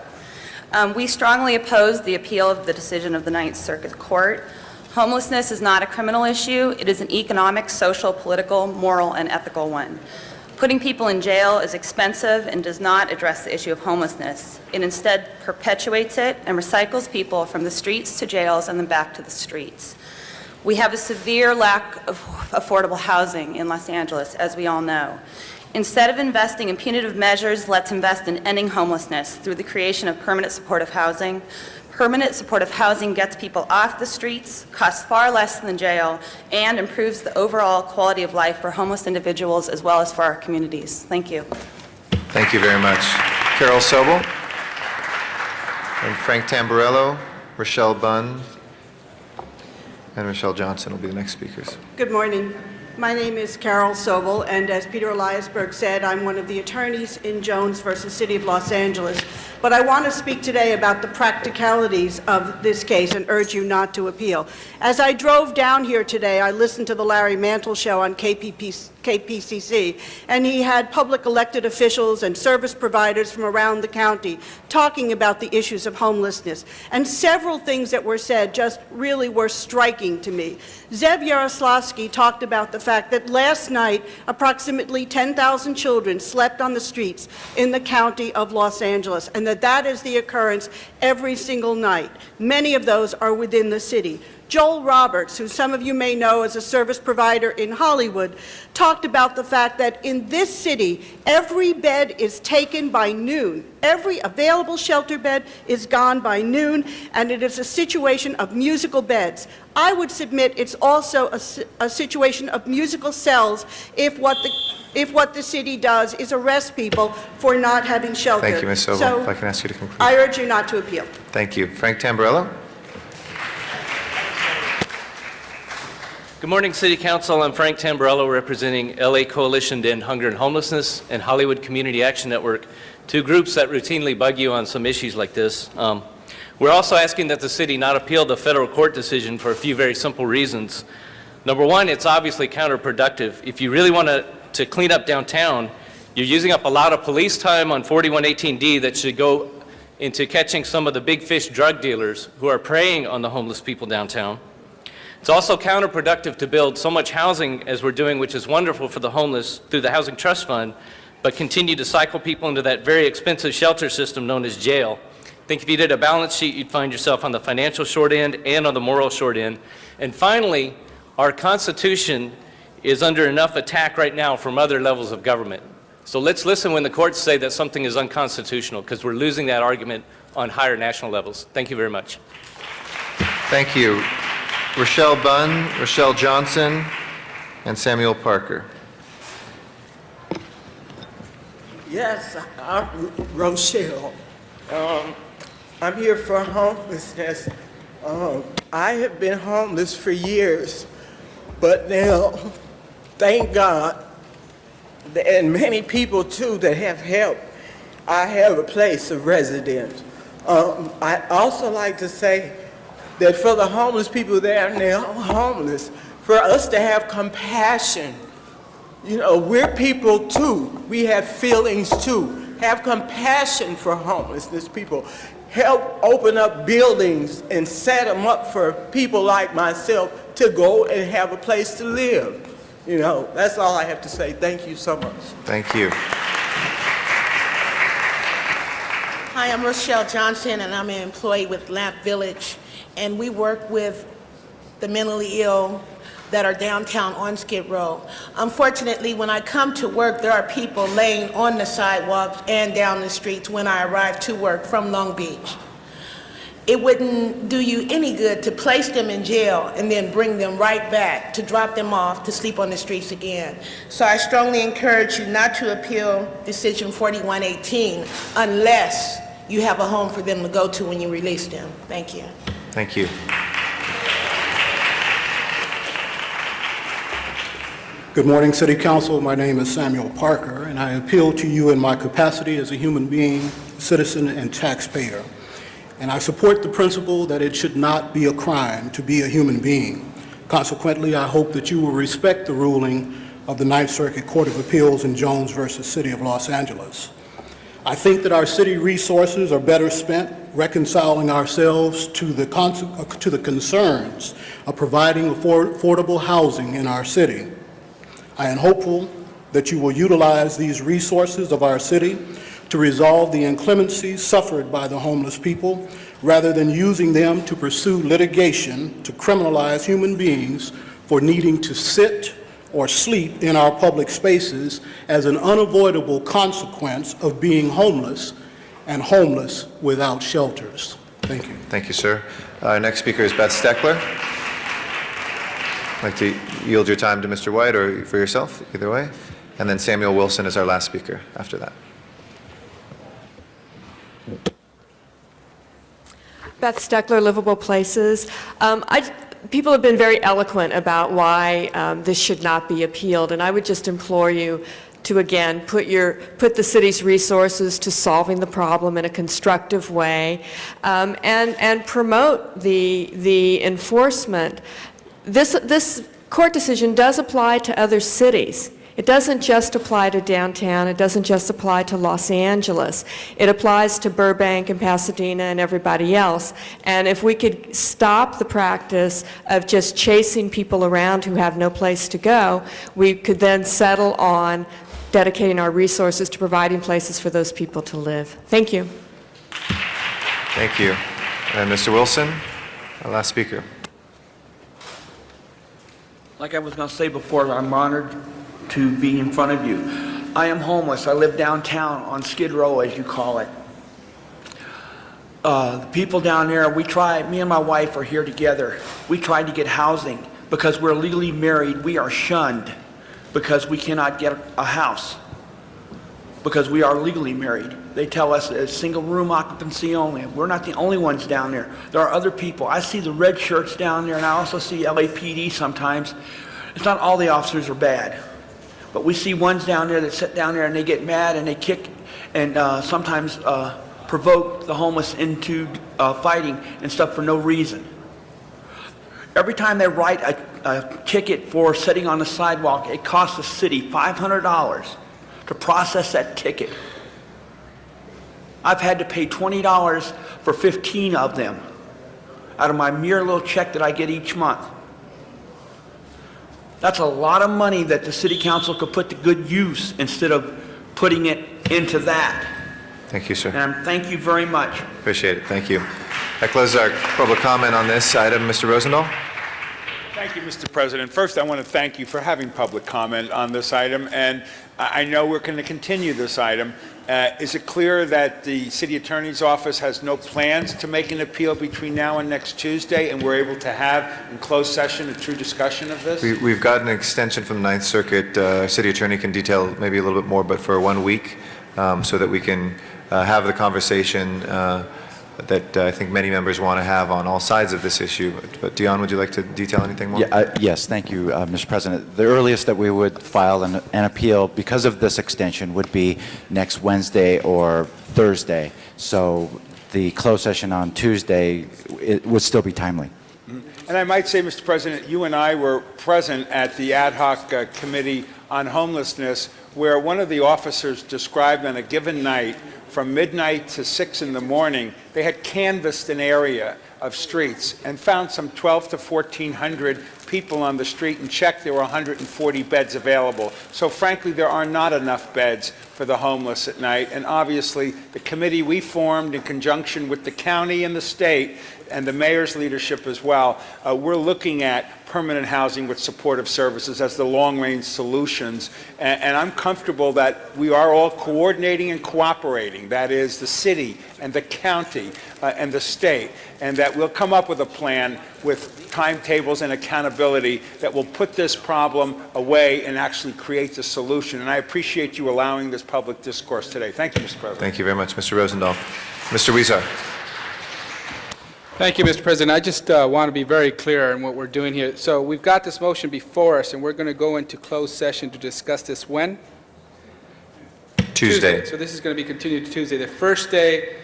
We strongly oppose the appeal of the decision of the Ninth Circuit Court. Homelessness is not a criminal issue. It is an economic, social, political, moral, and ethical one. Putting people in jail is expensive and does not address the issue of homelessness. It instead perpetuates it and recycles people from the streets to jails and then back to the streets. We have a severe lack of affordable housing in Los Angeles, as we all know. Instead of investing in punitive measures, let's invest in ending homelessness through the creation of permanent supportive housing. Permanent supportive housing gets people off the streets, costs far less than jail, and improves the overall quality of life for homeless individuals as well as for our communities. Thank you. Thank you very much. Carol Sobel and Frank Tamburello, Rochelle Bunn, and Rochelle Johnson will be the next speakers. Good morning. My name is Carol Sobel, and as Peter Eliasberg said, I'm one of the attorneys in Jones versus City of Los Angeles. But I want to speak today about the practicalities of this case and urge you not to appeal. As I drove down here today, I listened to the Larry Mantle show on KPCC, and he had public elected officials and service providers from around the county talking about the issues of homelessness. And several things that were said just really were striking to me. Zev Yaroslavsky talked about the fact that last night approximately 10,000 children slept on the streets in the county of Los Angeles, and that is the occurrence every single night. Many of those are within the city. Joel Roberts, who some of you may know as a service provider in Hollywood, talked about the fact that in this city, every bed is taken by noon. Every available shelter bed is gone by noon, and it is a situation of musical beds. I would submit it's also a situation of musical cells if what the city does is arrest people for not having shelter. Thank you, Ms. Sobel. So if I can ask you to conclude. I urge you not to appeal. Thank you. Frank Tamburello. Good morning, City Council. I'm Frank Tamburello, representing LA Coalition to End Hunger and Homelessness and Hollywood Community Action Network, two groups that routinely bug you on some issues like this. We're also asking that the city not appeal the federal court decision for a few very simple reasons. Number one, it's obviously counterproductive. If you really want to clean up downtown, you're using up a lot of police time on 4118D that should go into catching some of the big fish drug dealers who are preying on the homeless people downtown. It's also counterproductive to build so much housing as we're doing, which is wonderful for the homeless through the Housing Trust Fund, but continue to cycle people into that very expensive shelter system known as jail. I think if you did a balance sheet, you'd find yourself on the financial short end and on the moral short end. And finally, our Constitution is under enough attack right now from other levels of government. So let's listen when the courts say that something is unconstitutional, because we're losing that argument on higher national levels. Thank you very much. Thank you. Rochelle Bunn, Rochelle Johnson, and Samuel Parker. Yes, I'm Rochelle. I'm here for homelessness. I have been homeless for years, but now, thank God, and many people too that have helped, I have a place of residence. I also like to say that for the homeless people that are now homeless, for us to have compassion. You know, we're people too. We have feelings too. Have compassion for homelessness people. Help open up buildings and set them up for people like myself to go and have a place to live. You know, that's all I have to say. Thank you so much. Thank you. Hi, I'm Rochelle Johnson, and I'm an employee with Lamp Village, and we work with the mentally ill that are downtown on Skid Row. Unfortunately, when I come to work, there are people laying on the sidewalks and down the streets when I arrive to work from Long Beach. It wouldn't do you any good to place them in jail and then bring them right back to drop them off to sleep on the streets again. So I strongly encourage you not to appeal Decision 4118 unless you have a home for them to go to when you release them. Thank you. Thank you. Good morning, City Council. My name is Samuel Parker, and I appeal to you in my capacity as a human being, citizen, and taxpayer. And I support the principle that it should not be a crime to be a human being. Consequently, I hope that you will respect the ruling of the Ninth Circuit Court of Appeals in Jones versus City of Los Angeles. I think that our city resources are better spent reconciling ourselves to the concerns of providing affordable housing in our city. I am hopeful that you will utilize these resources of our city to resolve the inclemencies suffered by the homeless people, rather than using them to pursue litigation to criminalize human beings for needing to sit or sleep in our public spaces as an unavoidable consequence of being homeless and homeless without shelters. Thank you. Thank you, sir. Next speaker is Beth Steckler. I'd like to yield your time to Mr. White or for yourself, either way. And then Samuel Wilson is our last speaker after that. Beth Steckler, Livable Places. People have been very eloquent about why this should not be appealed, and I would just implore you to, again, put the city's resources to solving the problem in a constructive way, and promote the enforcement. This court decision does apply to other cities. It doesn't just apply to downtown. It doesn't just apply to Los Angeles. It applies to Burbank and Pasadena and everybody else. And if we could stop the practice of just chasing people around who have no place to go, we could then settle on dedicating our resources to providing places for those people to live. Thank you. Thank you. And Mr. Wilson, our last speaker. Like I was going to say before, I'm honored to be in front of you. I am homeless. I live downtown on Skid Row, as you call it. The people down there, me and my wife are here together. We tried to get housing because we're legally married. We are shunned because we cannot get a house because we are legally married. They tell us it's single room occupancy only. We're not the only ones down there. There are other people. I see the red shirts down there, and I also see LAPD sometimes. It's not all the officers are bad. But we see ones down there that sit down there and they get mad and they kick and sometimes provoke the homeless into fighting and stuff for no reason. Every time they write a ticket for sitting on the sidewalk, it costs the city $500 to process that ticket. I've had to pay $20 for 15 of them out of my mere little check that I get each month. That's a lot of money that the city council could put to good use instead of putting it into that. Thank you, sir. And thank you very much. Appreciate it. Thank you. That closes our public comment on this item. Mr. Rosendahl? Thank you, Mr. President. First, I want to thank you for having public comment on this item, and I know we're going to continue this item. Is it clear that the city attorney's office has no plans to make an appeal between now and next Tuesday, and we're able to have in closed session a true discussion of this? We've got an extension from the Ninth Circuit. City attorney can detail maybe a little bit more, but for 1 week, so that we can have the conversation that I think many members want to have on all sides of this issue. But Dion, would you like to detail anything more? Yes, thank you, Mr. President. The earliest that we would file an appeal because of this extension would be next Wednesday or Thursday. So the closed session on Tuesday, it would still be timely. And I might say, Mr. President, you and I were present at the ad hoc committee on homelessness, where one of the officers described on a given night from midnight to 6 in the morning, they had canvassed an area of streets and found some 1,200 to 1,400 people on the street and checked there were 140 beds available. So frankly, there are not enough beds for the homeless at night. And obviously, the committee we formed in conjunction with the county and the state and the mayor's leadership as well, we're looking at permanent housing with supportive services as the long-range solutions. And I'm comfortable that we are all coordinating and cooperating, that is the city and the county and the state, and that we'll come up with a plan with timetables and accountability that will put this problem away and actually create a solution. And I appreciate you allowing this public discourse today. Thank you, Mr. President. Thank you very much, Mr. Rosendahl. Mr. Weezer. Thank you, Mr. President. I just want to be very clear on what we're doing here. So we've got this motion before us, and we're going to go into closed session to discuss this when? Tuesday. So this is going to be continued to Tuesday. The first day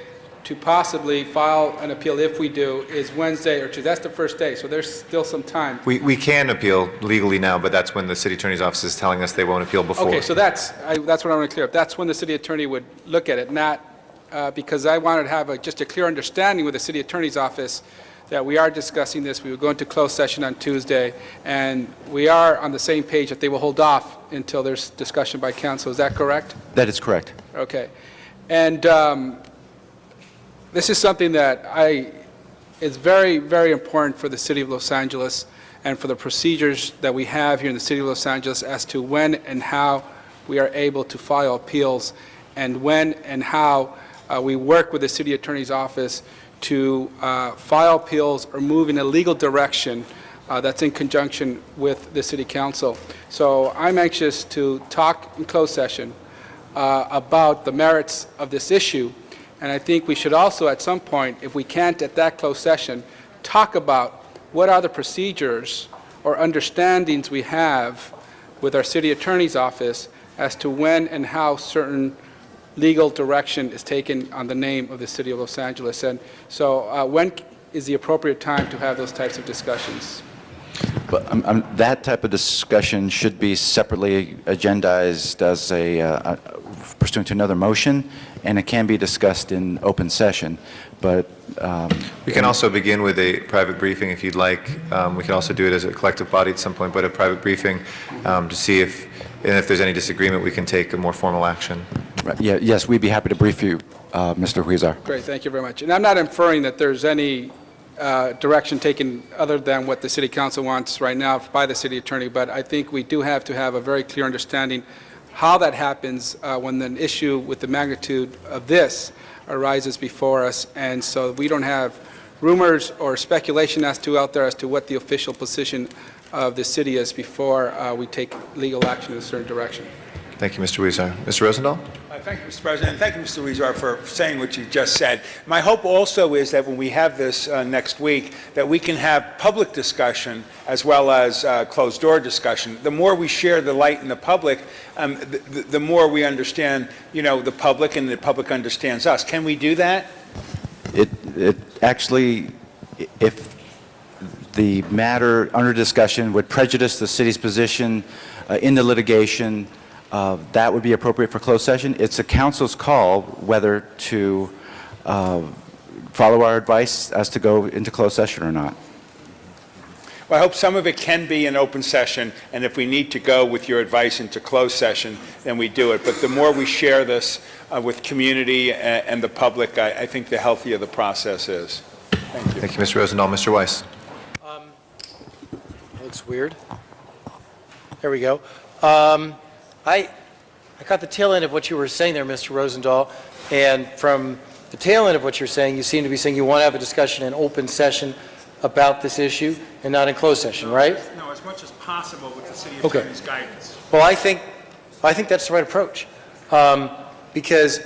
to possibly file an appeal, if we do, is Wednesday or Tuesday. That's the first day, so there's still some time. We can appeal legally now, but that's when the city attorney's office is telling us they won't appeal before. Okay, so that's what I want to clear up. That's when the city attorney would look at it, not because I wanted to have just a clear understanding with the city attorney's office that we are discussing this. We will go into closed session on Tuesday, and we are on the same page that they will hold off until there's discussion by council. Is that correct? That is correct. Okay. And this is something that is very, very important for the city of Los Angeles and for the procedures that we have here in the city of Los Angeles as to when and how we are able to file appeals and when and how we work with the city attorney's office to file appeals or move in a legal direction that's in conjunction with the city council. So I'm anxious to talk in closed session about the merits of this issue And I think we should also, at some point, if we can't at that closed session, talk about what are the procedures or understandings we have with our city attorney's office as to when and how certain legal direction is taken on the name of the city of Los Angeles. And so when is the appropriate time to have those types of discussions? But that type of discussion should be separately agendized as a, pursuant to another motion, and it can be discussed in open session. But we can also begin with a private briefing if you'd like. We can also do it as a collective body at some point, but a private briefing to see if there's any disagreement, we can take a more formal action. Right, yeah, yes, we'd be happy to brief you, Mr. Huizar. Great, thank you very much. And I'm not inferring that there's any direction taken other than what the city council wants right now by the city attorney, but I think we do have to have a very clear understanding how that happens when an issue with the magnitude of this arises before us, and so we don't have rumors or speculation out there as to what the official position of the city is before we take legal action in a certain direction. Thank you, Mr. Huizar. Mr. Rosendahl? Thank you, Mr. President, and thank you, Mr. Huizar, for saying what you just said. My hope also is that when we have this next week, that we can have public discussion as well as closed-door discussion. The more we share the light in the public, the more we understand, the public, and the public understands us. Can we do that? It actually, if the matter under discussion would prejudice the city's position in the litigation, that would be appropriate for closed session. It's the council's call whether to follow our advice as to go into closed session or not. Well, I hope some of it can be an open session, and if we need to go with your advice into closed session, then we do it. But the more we share this with community and the public, I think the healthier the process is. Thank you. Thank you, Mr. Rosendahl. Mr. Weiss? Looks weird. There we go. I caught the tail end of what you were saying there, Mr. Rosendahl, and from the tail end of what you're saying, you seem to be saying you want to have a discussion in open session about this issue and not in closed session, right? No, as much as possible with the city Okay. attorney's guidance. Well, I think that's the right approach, because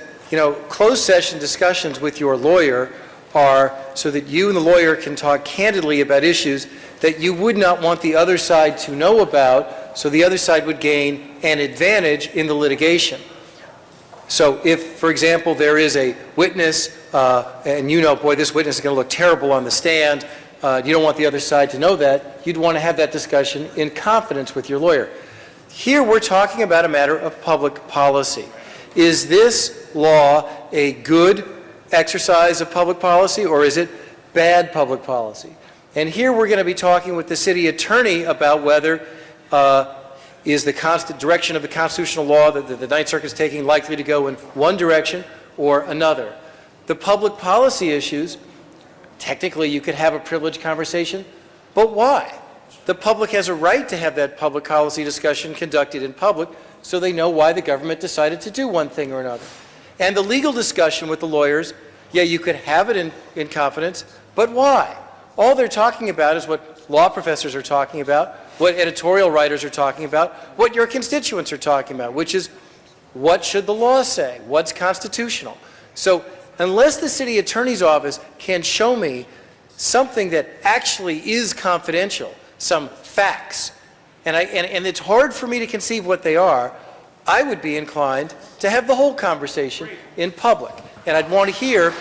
closed session discussions with your lawyer are so that you and the lawyer can talk candidly about issues that you would not want the other side to know about, so the other side would gain an advantage in the litigation. So if, for example, there is a witness, and boy, this witness is going to look terrible on the stand, you don't want the other side to know that, you'd want to have that discussion in confidence with your lawyer. Here we're talking about a matter of public policy. Is this law a good exercise of public policy, or is it bad public policy? And here we're going to be talking with the city attorney about whether is the direction of the constitutional law that the Ninth Circuit is taking likely to go in one direction or another. The public policy issues, technically you could have a privileged conversation, but why? The public has a right to have that public policy discussion conducted in public so they know why the government decided to do one thing or another. And the legal discussion with the lawyers, yeah, you could have it in confidence, but why? All they're talking about is what law professors are talking about, what editorial writers are talking about, what your constituents are talking about, which is what should the law say? What's constitutional? So unless the city attorney's office can show me something that actually is confidential, some facts, and it's hard for me to conceive what they are, I would be inclined to have the whole conversation in public. And I'd want to hear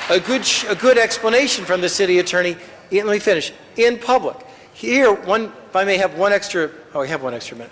a good explanation from the city attorney, let me finish, in public. Here, if I may have one extra minute.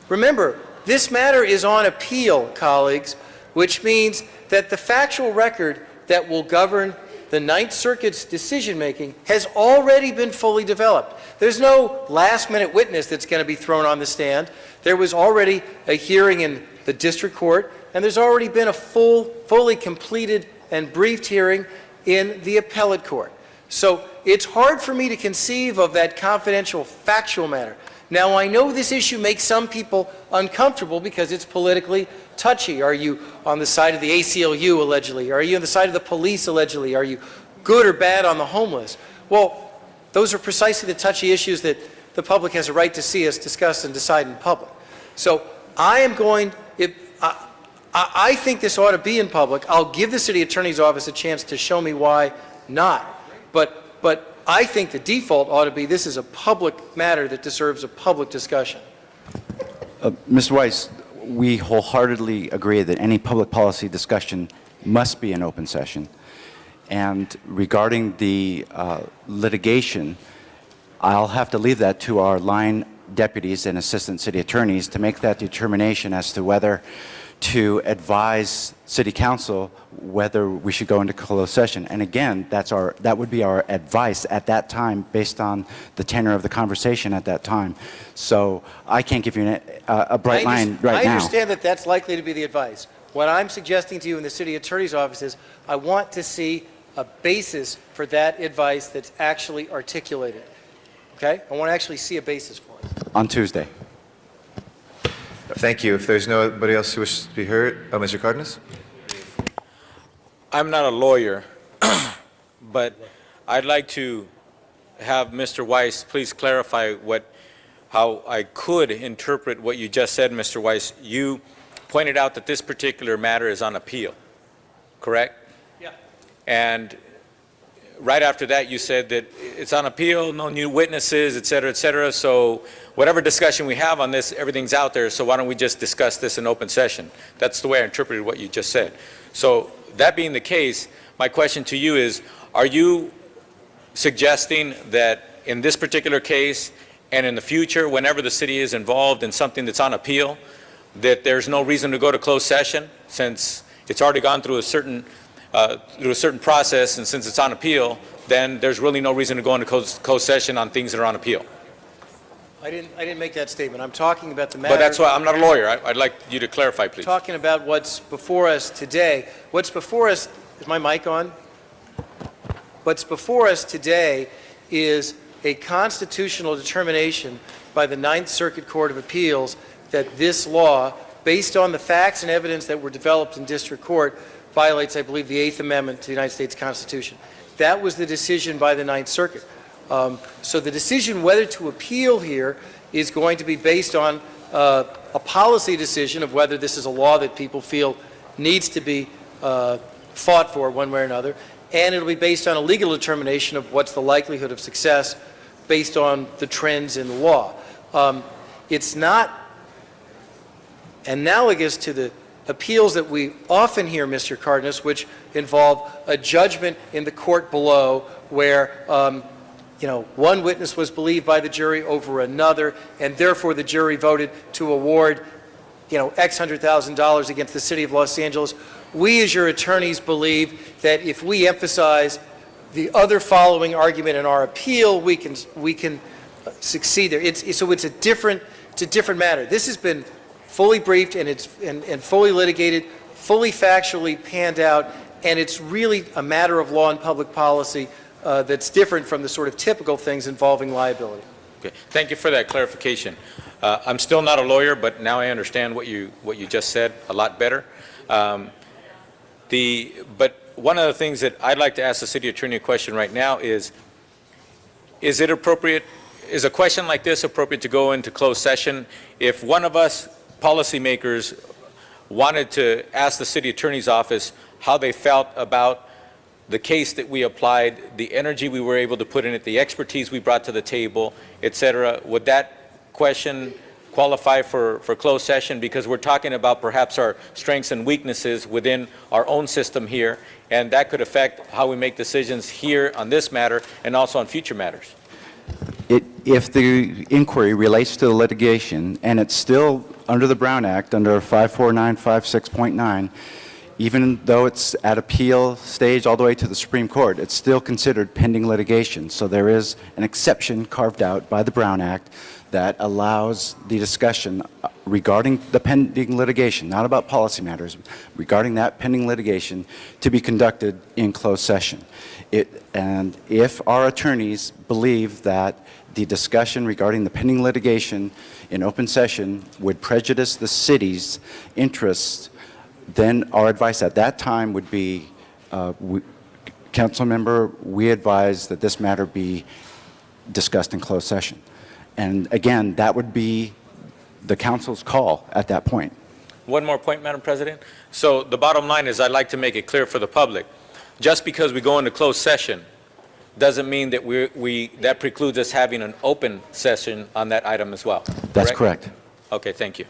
Remember, this matter is on appeal, colleagues, which means that the factual record that will govern the Ninth Circuit's decision-making has already been fully developed. There's no last-minute witness that's going to be thrown on the stand. There was already a hearing in the district court, and there's already been a fully completed and briefed hearing in the appellate court. So it's hard for me to conceive of that confidential factual matter. Now, I know this issue makes some people uncomfortable because it's politically touchy. Are you on the side of the ACLU, allegedly? Are you on the side of the police, allegedly? Are you good or bad on the homeless? Well, those are precisely the touchy issues that the public has a right to see us discuss and decide in public. So I I think this ought to be in public. I'll give the city attorney's office a chance to show me why not. But I think the default ought to be this is a public matter that deserves a public discussion. Mr. Weiss, we wholeheartedly agree that any public policy discussion must be an open session. And regarding the litigation, I'll have to leave that to our line deputies and assistant city attorneys to make that determination as to whether to advise city council whether we should go into closed session. And again, that would be our advice at that time based on the tenor of the conversation at that time. So I can't give you a bright line right now. I understand that that's likely to be the advice. What I'm suggesting to you in the city attorney's office is I want to see a basis for that advice that's actually articulated. Okay? I want to actually see a basis for it. On Tuesday. Thank you. If there's nobody else who wishes to be heard, Mr. Cardenas? I'm not a lawyer, but I'd like to have Mr. Weiss please clarify how I could interpret what you just said, Mr. Weiss. You pointed out that this particular matter is on appeal, correct? Yeah. And right after that, you said that it's on appeal, no new witnesses, et cetera, so whatever discussion we have on this, everything's out there, so why don't we just discuss this in open session? That's the way I interpreted what you just said. So that being the case, my question to you is, are you suggesting that in this particular case and in the future, whenever the city is involved in something that's on appeal, that there's no reason to go to closed session since it's already gone through a certain process, and since it's on appeal, then there's really no reason to go into closed session on things that are on appeal? I didn't make that statement. I'm talking about the matter. But that's why I'm not a lawyer. I'd like you to clarify, please. Talking about what's before us today. What's before us, is my mic on? What's before us today is a constitutional determination by the Ninth Circuit Court of Appeals that this law, based on the facts and evidence that were developed in district court, violates, I believe, the Eighth Amendment to the United States Constitution. That was the decision by the Ninth Circuit. So the decision whether to appeal here is going to be based on a policy decision of whether this is a law that people feel needs to be fought for one way or another, and it'll be based on a legal determination of what's the likelihood of success based on the trends in the law. It's not analogous to the appeals that we often hear, Mr. Cardenas, which involve a judgment in the court below where one witness was believed by the jury over another, and therefore the jury voted to award, X $100,000 against the city of Los Angeles. We, as your attorneys, believe that if we emphasize the other following argument in our appeal, we can succeed there. So it's a different matter. This has been fully briefed and fully litigated, fully factually panned out, and it's really a matter of law and public policy that's different from the sort of typical things involving liability. Okay. Thank you for that clarification. I'm still not a lawyer, but now I understand what you just said a lot better. But one of the things that I'd like to ask the city attorney a question right now is it appropriate, is a question like this appropriate to go into closed session if one of us policymakers wanted to ask the city attorney's office how they felt about the case that we applied, the energy we were able to put in it, the expertise we brought to the table, et cetera? Would that question qualify for closed session? Because we're talking about perhaps our strengths and weaknesses within our own system here, and that could affect how we make decisions here on this matter and also on future matters. If the inquiry relates to the litigation and it's still under the Brown Act, under 54956.9, even though it's at appeal stage all the way to the Supreme Court, it's still considered pending litigation. So there is an exception carved out by the Brown Act that allows the discussion regarding the pending litigation, not about policy matters, regarding that pending litigation to be conducted in closed session. And if our attorneys believe that the discussion regarding the pending litigation in open session would prejudice the city's interests, then our advice at that time would be, council member, we advise that this matter be discussed in closed session. And again, that would be the council's call at that point. One more point, Madam President. So the bottom line is I'd like to make it clear for the public. Just because we go into closed session doesn't mean that that precludes us having an open session on that item as well. That's correct. Okay, thank you.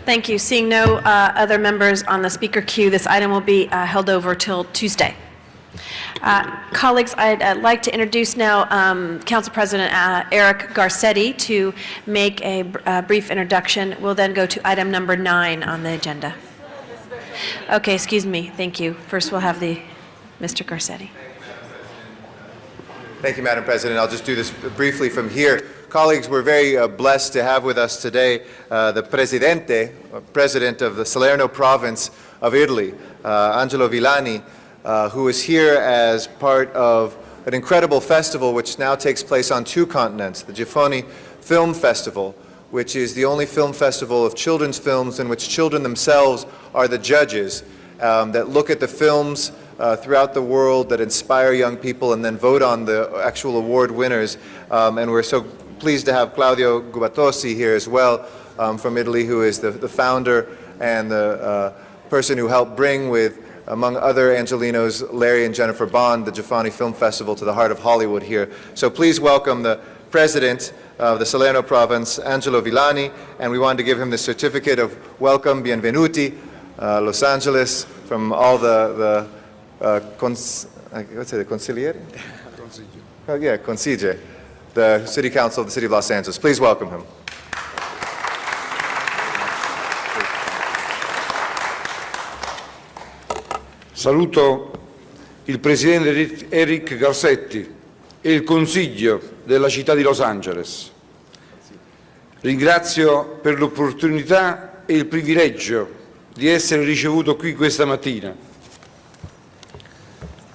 Thank you. Seeing no other members on the speaker queue, this item will be held over till Tuesday. Colleagues, I'd like to introduce now Council President Eric Garcetti to make a brief introduction. We'll then go to item number 9 on the agenda. Okay, excuse me. Thank you. First, we'll have Mr. Garcetti. Thank you, Madam President. I'll just do this briefly from here. Colleagues, we're very blessed to have with us today the President of the Salerno province of Italy, Angelo Villani, who is here as part of an incredible festival which now takes place on 2 continents, the Giffoni Film Festival, which is the only film festival of children's films in which children themselves are the judges that look at the films throughout the world that inspire young people and then vote on the actual award winners. And we're so pleased to have Claudio Gubatosi here as well from Italy, who is the founder and the person who helped bring with, among other Angelinos, Larry and Jennifer Bond, the Giffoni Film Festival to the heart of Hollywood here. So please welcome the President of the Salerno province, Angelo Villani, and we wanted to give him the certificate of welcome, Bienvenuti, Los Angeles, from all the consiglieri? Oh, yeah, consigliere, the City Council of the City of Los Angeles. Please welcome him. Saluto il Presidente Eric Garcetti e il Consiglio della città di Los Angeles. Ringrazio per l'opportunità e il privilegio di essere ricevuto qui questa mattina.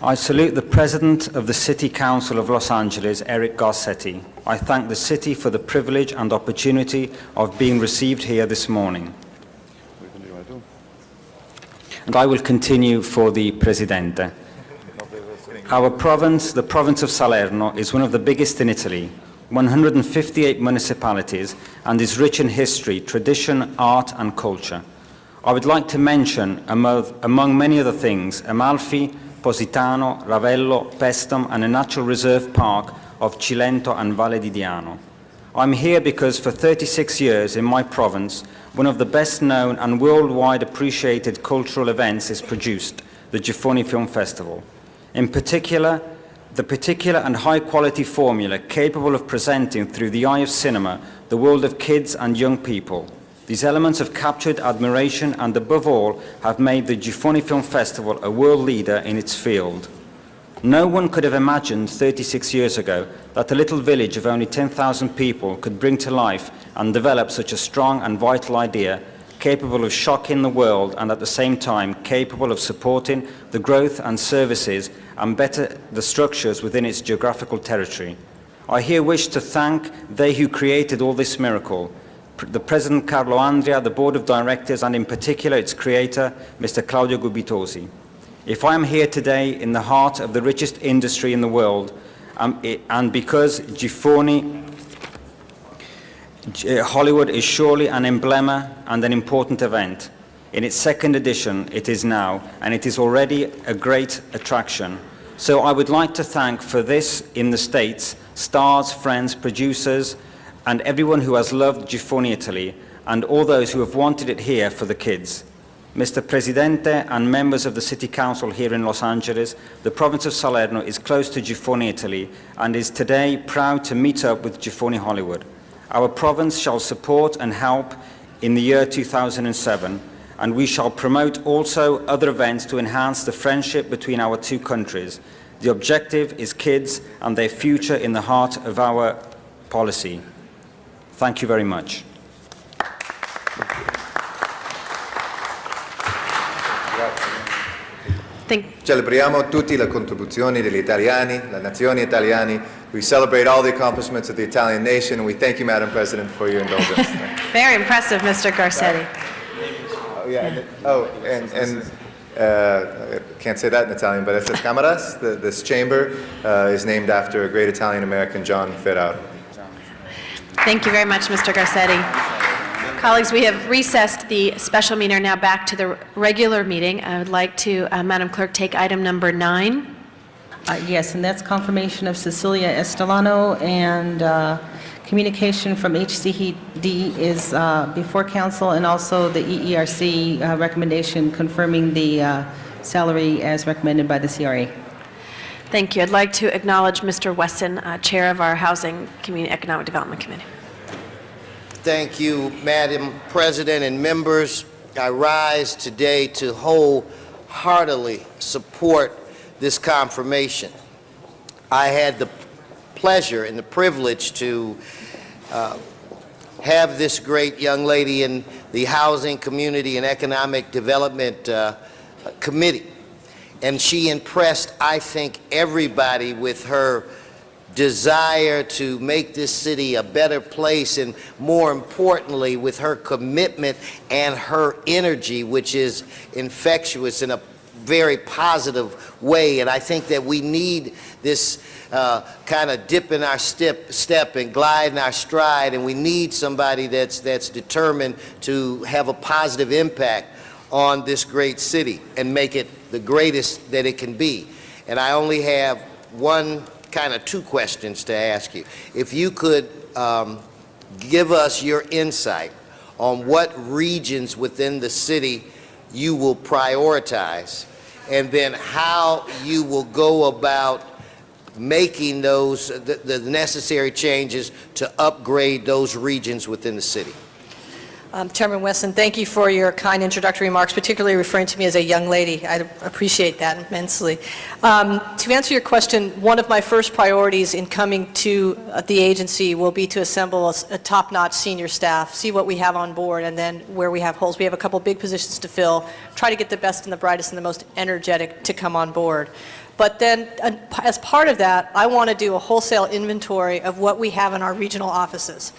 I salute the President of the City Council of Los Angeles, Eric Garcetti. I thank the city for the privilege and opportunity of being received here this morning. And I will continue for the Presidente. Our province, the province of Salerno, is one of the biggest in Italy, 158 municipalities, and is rich in history, tradition, art, and culture. I would like to mention, among many other things, Amalfi, Positano, Ravello, Pestum, and a natural reserve park of Cilento and Valle di Diano. I'm here because for 36 years in my province, one of the best known and worldwide appreciated cultural events is produced, the Giffoni Film Festival. In particular, the particular and high-quality formula capable of presenting through the eye of cinema the world of kids and young people. These elements have captured admiration and, above all, have made the Giffoni Film Festival a world leader in its field. No one could have imagined 36 years ago that a little village of only 10,000 people could bring to life and develop such a strong and vital idea, capable of shocking the world and at the same time capable of supporting the growth and services and better the structures within its geographical territory. I here wish to thank they who created all this miracle, the President Carlo Andria, the Board of Directors, and in particular its creator, Mr. Claudio Gubitosi. If I am here today in the heart of the richest industry in the world, and because Giffoni Hollywood is surely an emblem and an important event. In its 2nd edition, it is now, and it is already a great attraction. So I would like to thank for this in the States, stars, friends, producers, and everyone who has loved Giffoni Italy, and all those who have wanted it here for the kids. Mr. Presidente and members of the City Council here in Los Angeles, the province of Salerno is close to Giffoni Italy and is today proud to meet up with Giffoni Hollywood. Our province shall support and help in the year 2007, and we shall promote also other events to enhance the friendship between our 2 countries. The objective is kids and their future in the heart of our policy. Thank you very much. Celebriamo tutti le contribuzioni degli italiani, la nazione italiani. We celebrate all the accomplishments of the Italian nation, and we thank you, Madam President, for your indulgence. Very impressive, Mr. Garcetti. Oh, yeah. Oh, and can't say that in Italian, but estas cámaras, this chamber, is named after a great Italian-American, John Ferraro. Thank you very much, Mr. Garcetti. Colleagues, we have recessed the special meeting, now back to the regular meeting. I would like to, Madam Clerk, take item number 9. Yes, and that's confirmation of Cecilia Estelano, and communication from HCD is before council, and also the EERC recommendation confirming the salary as recommended by the CRA. Thank you. I'd like to acknowledge Mr. Wesson, Chair of our Housing Community Economic Development Committee. Thank you, Madam President and members. I rise today to wholeheartedly support this confirmation. I had the pleasure and the privilege to have this great young lady in the Housing, Community, and Economic Development Committee. And she impressed, I think, everybody with her desire to make this city a better place, and more importantly, with her commitment and her energy, which is infectious in a very positive way. And I think that we need this kind of dip in our step and glide in our stride, and we need somebody that's determined to have a positive impact on this great city and make it the greatest that it can be. And I only have two questions to ask you. If you could give us your insight on what regions within the city you will prioritize, and then how you will go about making those the necessary changes to upgrade those regions within the city. Chairman Wesson, thank you for your kind introductory remarks, particularly referring to me as a young lady. I appreciate that immensely. To answer your question, one of my first priorities in coming to the agency will be to assemble a top-notch senior staff, see what we have on board, and then where we have holes. We have a couple big positions to fill, try to get the best and the brightest and the most energetic to come on board. But then, as part of that, I want to do a wholesale inventory of what we have in our regional offices.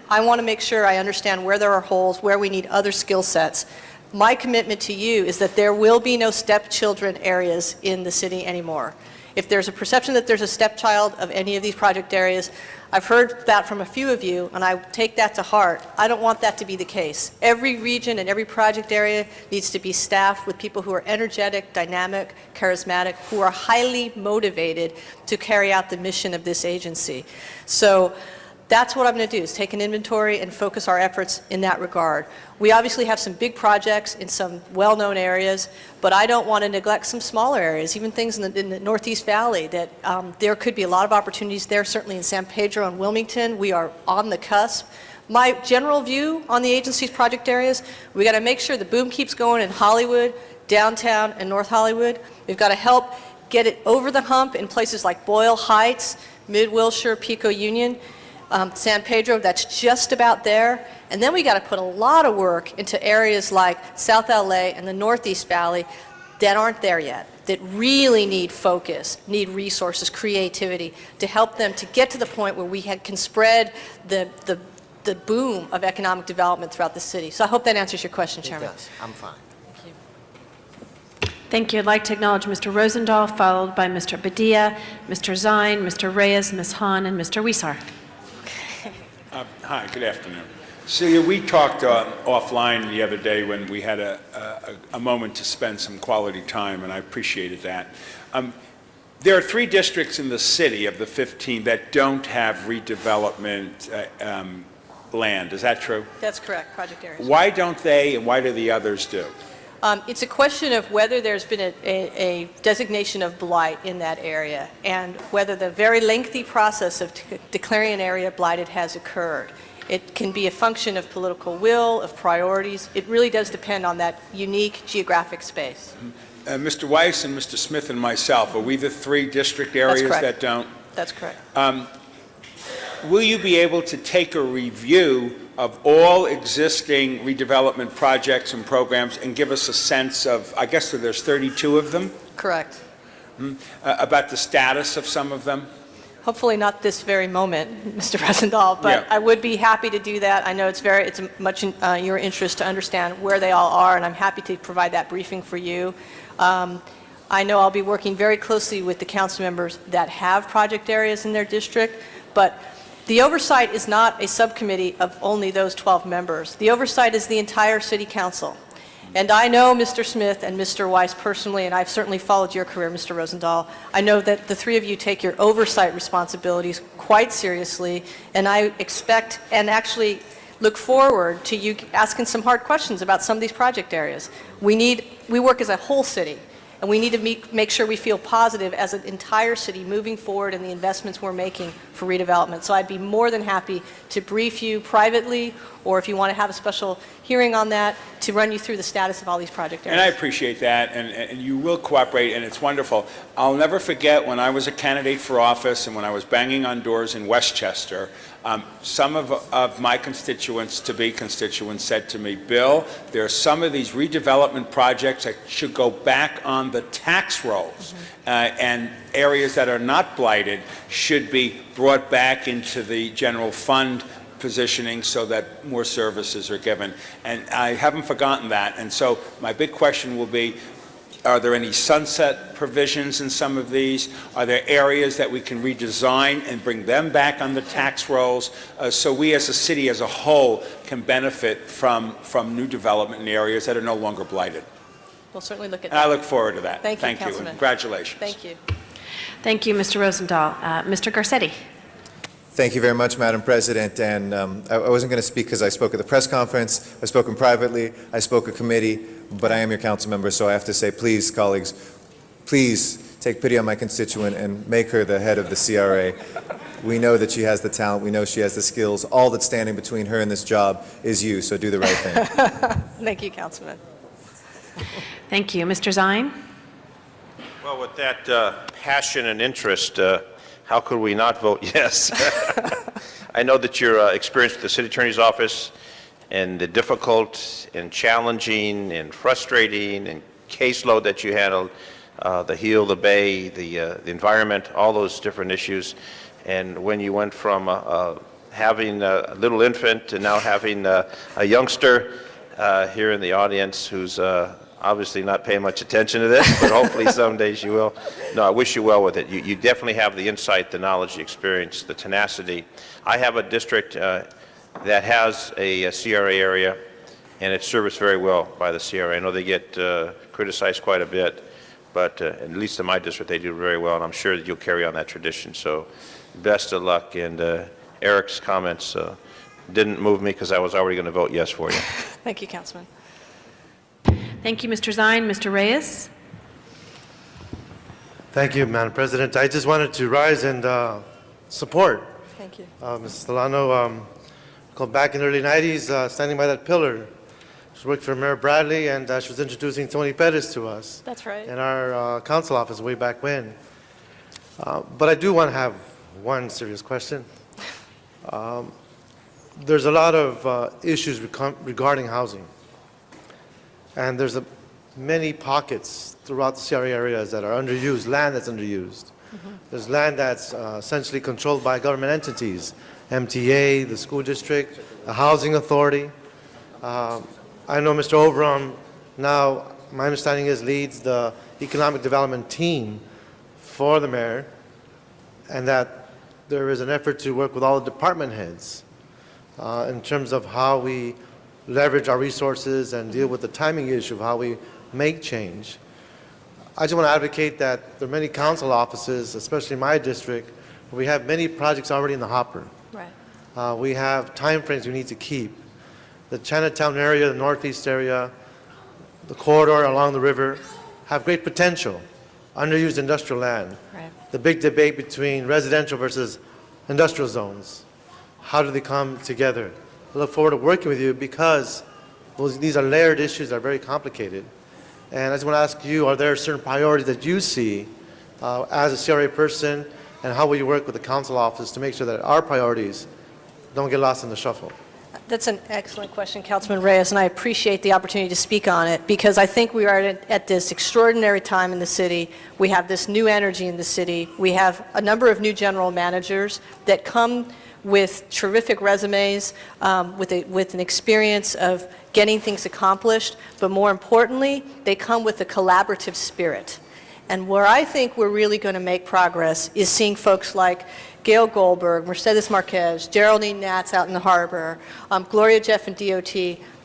I want to make sure I understand where there are holes, where we need other skill sets. My commitment to you is that there will be no stepchildren areas in the city anymore. If there's a perception that there's a stepchild of any of these project areas, I've heard that from a few of you, and I take that to heart. I don't want that to be the case. Every region and every project area needs to be staffed with people who are energetic, dynamic, charismatic, who are highly motivated to carry out the mission of this agency. So that's what I'm going to do, is take an inventory and focus our efforts in that regard. We obviously have some big projects in some well-known areas, but I don't want to neglect some smaller areas, even things in the Northeast Valley, that there could be a lot of opportunities there, certainly in San Pedro and Wilmington. We are on the cusp. My general view on the agency's project areas, we got to make sure the boom keeps going in Hollywood, downtown, and North Hollywood. We've got to help get it over the hump in places like Boyle Heights, Mid-Wilshire, Pico Union, San Pedro, that's just about there. And then we got to put a lot of work into areas like South LA and the Northeast Valley that aren't there yet, that really need focus, need resources, creativity, to help them to get to the point where we can spread the boom of economic development throughout the city. So I hope that answers your question, Chairman. It does. I'm fine. Thank you. I'd like to acknowledge Mr. Rosendahl, followed by Mr. Badia, Mr. Zine, Mr. Reyes, Ms. Hahn, and Mr. Wisar. Hi, good afternoon. Celia, we talked offline the other day when we had a moment to spend some quality time, and I appreciated that. There are 3 districts in the city of the 15 that don't have redevelopment land. Is that true? That's correct, project areas. Why don't they, and why do the others do? It's a question of whether there's been a designation of blight in that area, and whether the very lengthy process of declaring an area blighted has occurred. It can be a function of political will, of priorities. It really does depend on that unique geographic space. Mr. Weiss and Mr. Smith and myself, are we the 3 district areas that don't? That's correct. Will you be able to take a review of all existing redevelopment projects and programs and give us a sense of, I guess there's 32 of them? Correct. About the status of some of them? Hopefully not this very moment, Mr. Rosendahl, but I would be happy to do that. I know it's much in your interest to understand where they all are, and I'm happy to provide that briefing for you. I know I'll be working very closely with the council members that have project areas in their district, but The oversight is not a subcommittee of only those 12 members. The oversight is the entire city council. And I know Mr. Smith and Mr. Weiss personally, and I've certainly followed your career, Mr. Rosendahl. I know that the three of you take your oversight responsibilities quite seriously, and I expect and actually look forward to you asking some hard questions about some of these project areas. We work as a whole city, and we need to make sure we feel positive as an entire city moving forward in the investments we're making for redevelopment. So I'd be more than happy to brief you privately, or if you want to have a special hearing on that, to run you through the status of all these project areas. And I appreciate that, and you will cooperate, and it's wonderful. I'll never forget when I was a candidate for office and when I was banging on doors in Westchester, some of my constituents-to-be constituents said to me, Bill, there are some of these redevelopment projects that should go back on the tax rolls, and areas that are not blighted should be brought back into the general fund positioning so that more services are given. And I haven't forgotten that. And so my big question will be, are there any sunset provisions in some of these? Are there areas that we can redesign and bring them back on the tax rolls so we as a city as a whole can benefit from new development in areas that are no longer blighted? We'll certainly look at And that. I look forward to that. Thank you, and Councilman. congratulations. Thank you. Thank you, Mr. Rosendahl. Mr. Garcetti. Thank you very much, Madam President. And I wasn't going to speak because I spoke at the press conference, I've spoken privately, I spoke at committee, but I am your council member, so I have to say, please, colleagues, please take pity on my constituent and make her the head of the CRA. We know that she has the talent, we know she has the skills. All that's standing between her and this job is you, so do the right thing. Thank you, Councilman. Thank you. Mr. Zine? Well, with that passion and interest, how could we not vote yes? I know that your experience with the City Attorney's Office and the difficult and challenging and frustrating and caseload that you handled, the Hill, the Bay, the environment, all those different issues. And when you went from having a little infant to now having a youngster here in the audience who's obviously not paying much attention to this, but hopefully some days you will. No, I wish you well with it. You definitely have the insight, the knowledge, the experience, the tenacity. I have a district that has a CRA area, and it's serviced very well by the CRA. I know they get criticized quite a bit, but at least in my district they do very well, and I'm sure that you'll carry on that tradition. So best of luck. And Eric's comments didn't move me because I was already going to vote yes for you. Thank you, Councilman. Thank you, Mr. Zine. Mr. Reyes? Thank you, Madam President. I just wanted to rise and support Thank you. Ms. Delano. Back in the early 90s, standing by that pillar. She worked for Mayor Bradley, and she was introducing Tony Pettis to us. That's right. In our council office way back when. But I do want to have one serious question. There's a lot of issues regarding housing. And there's many pockets throughout the CRA areas that are underused, land that's underused. There's land that's essentially controlled by government entities, MTA, the school district, the housing authority. I know Mr. Overham now, my understanding is, leads the economic development team for the mayor, and that there is an effort to work with all the department heads in terms of how we leverage our resources and deal with the timing issue of how we make change. I just want to advocate that there are many council offices, especially in my district, where we have many projects already in the hopper. Right. We have timeframes we need to keep. The Chinatown area, the Northeast area, the corridor along the river have great potential, underused industrial land. Right. The big debate between residential versus industrial zones. How do they come together? I look forward to working with you because these are layered issues that are very complicated. And I just want to ask you, are there certain priorities that you see as a CRA person, and how will you work with the council office to make sure that our priorities don't get lost in the shuffle? That's an excellent question, Councilman Reyes, and I appreciate the opportunity to speak on it because I think we are at this extraordinary time in the city. We have this new energy in the city. We have a number of new general managers that come with terrific resumes, with an experience of getting things accomplished, but more importantly, they come with a collaborative spirit. And where I think we're really going to make progress is seeing folks like Gail Goldberg, Mercedes Marquez, Geraldine Natz out in the harbor, Gloria Jeff in DOT,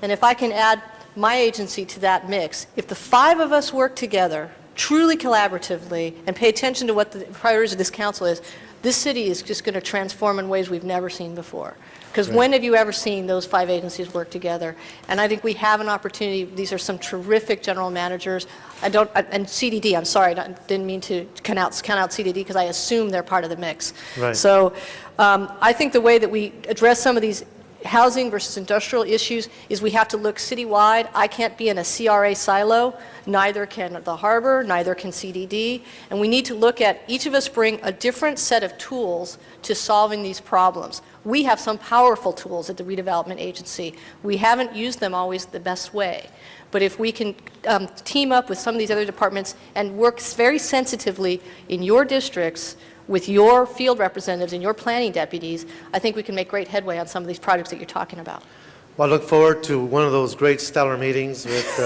and if I can add my agency to that mix, if the 5 of us work together truly collaboratively and pay attention to what the priorities of this council is, this city is just going to transform in ways we've never seen before. Because when have you ever seen those 5 agencies work together? And I think we have an opportunity. These are some terrific general managers. And CDD, I'm sorry, I didn't mean to count out CDD because I assume they're part of the mix. Right. So I think the way that we address some of these housing versus industrial issues is we have to look citywide. I can't be in a CRA silo, neither can the harbor, neither can CDD, and we need to look at each of us bring a different set of tools to solving these problems. We have some powerful tools at the redevelopment agency. We haven't used them always the best way. But if we can team up with some of these other departments and work very sensitively in your districts with your field representatives and your planning deputies, I think we can make great headway on some of these projects that you're talking about. Well, I look forward to one of those great stellar meetings with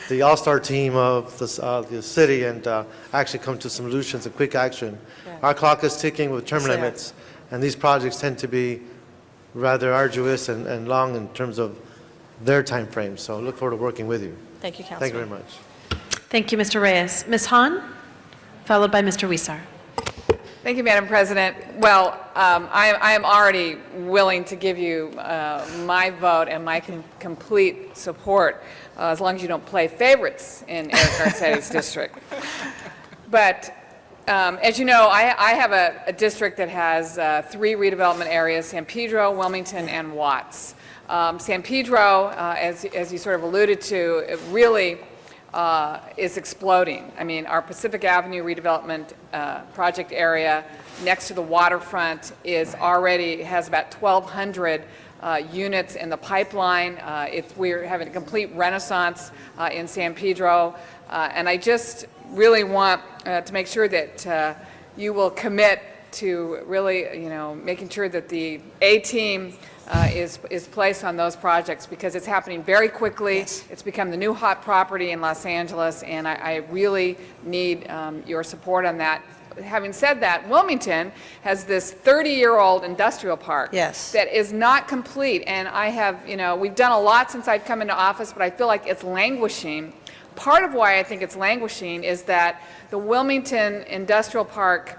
the all-star team of the city and actually come to solutions and quick action. Yeah. Our clock is ticking with term Yes, they are. limits, and these projects tend to be rather arduous and long in terms of their time frame. So I look forward to working with you. Thank you, Councilman. Thank you very much. Thank you, Mr. Reyes. Ms. Hahn, followed by Mr. Wisar. Thank you, Madam President. Well, I am already willing to give you my vote and my complete support, as long as you don't play favorites in Eric Garcetti's district. But as you know, I have a district that has 3 redevelopment areas: San Pedro, Wilmington, and Watts. San Pedro, as you sort of alluded to, it really is exploding. I mean, our Pacific Avenue redevelopment project area next to the waterfront has about 1,200 units in the pipeline. We're having a complete renaissance in San Pedro, and I just really want to make sure that you will commit to really, making sure that the A-team is placed on those projects, because it's happening very quickly. Yes. It's become the new hot property in Los Angeles, and I really need your support on that. Having said that, Wilmington has this 30-year-old industrial park that is not complete, and we've done a lot since I've come into office, but I feel like it's languishing. Part of why I think it's languishing is that the Wilmington Industrial Park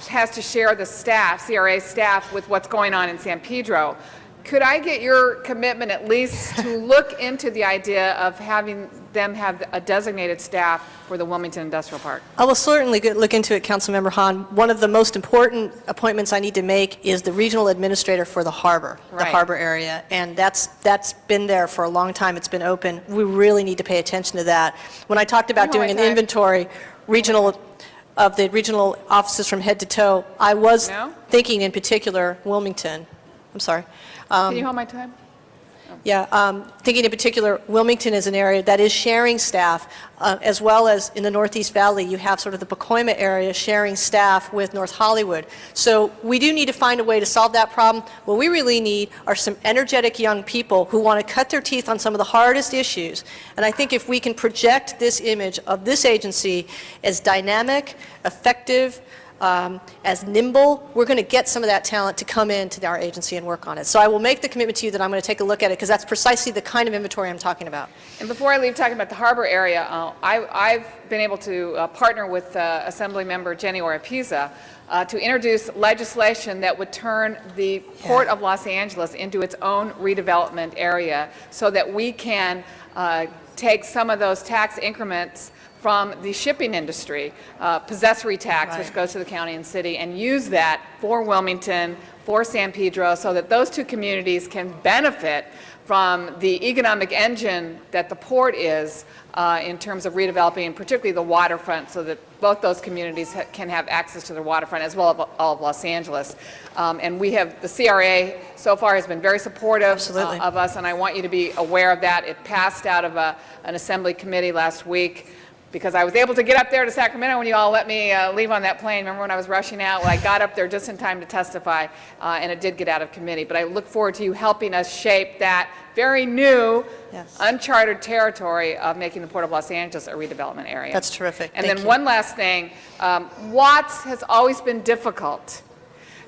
has to share the staff, CRA staff, with what's going on in San Pedro. Could I get your commitment at least to look into the idea of having them have a designated staff for the Wilmington Industrial Park? I will certainly look into it, Councilmember Hahn. One of the most important appointments I need to make is the regional administrator for the harbor, the harbor area, and that's been there for a long time. It's been open. We really need to pay attention to that. When I talked about doing an inventory of the regional offices from head to toe, I was thinking in particular Wilmington. I'm sorry. Can you hold my time? Yeah, thinking in particular, Wilmington is an area that is sharing staff, as well as in the Northeast Valley, you have sort of the Pacoima area sharing staff with North Hollywood. So we do need to find a way to solve that problem. What we really need are some energetic young people who want to cut their teeth on some of the hardest issues. And I think if we can project this image of this agency as dynamic, effective, as nimble, we're going to get some of that talent to come into our agency and work on it. So I will make the commitment to you that I'm going to take a look at it, because that's precisely the kind of inventory I'm talking about. And before I leave talking about the harbor area, I've been able to partner with Assemblymember Jenny Oropeza to introduce legislation that would turn the Port of Los Angeles into its own redevelopment area, so that we can take some of those tax increments from the shipping industry, possessory tax, which goes to the county and city, and use that for Wilmington, for San Pedro, so that those two communities can benefit from the economic engine that the port is in terms of redeveloping, particularly the waterfront, so that both those communities can have access to the waterfront, as well as all of Los Angeles. And we have, the CRA so far has been very supportive of us, and I want you to be aware of that. It passed out of an assembly committee last week, because I was able to get up there to Sacramento when you all let me leave on that plane. Remember when I was rushing out? Well, I got up there just in time to testify, and it did get out of committee. But I look forward to you helping us shape that very new, uncharted territory of making the Port of Los Angeles a redevelopment area. That's terrific. And Thank then you. one last thing, Watts has always been difficult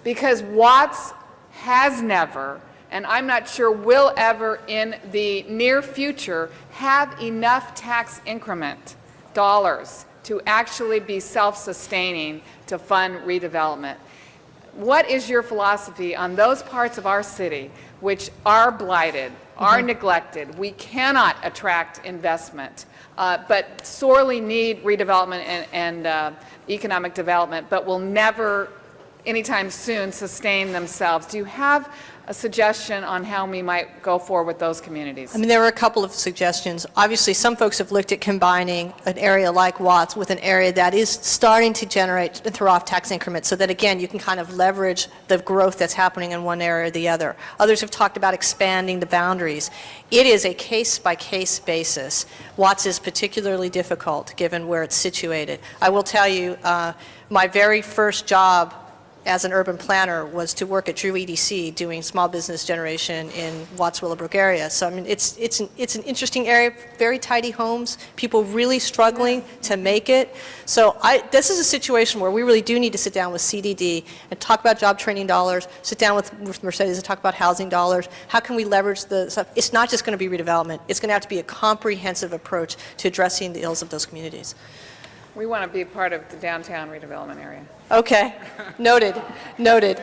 because Watts has never, and I'm not sure will ever in the near future, have enough tax increment dollars to actually be self-sustaining to fund redevelopment. What is your philosophy on those parts of our city which are blighted, are neglected? We cannot attract investment, but sorely need redevelopment and economic development, but will never anytime soon sustain themselves. Do you have a suggestion on how we might go forward with those communities? I mean, there were a couple of suggestions. Obviously, some folks have looked at combining an area like Watts with an area that is starting to generate and throw off tax increments so that, again, you can kind of leverage the growth that's happening in one area or the other. Others have talked about expanding the boundaries. It is a case-by-case basis. Watts is particularly difficult given where it's situated. I will tell you, my very first job as an urban planner was to work at Drew EDC doing small business generation in Watts Willowbrook area. So I mean, it's an interesting area, very tidy homes, people really struggling to make it. So this is a situation where we really do need to sit down with CDD and talk about job training dollars, sit down with Mercedes and talk about housing dollars. How can we leverage the stuff? It's not just going to be redevelopment. It's going to have to be a comprehensive approach to addressing the ills of those communities. We want to be part of the downtown redevelopment area. Okay, noted, noted.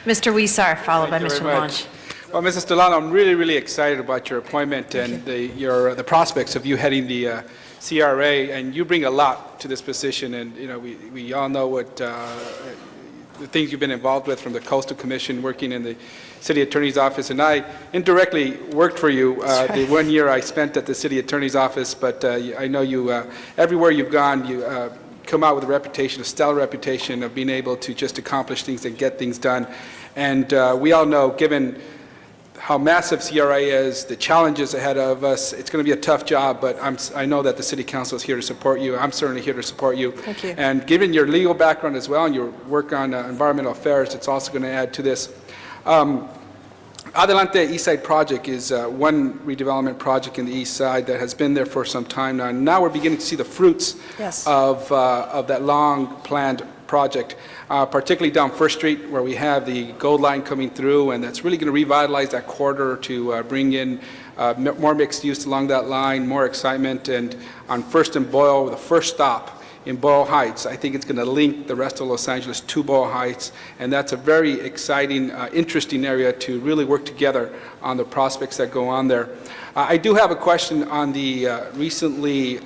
Mr. Weisar, followed by Thank you Mr. very Lamonge. much. Well, Mrs. Delano, I'm really, really excited about your appointment and the prospects of you heading the CRA, and you bring a lot to this position. And you know, we all know what the things you've been involved with from the Coastal Commission, working in the City Attorney's Office, and I indirectly worked for you the 1 year I spent at the City Attorney's Office. But I know you, everywhere you've gone, you come out with a reputation, a stellar reputation of being able to just accomplish things and get things done. And we all know, given how massive CRA is, the challenges ahead of us, it's going to be a tough job, but I know that the City Council is here to support you. I'm certainly here to support you. Thank you. And given your legal background as well and your work on environmental affairs, it's also going to add to this. Adelante East Side Project is one redevelopment project in the East Side that has been there for some time now. And now we're beginning to see the fruits of that long-planned project, particularly down First Street, where we have the Gold Line coming through, and that's really going to revitalize that corridor to bring in more mixed use along that line, more excitement. And on First and Boyle, the first stop in Boyle Heights, I think it's going to link the rest of Los Angeles to Boyle Heights, and that's a very exciting, interesting area to really work together on the prospects that go on there. I do have a question on the recently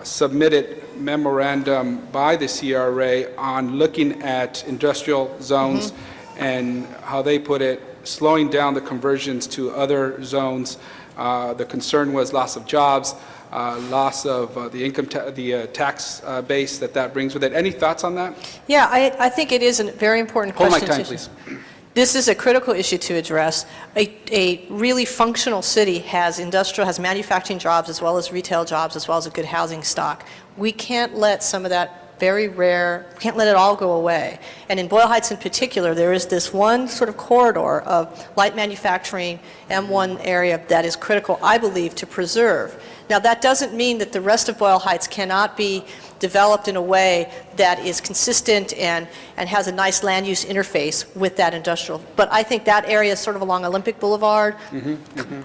submitted memorandum by the CRA on looking at industrial zones and how they put it, slowing down the conversions to other zones. The concern was loss of jobs, loss of the income, the tax base that brings with it. Any thoughts on that? Yeah, I think it is a very important Hold question. my time, please. This is a critical issue to address. A really functional city has manufacturing jobs as well as retail jobs as well as a good housing stock. We can't let some of that very rare, we can't let it all go away. And in Boyle Heights in particular, there is this one sort of corridor of light manufacturing, M1 area that is critical, I believe, to preserve. Now, that doesn't mean that the rest of Boyle Heights cannot be developed in a way that is consistent and has a nice land use interface with that industrial. But I think that area is sort of along Olympic Boulevard,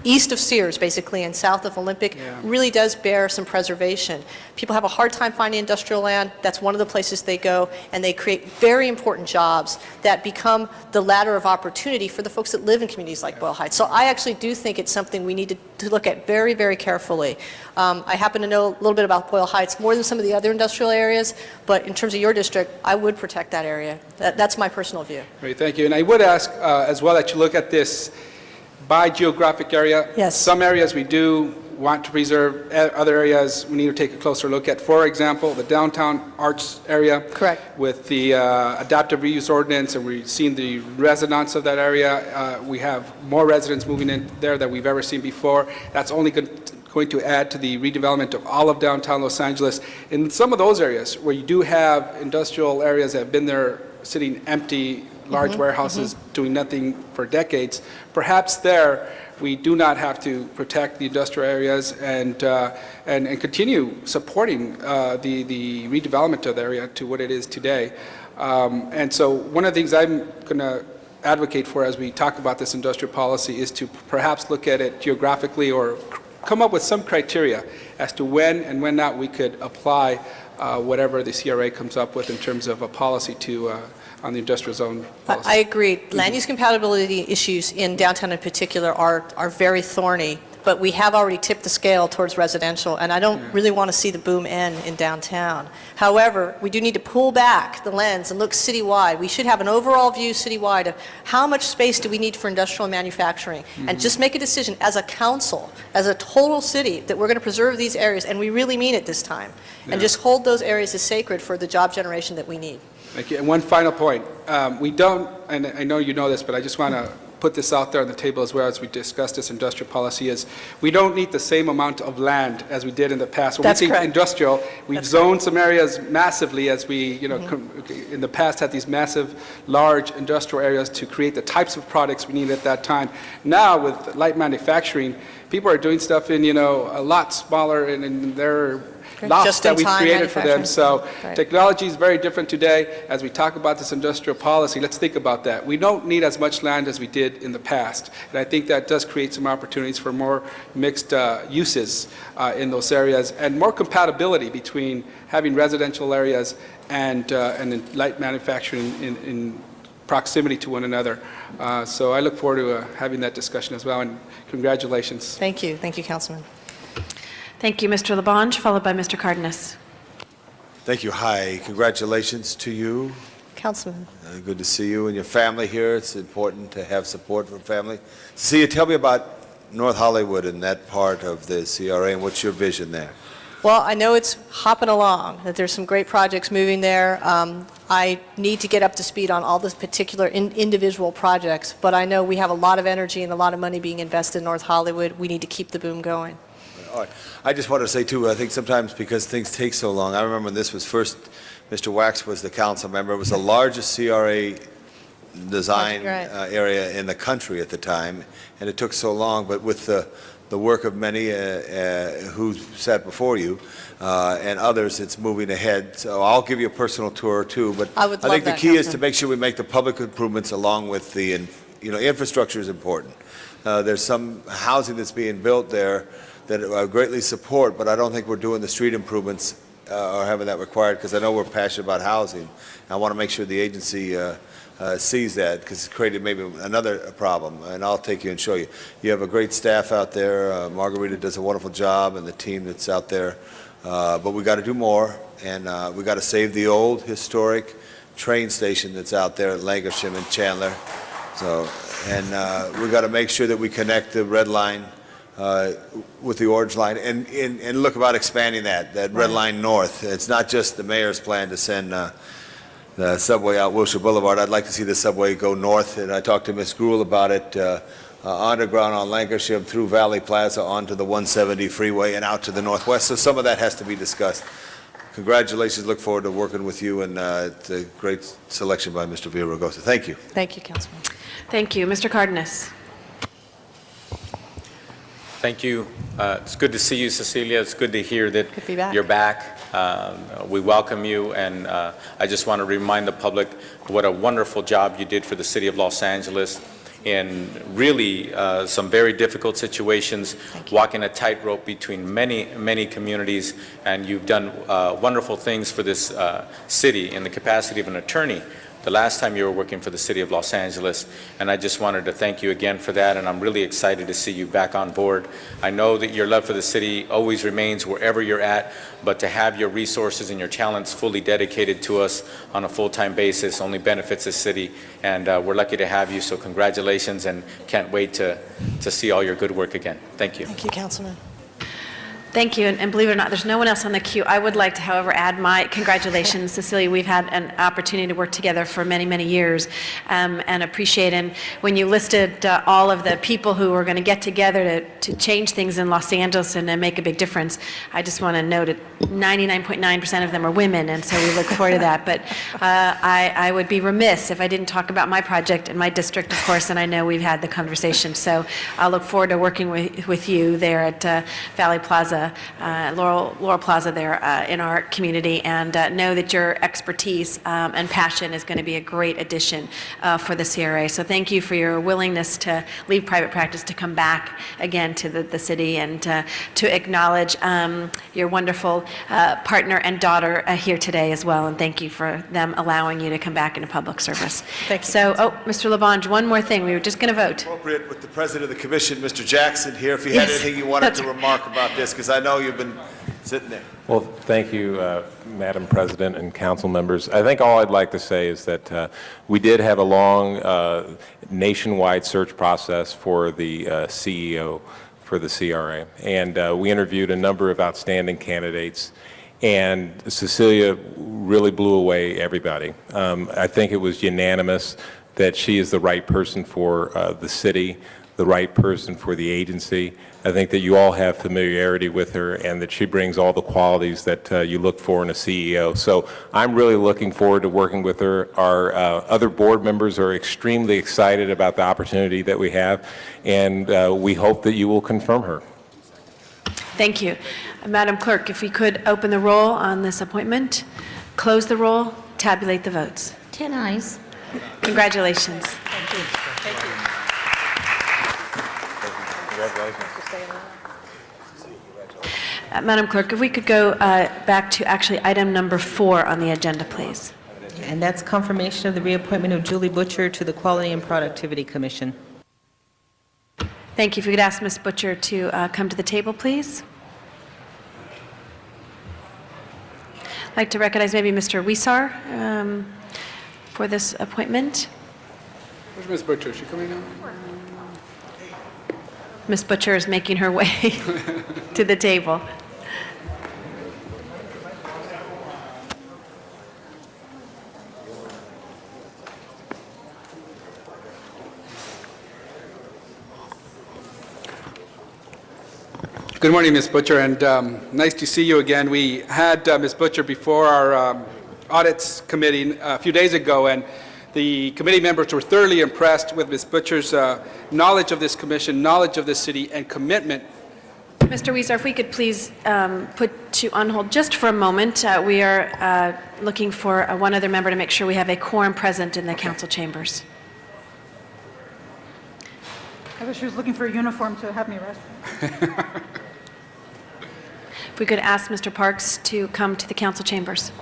east of Sears, basically, and south of Olympic, really does bear some preservation. People have a hard time finding industrial land. That's one of the places they go, and they create very important jobs that become the ladder of opportunity for the folks that live in communities like Boyle Heights. So I actually do think it's something we need to look at very, very carefully. I happen to know a little bit about Boyle Heights, more than some of the other industrial areas, but in terms of your district, I would protect that area. That's my personal view. Great, thank you. And I would ask as well that you look at this by geographic area. Yes. Some areas we do want to preserve, other areas we need to take a closer look at. For example, the downtown arts area. Correct. With the adaptive reuse ordinance, and we've seen the resonance of that area. We have more residents moving in there than we've ever seen before. That's only going going to add to the redevelopment of all of downtown Los Angeles. In some of those areas where you do have industrial areas that have been there sitting empty, large warehouses doing nothing for decades, perhaps there we do not have to protect the industrial areas and continue supporting the redevelopment of the area to what it is today. And so one of the things I'm going to advocate for as we talk about this industrial policy is to perhaps look at it geographically or come up with some criteria as to when and when not we could apply whatever the CRA comes up with in terms of a policy to on the industrial zone policy. I agree. Land use compatibility issues in downtown in particular are very thorny, but we have already tipped the scale towards residential, and I don't really want to see the boom end in downtown. However, we do need to pull back the lens and look citywide. We should have an overall view citywide of how much space do we need for industrial manufacturing, and just make a decision as a council, as a total city, that we're going to preserve these areas, and we really mean it this time, and just hold those areas as sacred for the job generation that we need. Thank you. And one final point. We don't, and I know you know this, but I just want to put this out there on the table as well as we discuss this industrial policy, is we don't need the same amount of land as we did in the past. When we think industrial, we've zoned some areas massively as we, in the past had these massive, large industrial areas to create the types of products we needed at that time. Now with light manufacturing, people are doing stuff in, a lot smaller and they're lots that we've created for them. So technology is very different today. As we talk about this industrial policy, let's think about that. We don't need as much land as we did in the past. And I think that does create some opportunities for more mixed uses in those areas and more compatibility between having residential areas and light manufacturing in proximity to one another. So I look forward to having that discussion as well, and congratulations. Thank you. Thank you, Councilman. Thank you, Mr. Labange, followed by Mr. Cardenas. Thank you. Hi. Congratulations to you. Councilman. Good to see you and your family here. It's important to have support from family. Cecilia, tell me about North Hollywood and that part of the CRA, and what's your vision there? Well, I know it's hopping along, that there's some great projects moving there. I need to get up to speed on all the particular individual projects, but I know we have a lot of energy and a lot of money being invested in North Hollywood. We need to keep the boom going. All right. I just want to say, too, I think sometimes because things take so long, I remember when this was first, Mr. Wax was the council member. It was the largest CRA design area in the country at the time, and it took so long. But with the work of many who sat before you and others, it's moving ahead. So I'll give you a personal tour, too. But I think the key is to make sure we make the public improvements along with the, infrastructure is important. There's some housing that's being built there that I greatly support, but I don't think we're doing the street improvements or having that required, because I know we're passionate about housing. I want to make sure the agency sees that, because it's created maybe another problem, and I'll take you and show you. You have a great staff out there. Margarita does a wonderful job, and the team that's out there. But we got to do more, and we got to save the old historic train station that's out there at Lankershim and Chandler. So, and we got to make sure that we connect the red line with the orange line, and look about expanding that red line north. It's not just the mayor's plan to send the subway out Wilshire Boulevard. I'd like to see the subway go north, and I talked to Ms. Gruhl about it, underground on Lankershim through Valley Plaza onto the 170 freeway and out to the northwest. So some of that has to be discussed. Congratulations. Look forward to working with you, and it's a great selection by Mr. Villaraigosa. Thank you. Thank you, Councilman. Thank you. Mr. Cardenas. Thank you. It's good to see you, Cecilia. It's good to hear that you're back. We welcome you, and I just want to remind the public what a wonderful job you did for the city of Los Angeles in really some very difficult situations, walking a tightrope between many, many communities, and you've done wonderful things for this city in the capacity of an attorney the last time you were working for the city of Los Angeles, and I just wanted to thank you again for that, and I'm really excited to see you back on board. I know that your love for the city always remains wherever you're at, but to have your resources and your talents fully dedicated to us on a full-time basis only benefits the city, and we're lucky to have you, so congratulations, and can't wait to see all your good work again. Thank you. Thank you, Councilman. Thank you, and believe it or not, there's no one else on the queue. I would like to, however, add my congratulations. Cecilia, we've had an opportunity to work together for many, many years, and appreciate, and when you listed all of the people who are going to get together to change things in Los Angeles and make a big difference, I just want to note that 99.9% of them are women, and so we look forward to that. But I would be remiss if I didn't talk about my project and my district, of course, and I know we've had the conversation. So I'll look forward to working with you there at Valley Plaza, Laurel Plaza there in our community, and know that your expertise and passion is going to be a great addition for the CRA. So thank you for your willingness to leave private practice to come back again to the city, and to acknowledge your wonderful partner and daughter here today as well, and thank you for them allowing you to come back into public service. Thank you. So, Mr. Labange, one more thing. We were just going to vote. Appropriate with the President of the Commission, Mr. Jackson, here, if you had anything you wanted to remark about this, because I know you've been sitting there. Well, thank you, Madam President and council members. I think all I'd like to say is that we did have a long nationwide search process for the CEO for the CRA, and we interviewed a number of outstanding candidates, and Cecilia really blew away everybody. I think it was unanimous that she is the right person for the city, the right person for the agency. I think that you all have familiarity with her, and that she brings all the qualities that you look for in a CEO. So I'm really looking forward to working with her. Our other board members are extremely excited about the opportunity that we have, and we hope that you will confirm her. Thank you. Madam Clerk, if we could open the roll on this appointment, close the roll, tabulate the votes. 10 ayes. Congratulations. Thank you. Thank you. Madam Clerk, if we could go back to actually item number 4 on the agenda, please. And that's confirmation of the reappointment of Julie Butcher to the Quality and Productivity Commission. Thank you. If we could ask Ms. Butcher to come to the table, please. I'd like to recognize maybe Mr. Wisar for this appointment. Where's Ms. Butcher? Is she coming now? Ms. Butcher is making her way to the table. Good morning, Ms. Butcher, and nice to see you again. We had Ms. Butcher before our Audits Committee a few days ago, and the committee members were thoroughly impressed with Ms. Butcher's knowledge of this commission, knowledge of this city, and commitment. Mr. Wisar, if we could please put you on hold just for a moment. We are looking for one other member to make sure we have a quorum present in the council chambers. I thought she was looking for a uniform to have me arrested. If we could ask Mr. Parks to come to the council chambers.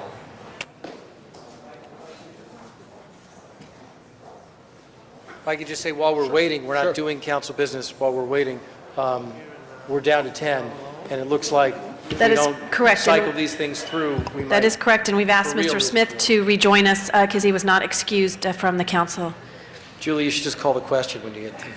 If I could just say, while we're waiting, we're not doing council business while we're waiting. We're down to 10, and it looks like if That we is don't correct. cycle these things through, we might... That is correct, and we've asked for real Mr. this Smith to rejoin us because he was not excused from the council. Julie, you should just call the question when you get there.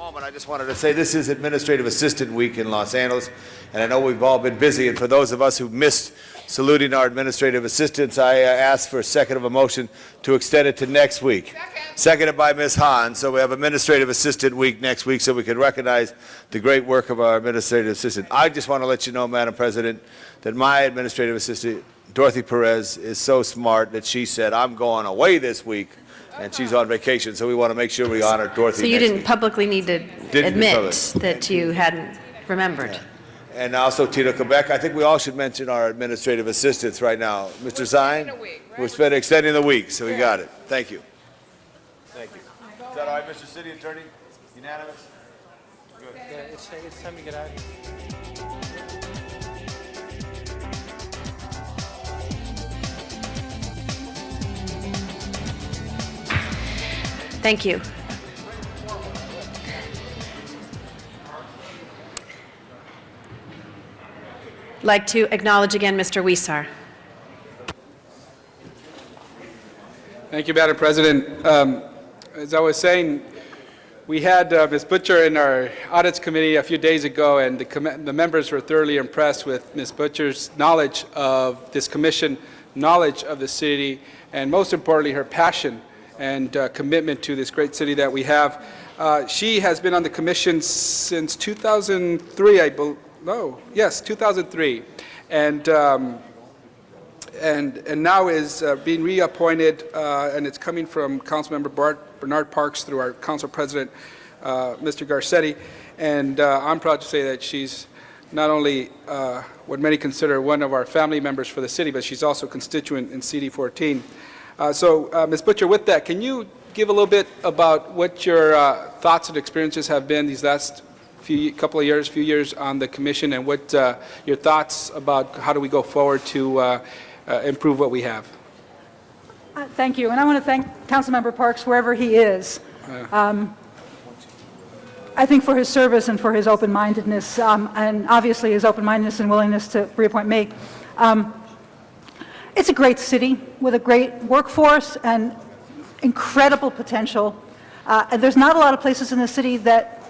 moment, I just wanted to say this is Administrative Assistant Week in Los Angeles, and I know we've all been busy, and for those of us who missed saluting our administrative assistants, I ask for a second of a motion to extend it to next week. Seconded by Ms. Hahn. So we have Administrative Assistant Week next week so we can recognize the great work of our administrative assistant. I just want to let you know, Madam President, that my administrative assistant, Dorothy Perez, is so smart that she said, I'm going away this week, and she's on vacation, so we want to make sure we honor Dorothy So you next didn't week. publicly need to Didn't admit public. that you hadn't remembered. And also Tina Quebec. I think we all should mention our administrative assistants right now. Mr. Zine, we're extending the week, so we got it. Thank you. Thank you. Is that all right, Mr. City Attorney? Unanimous? Good. Yeah, it's time to get out of here. Thank you. Like to acknowledge again Mr. Weeser. Thank you, Madam President. As I was saying, we had Ms. Butcher in our Audits Committee a few days ago, and the members were thoroughly impressed with Ms. Butcher's knowledge of this commission, knowledge of the city, and most importantly, her passion and commitment to this great city that we have. She has been on the commission since 2003, I believe. No, yes, 2003, and now is being reappointed, and it's coming from Councilmember Bernard Parks through our Council President, Mr. Garcetti, and I'm proud to say that she's not only what many consider one of our family members for the city, but she's also constituent in CD14. So, Ms. Butcher, with that, can you give a little bit about what your thoughts and experiences have been these last few years on the commission, and what your thoughts about how do we go forward to improve what we have? Thank you, and I want to thank Councilmember Parks wherever he is. I think for his service and for his open-mindedness, and obviously his open-mindedness and willingness to reappoint me. It's a great city with a great workforce and incredible potential. And there's not a lot of places in the city that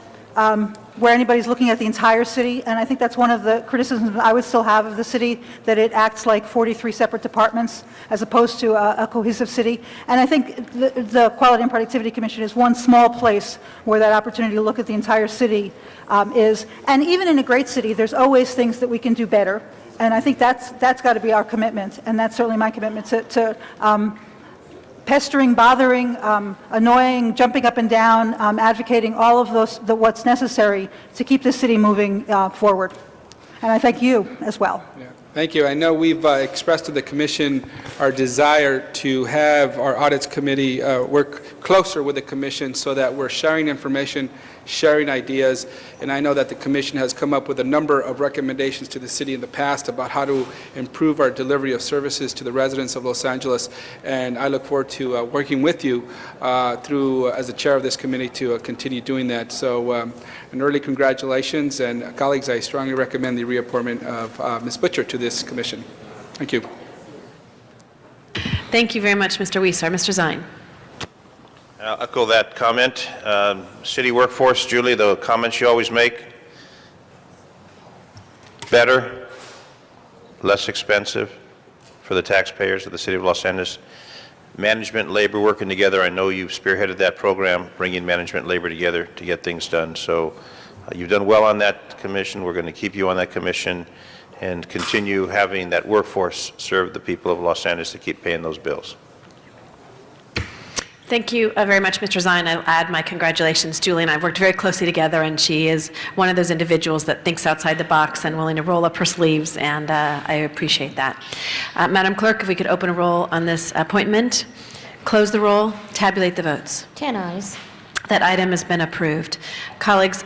where anybody's looking at the entire city, and I think that's one of the criticisms I would still have of the city, that it acts like 43 separate departments as opposed to a cohesive city. And I think the Quality and Productivity Commission is one small place where that opportunity to look at the entire city is. And even in a great city, there's always things that we can do better, and I think that's got to be our commitment, and that's certainly my commitment to pestering, bothering, annoying, jumping up and down, advocating all of those, what's necessary to keep this city moving forward. And I thank you as well. Yeah. Thank you. I know we've expressed to the Commission our desire to have our Audits Committee work closer with the Commission so that we're sharing information, sharing ideas, and I know that the Commission has come up with a number of recommendations to the city in the past about how to improve our delivery of services to the residents of Los Angeles, and I look forward to working with you as the chair of this committee to continue doing that. So an early congratulations, and colleagues, I strongly recommend the reappointment of Ms. Butcher to this commission. Thank you. Thank you very much, Mr. Weeser. Mr. Zine. I'll echo that comment. City workforce, Julie, the comments you always make, better, less expensive for the taxpayers of the city of Los Angeles. Management, labor working together. I know you've spearheaded that program, bringing management, labor together to get things done. So you've done well on that commission. We're going to keep you on that commission and continue having that workforce serve the people of Los Angeles to keep paying those bills. Thank you very much, Mr. Zine. I'll add my congratulations. Julie and I worked very closely together, and she is one of those individuals that thinks outside the box and willing to roll up her sleeves, and I appreciate that. Madam Clerk, if we could open a roll on this appointment, close the roll, tabulate the votes. 10 ayes. That item has been approved. Colleagues,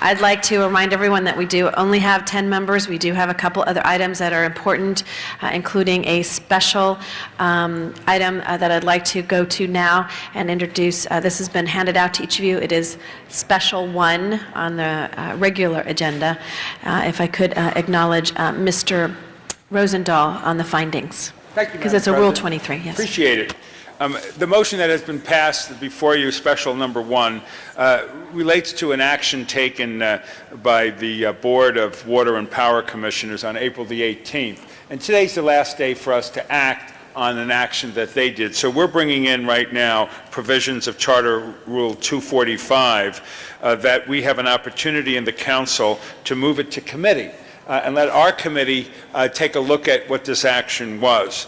I'd like to remind everyone that we do only have 10 members. We do have a couple other items that are important, including a special item that I'd like to go to now and introduce. This has been handed out to each of you. It is Special 1 on the regular agenda. If I could acknowledge Mr. Rosendahl on the findings. Thank you, because Madam it's a Rule President. 23, yes. Appreciate it. The motion that has been passed before you, special number 1, relates to an action taken by the Board of Water and Power Commissioners on April the 18th. And today's the last day for us to act on an action that they did. So we're bringing in right now provisions of Charter Rule 245 that we have an opportunity in the council to move it to committee and let our committee take a look at what this action was.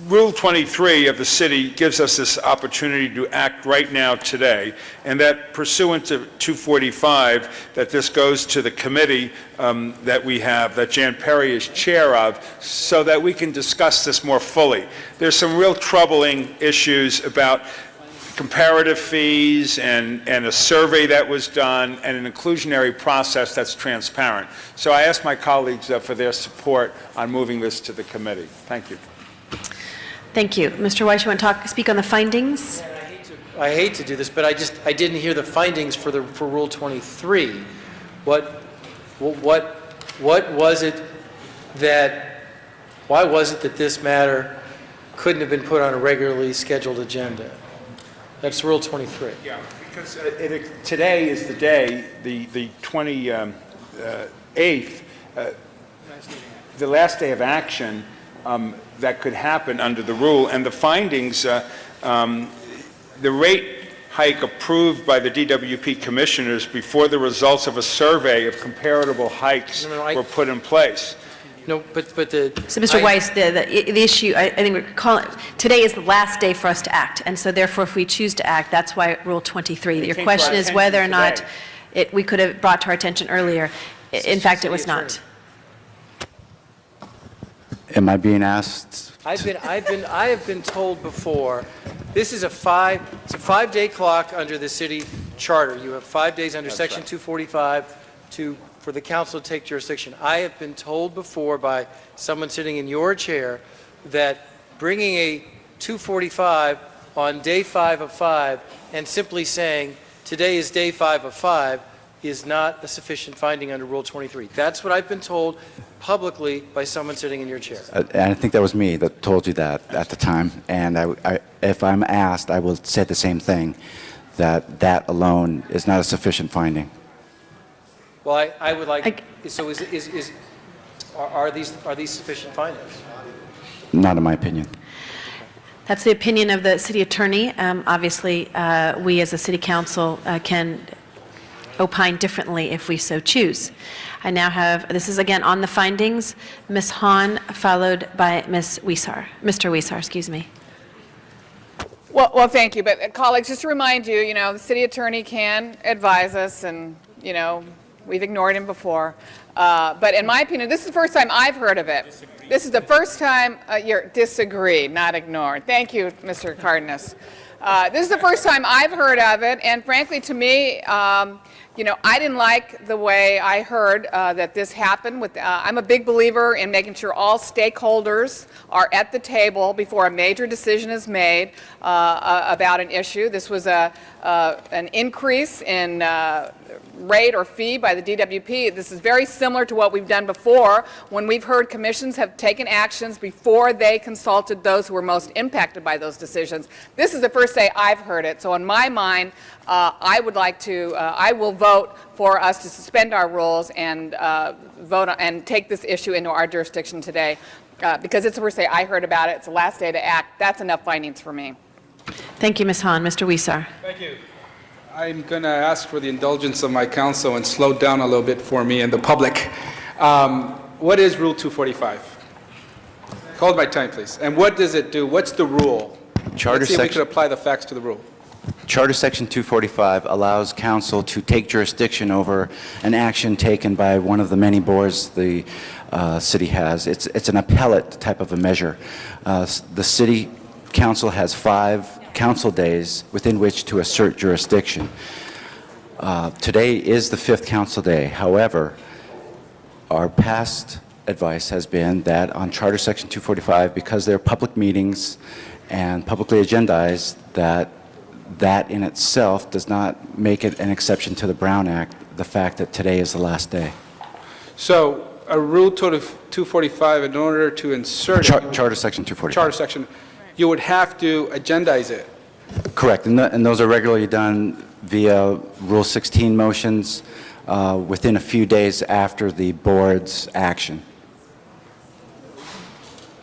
Rule 23 of the city gives us this opportunity to act right now today, and that pursuant to 245, that this goes to the committee that we have, that Jan Perry is chair of, so that we can discuss this more fully. There's some real troubling issues about comparative fees and a survey that was done and an inclusionary process that's transparent. So I ask my colleagues for their support on moving this to the committee. Thank you. Thank you. Mr. Weiss, you want to speak on the findings? I hate to do this, but I didn't hear the findings for Rule 23. What was it that, why was it that this matter couldn't have been put on a regularly scheduled agenda? That's Rule 23. Yeah, because today is the day, the 28th, the last day of action that could happen under the rule, and the findings, the rate hike approved by the DWP commissioners before the results of a survey of comparable hikes were put in place. No, but the... So, Mr. Weiss, the issue, I think we're calling, today is the last day for us to act, and so therefore if we choose to act, that's why Rule 23. Your question is whether or not we could have brought to our attention earlier. In fact, it was not. Am I being asked? I have been told before, this is a five-day clock under the city charter. You have 5 days under Section 245 for the council to take jurisdiction. I have been told before by someone sitting in your chair that bringing a 245 on day 5 of 5 and simply saying today is day 5 of 5 is not a sufficient finding under Rule 23. That's what I've been told publicly by someone sitting in your chair. And I think that was me that told you that at the time. And if I'm asked, I will say the same thing, that alone is not a sufficient finding. Well, I would like, so are these sufficient findings? Not in my opinion. That's the opinion of the city attorney. Obviously, we as a city council can opine differently if we so choose. I now have, this is again on the findings, Ms. Hahn, followed by Ms. Wiesar. Mr. Wiesar, excuse me. Well, thank you. But colleagues, just to remind you, the city attorney can advise us, and, we've ignored him before. But in my opinion, this is the first time I've heard of it. This is the first time you're disagree, not ignored. Thank you, Mr. Cardenas. This is the first time I've heard of it, and frankly, to me, I didn't like the way I heard that this happened. I'm a big believer in making sure all stakeholders are at the table before a major decision is made about an issue. This was an increase in rate or fee by the DWP. This is very similar to what we've done before when we've heard commissions have taken actions before they consulted those who were most impacted by those decisions. This is the first day I've heard it. So in my mind, I will vote for us to suspend our rules and vote and take this issue into our jurisdiction today because it's the first day I heard about it. It's the last day to act. That's enough findings for me. Thank you, Ms. Hahn. Mr. Wiesar. Thank you. I'm going to ask for the indulgence of my counsel and slow down a little bit for me and the public. What is Rule 245? Hold my time, please. And what does it do? What's the rule? Let's see if we could apply the facts to the rule. Charter Section 245 allows council to take jurisdiction over an action taken by one of the many boards the city has. It's an appellate type of a measure. The city council has 5 council days within which to assert jurisdiction. Today is the 5th council day. However, our past advice has been that on Charter Section 245, because they're public meetings and publicly agendized, that in itself does not make it an exception to the Brown Act, the fact that today is the last day. So a Rule 245, in order to insert Charter Section 245. Charter Section, you would have to agendize it. Correct, and those are regularly done via Rule 16 motions within a few days after the board's action.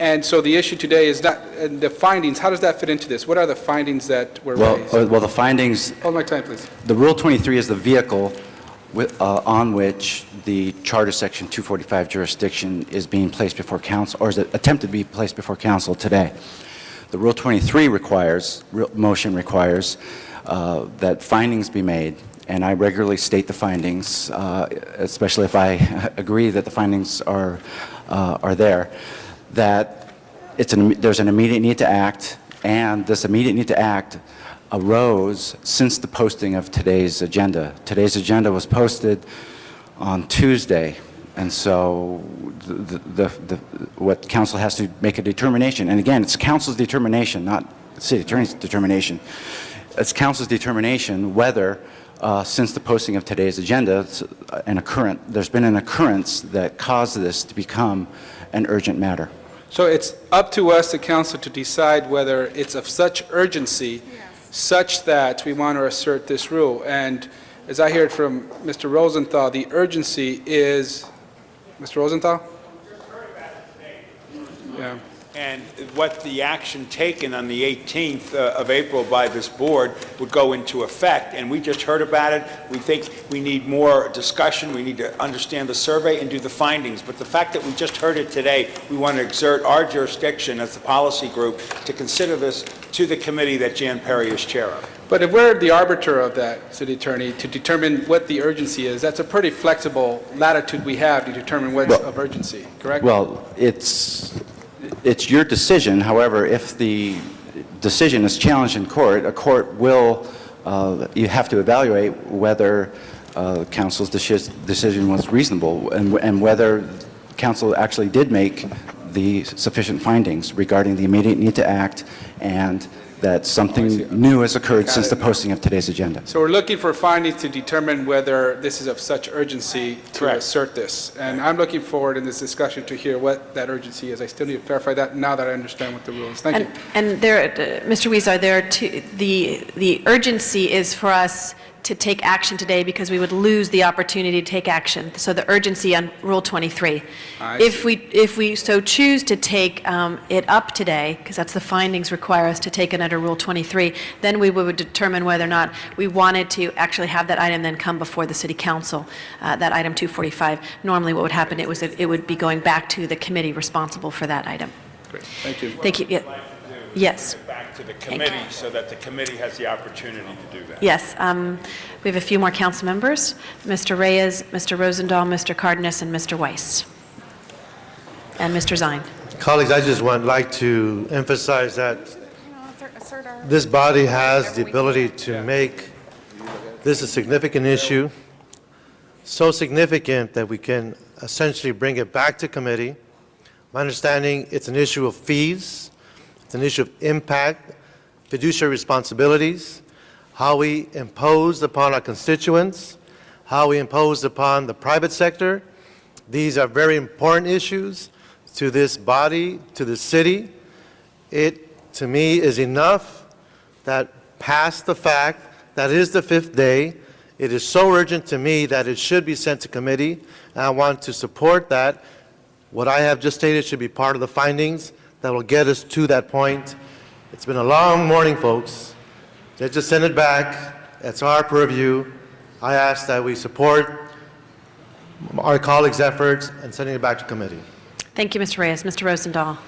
And so the issue today is not, the findings, how does that fit into this? What are the findings that were raised? Well, the findings, Hold my time, please. the Rule 23 is the vehicle on which the Charter Section 245 jurisdiction is being placed before council, or is attempted to be placed before council today. The Rule 23 motion requires that findings be made, and I regularly state the findings, especially if I agree that the findings are there, that there's an immediate need to act, and this immediate need to act arose since the posting of today's agenda. Today's agenda was posted on Tuesday, and so what council has to make a determination, and again, it's council's determination, not the city attorney's determination. It's council's determination whether, since the posting of today's agenda, there's been an occurrence that caused this to become an urgent matter. So it's up to us, the council, to decide whether it's of such urgency such that we want to assert this rule. And as I heard from Mr. Rosenthal, the urgency is, Mr. Rosenthal? Yeah. And what the action taken on the 18th of April by this board would go into effect. And we just heard about it. We think we need more discussion. We need to understand the survey and do the findings. But the fact that we just heard it today, we want to exert our jurisdiction as the policy group to consider this to the committee that Jan Perry is chair of. But if we're the arbiter of that, City Attorney, to determine what the urgency is, that's a pretty flexible latitude we have to determine what's of urgency, correct? Well, it's your decision. However, if the decision is challenged in court, a court will, you have to evaluate whether council's decision was reasonable and whether council actually did make the sufficient findings regarding the immediate need to act and that something new has occurred since the posting of today's agenda. So we're looking for findings to determine whether this is of such urgency to assert this. And I'm looking forward in this discussion to hear what that urgency is. I still need to clarify that now that I understand what the rule is. Thank you. And there, Mr. Weezer, the urgency is for us to take action today because we would lose the opportunity to take action. So the urgency on Rule 23. If we so choose to take it up today, because that's the findings require us to take it under Rule 23, then we would determine whether or not we wanted to actually have that item then come before the City Council, that item 245. Normally what would happen, it would be going back to the committee responsible for that item. Great. Thank you. Thank you. Yeah. Yes. Back to the committee so that the committee has the opportunity to do that. Yes. We have a few more council members, Mr. Reyes, Mr. Rosendahl, Mr. Cardenas, and Mr. Weiss. And Mr. Zine. Colleagues, I just would like to emphasize that this body has the ability to make this a significant issue, so significant that we can essentially bring it back to committee. My understanding, it's an issue of fees, it's an issue of impact, fiduciary responsibilities, how we impose upon our constituents, how we impose upon the private sector. These are very important issues to this body, to the city. It, to me, is enough that past the fact that it is the fifth day, it is so urgent to me that it should be sent to committee, and I want to support that. What I have just stated should be part of the findings that will get us to that point. It's been a long morning, folks. Let's just send it back. It's our purview. I ask that we support our colleagues' efforts and sending it back to committee. Thank you, Mr. Reyes. Mr. Rosendahl.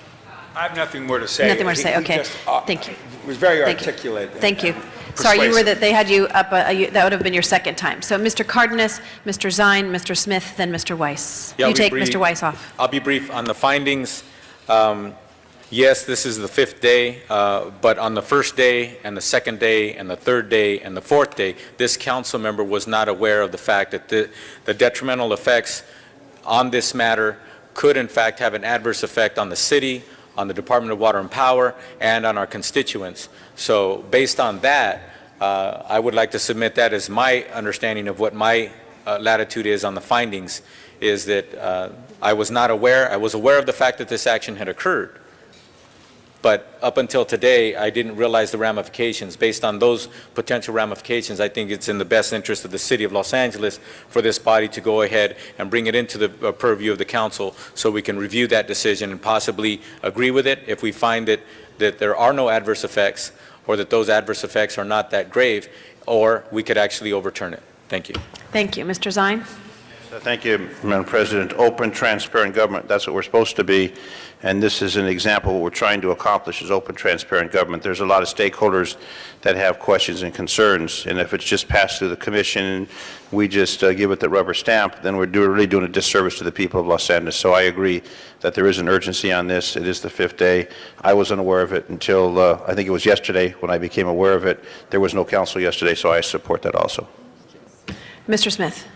I have nothing more to say. Nothing more to say. He Okay. just, Thank you. was very Thank you. articulate. Thank you. Sorry, you were that they had you up. That would have been your second time. So, Mr. Cardenas, Mr. Zine, Mr. Smith, then Mr. Weiss. Yeah, You I'll be take brief. Mr. Weiss off. I'll be brief on the findings. Yes, this is the fifth day, but on the first day and the second day and the third day and the fourth day, this council member was not aware of the fact that the detrimental effects on this matter could in fact have an adverse effect on the city, on the Department of Water and Power, and on our constituents. So based on that, I would like to submit that as my understanding of what my latitude is on the findings, is that I was not aware. I was aware of the fact that this action had occurred. But up until today, I didn't realize the ramifications. Based on those potential ramifications, I think it's in the best interest of the city of Los Angeles for this body to go ahead and bring it into the purview of the council so we can review that decision and possibly agree with it if we find that there are no adverse effects or that those adverse effects are not that grave, or we could actually overturn it. Thank you. Thank you. Mr. Zine? Thank you, Madam President. Open, transparent government, that's what we're supposed to be. And this is an example of what we're trying to accomplish is open, transparent government. There's a lot of stakeholders that have questions and concerns. And if it's just passed through the commission and we just give it the rubber stamp, then we're really doing a disservice to the people of Los Angeles. So I agree that there is an urgency on this. It is the 5th day. I was unaware of it until I think it was yesterday when I became aware of it. There was no council yesterday, so I support that also. Mr. Smith?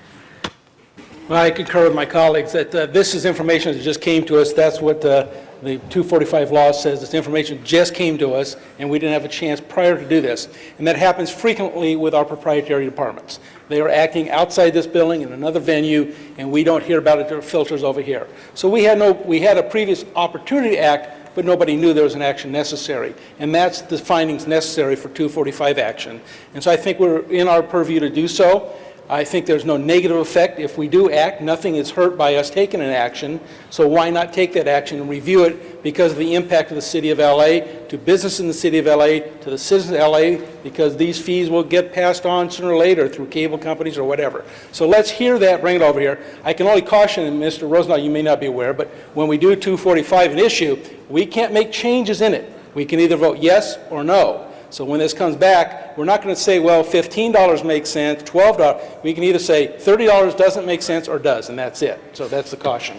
Well, I concur with my colleagues that this is information that just came to us. That's what the 245 law says. This information just came to us, and we didn't have a chance prior to do this. And that happens frequently with our proprietary departments. They are acting outside this building in another venue, and we don't hear about it. There are filters over here. So we had a previous opportunity to act, but nobody knew there was an action necessary. And that's the findings necessary for 245 action. And so I think we're in our purview to do so. I think there's no negative effect. If we do act, nothing is hurt by us taking an action. So why not take that action and review it because of the impact of the city of LA, to business in the city of LA, to the citizens of LA, because these fees will get passed on sooner or later through cable companies or whatever. So let's hear that, bring it over here. I can only caution, and Mr. Rosenthal, you may not be aware, but when we do 245 an issue, we can't make changes in it. We can either vote yes or no. So when this comes back, we're not going to say, well, $15 makes sense, $12. We can either say $30 doesn't make sense or does, and that's it. So that's the caution.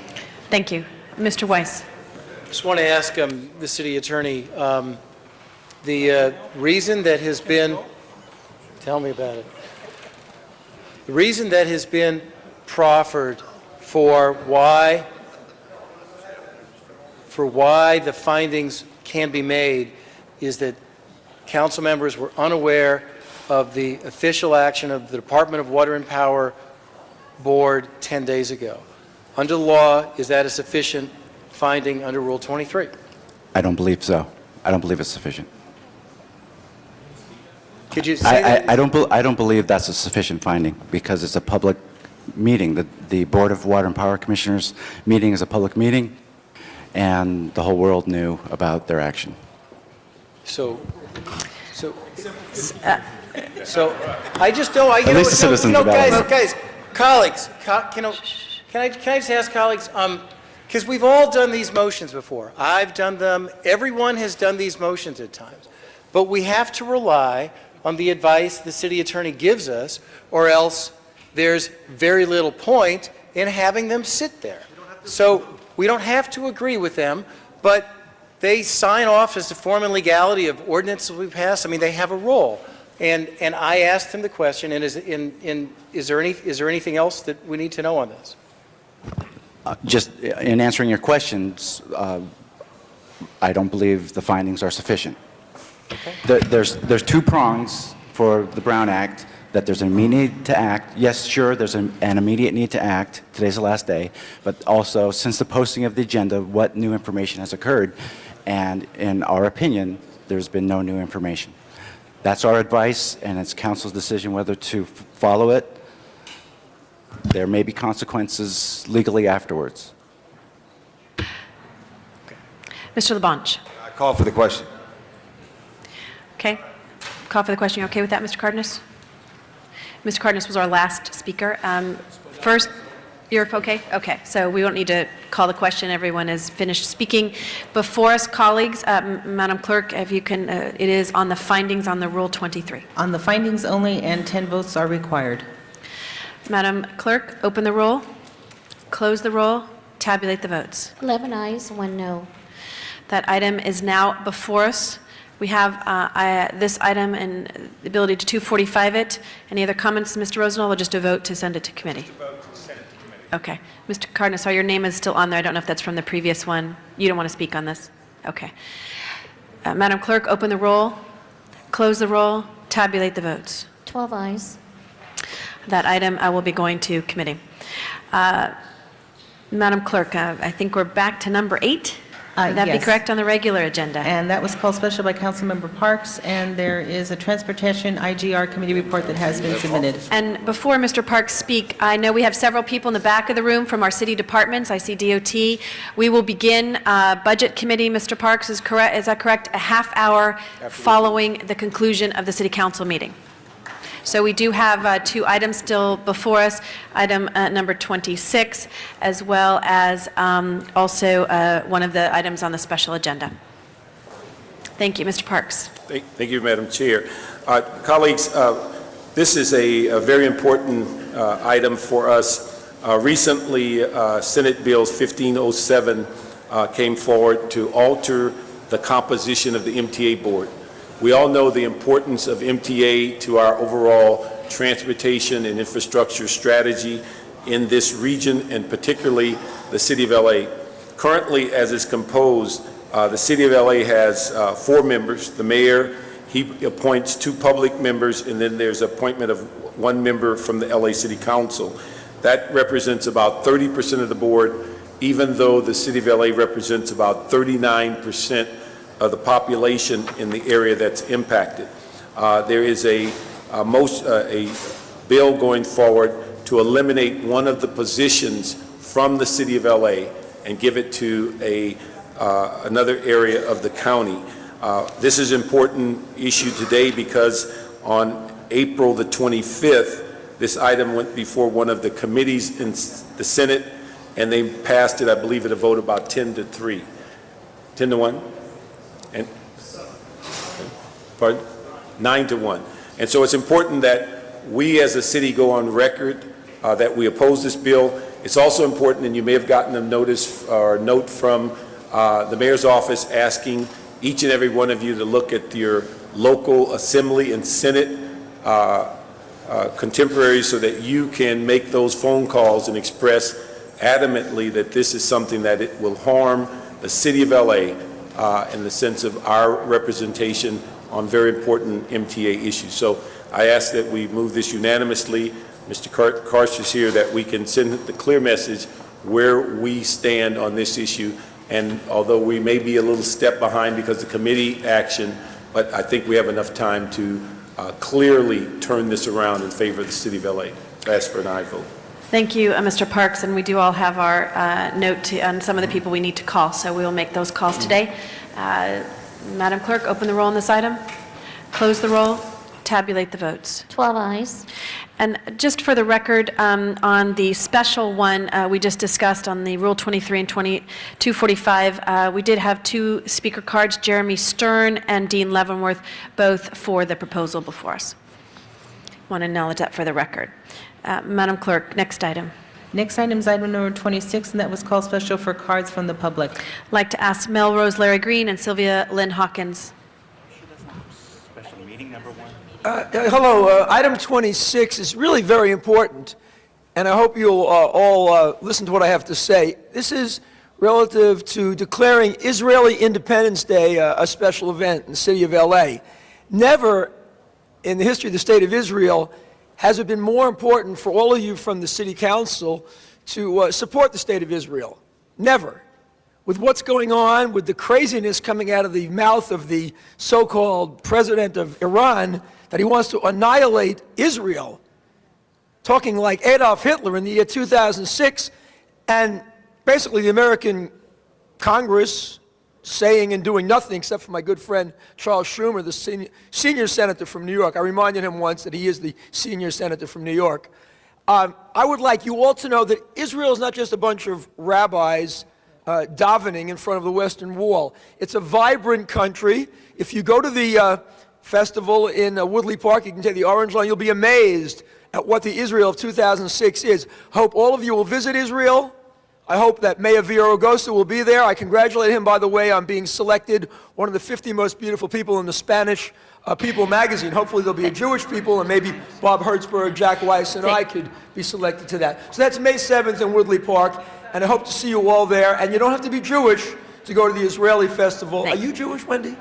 Thank you. Mr. Weiss? Just want to ask the city attorney, the reason that has been, tell me about it, the reason that has been proffered for why the findings can be made is that council members were unaware of the official action of the Department of Water and Power Board 10 days ago. Under the law, is that a sufficient finding under Rule 23? I don't believe so. I don't believe it's sufficient. Could you say that? I don't believe that's a sufficient finding because it's a public meeting. The Board of Water and Power Commissioners meeting is a public meeting, and the whole world knew about their action. So I just don't. At least the citizens of LA. Guys, colleagues, can I just ask colleagues? Because we've all done these motions before. I've done them. Everyone has done these motions at times, but we have to rely on the advice the city attorney gives us, or else there's very little point in having them sit there. So we don't have to agree with them, but they sign off as the form and legality of ordinances we pass. I mean, they have a role. And I asked them the question, and is there anything else that we need to know on this? Just in answering your questions, I don't believe the findings are sufficient. Okay. There's two prongs for the Brown Act, that there's an immediate need to act. Yes, sure, there's an immediate need to act. Today's the last day. But also, since the posting of the agenda, what new information has occurred? And in our opinion, there's been no new information. That's our advice, and it's council's decision whether to follow it. There may be consequences legally afterwards. Mr. LaBonge? I call for the question. Okay. Call for the question. You okay with that, Mr. Cardenas? Mr. Cardenas was our last speaker. First, you're okay? Okay. So we won't need to call the question. Everyone is finished speaking. Before us, colleagues, Madam Clerk, if you can, it is on the findings on the Rule 23. On the findings only, and 10 votes are required. Madam Clerk, open the roll, close the roll, tabulate the votes. 11 ayes, 1 no. That item is now before us. We have this item and the ability to 245 it. Any other comments, Mr. Rosenthal, or just a vote to send it to committee? Okay. Mr. Cardenas, your name is still on there. I don't know if that's from the previous one. You don't want to speak on this? Okay. Madam Clerk, open the roll, close the roll, tabulate the votes. 12 ayes. That item will be going to committee. Madam Clerk, I think we're back to number 8. Would that be Yes. correct on the regular agenda? And that was called special by Councilmember Parks, and there is a Transportation IGR Committee report that has been submitted. And before Mr. Parks speak, I know we have several people in the back of the room from our city departments. I see DOT. We will begin Budget Committee, Mr. Parks, is that correct? A half hour following the conclusion of the city council meeting. So we do have two items still before us, item number 26, as well as also one of the items on the special agenda. Thank you. Mr. Parks. Thank you, Madam Chair. Colleagues, this is a very important item for us. Recently, Senate Bill 1507 came forward to alter the composition of the MTA Board. We all know the importance of MTA to our overall transportation and infrastructure strategy in this region, and particularly the City of LA. Currently, as is composed, the City of LA has 4 members. The mayor, he appoints 2 public members, and then there's appointment of 1 member from the LA City Council. That represents about 30% of the board, even though the City of LA represents about 39% of the population in the area that's impacted. There is a bill going forward to eliminate one of the positions from the City of LA and give it to another area of the county. This is an important issue today because on April the 25th, this item went before one of the committees in the Senate, and they passed it, I believe, at a vote about 10-3. 10-1? And, pardon? 9-1. And so it's important that we as a city go on record that we oppose this bill. It's also important, and you may have gotten a notice or a note from the mayor's office asking each and every one of you to look at your local assembly and Senate contemporaries so that you can make those phone calls and express adamantly that this is something that it will harm the City of LA in the sense of our representation on very important MTA issues. So I ask that we move this unanimously. Mr. Karsh is here, that we can send the clear message where we stand on this issue. And although we may be a little step behind because of committee action, but I think we have enough time to clearly turn this around in favor of the City of LA. I ask for an aye vote. Thank you, Mr. Parks, and we do all have our note on some of the people we need to call, so we will make those calls today. Madam Clerk, open the roll on this item, close the roll, tabulate the votes. 12 ayes. And just for the record, on the special one we just discussed on the Rule 23 and 245, we did have 2 speaker cards, Jeremy Stern and Dean Leavenworth, both for the proposal before us. Want to acknowledge that for the record. Madam Clerk, next item. Next item is item number 26, and that was called special for cards from the public. I'd like to ask Melrose Larry Green and Sylvia Lynn Hawkins. Hello. Item 26 is really very important, and I hope you'll all listen to what I have to say. This is relative to declaring Israeli Independence Day a special event in the city of LA. Never in the history of the state of Israel has it been more important for all of you from the city council to support the state of Israel. Never. With what's going on, with the craziness coming out of the mouth of the so-called president of Iran, that he wants to annihilate Israel, talking like Adolf Hitler in the year 2006, and basically the American Congress saying and doing nothing except for my good friend Charles Schumer, the senior senator from New York. I reminded him once that he is the senior senator from New York. I would like you all to know that Israel is not just a bunch of rabbis davening in front of the Western Wall. It's a vibrant country. If you go to the festival in Woodley Park, you can take the Orange Line, you'll be amazed at what the Israel of 2006 is. Hope all of you will visit Israel. I hope that Mayor Villaraigosa will be there. I congratulate him, by the way, on being selected one of the 50 most beautiful people in the Spanish People magazine. Hopefully there'll be a Jewish people, and maybe Bob Hertzberg, Jack Weiss, and I could be selected to that. So that's May 7th in Woodley Park, and I hope to see you all there. And you don't have to be Jewish to go to the Israeli festival. Are you Jewish, Wendy?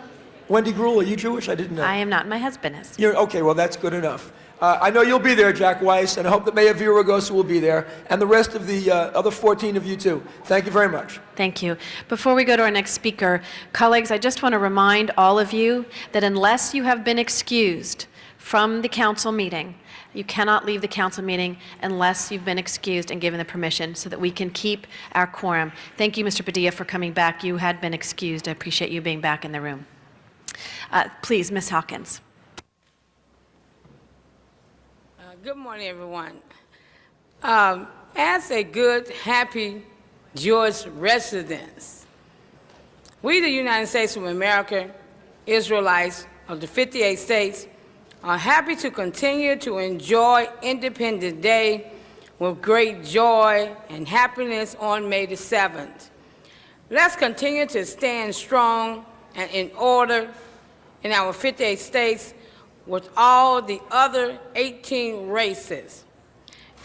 Wendy Gruhl, are you Jewish? I didn't know. I am not. My husband is. You're, okay, well, that's good enough. I know you'll be there, Jack Weiss, and I hope that Mayor Villaraigosa will be there, and the rest of the other 14 of you, too. Thank you very much. Thank you. Before we go to our next speaker, colleagues, I just want to remind all of you that unless you have been excused from the council meeting, you cannot leave the council meeting unless you've been excused and given the permission so that we can keep our quorum. Thank you, Mr. Padilla, for coming back. You had been excused. I appreciate you being back in the room. Please, Ms. Hawkins. Good morning, everyone. As a good, happy, joyous residents, we, the United States of America, Israelites of the 58 states, are happy to continue to enjoy Independence Day with great joy and happiness on May the 7th. Let's continue to stand strong and in order in our 58 states with all the other 18 races.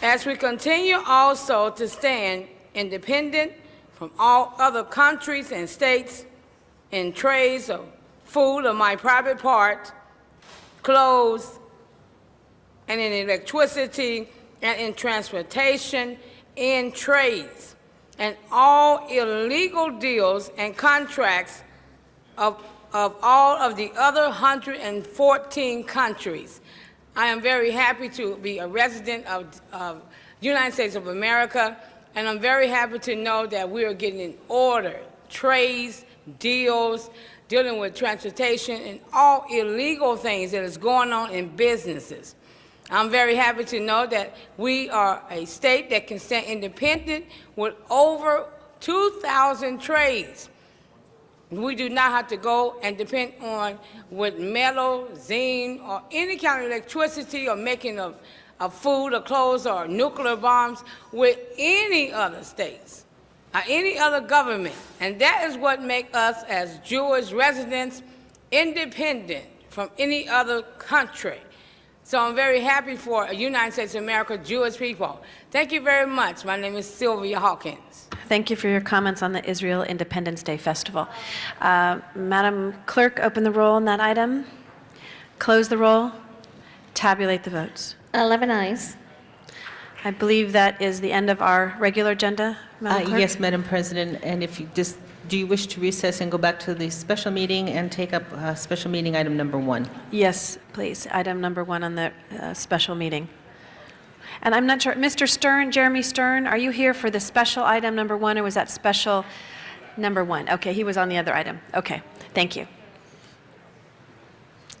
As we continue also to stand independent from all other countries and states in trades of food of my private part, clothes, and in electricity, and in transportation, in trades, and all illegal deals and contracts of all of the other 114 countries. I am very happy to be a resident of the United States of America, and I'm very happy to know that we are getting in order trades, deals, dealing with transportation, and all illegal things that is going on in businesses. I'm very happy to know that we are a state that can stand independent with over 2,000 trades. We do not have to go and depend on with metal, zinc, or any kind of electricity or making of food or clothes or nuclear bombs with any other states or any other government. And that is what makes us as Jewish residents independent from any other country. So I'm very happy for a United States of America Jewish people. Thank you very much. My name is Sylvia Hawkins. Thank you for your comments on the Israel Independence Day Festival. Madam Clerk, open the roll on that item. Close the roll. Tabulate the votes. 11 ayes. I believe that is the end of our regular agenda, Madam Clerk? Yes, Madam President, and if you just, do you wish to recess and go back to the special meeting and take up special meeting item number 1? Yes, please. Item number 1 on the special meeting. And I'm not sure, Mr. Stern, Jeremy Stern, are you here for the special item number 1, or was that special number 1? Okay, he was on the other item. Okay, thank you.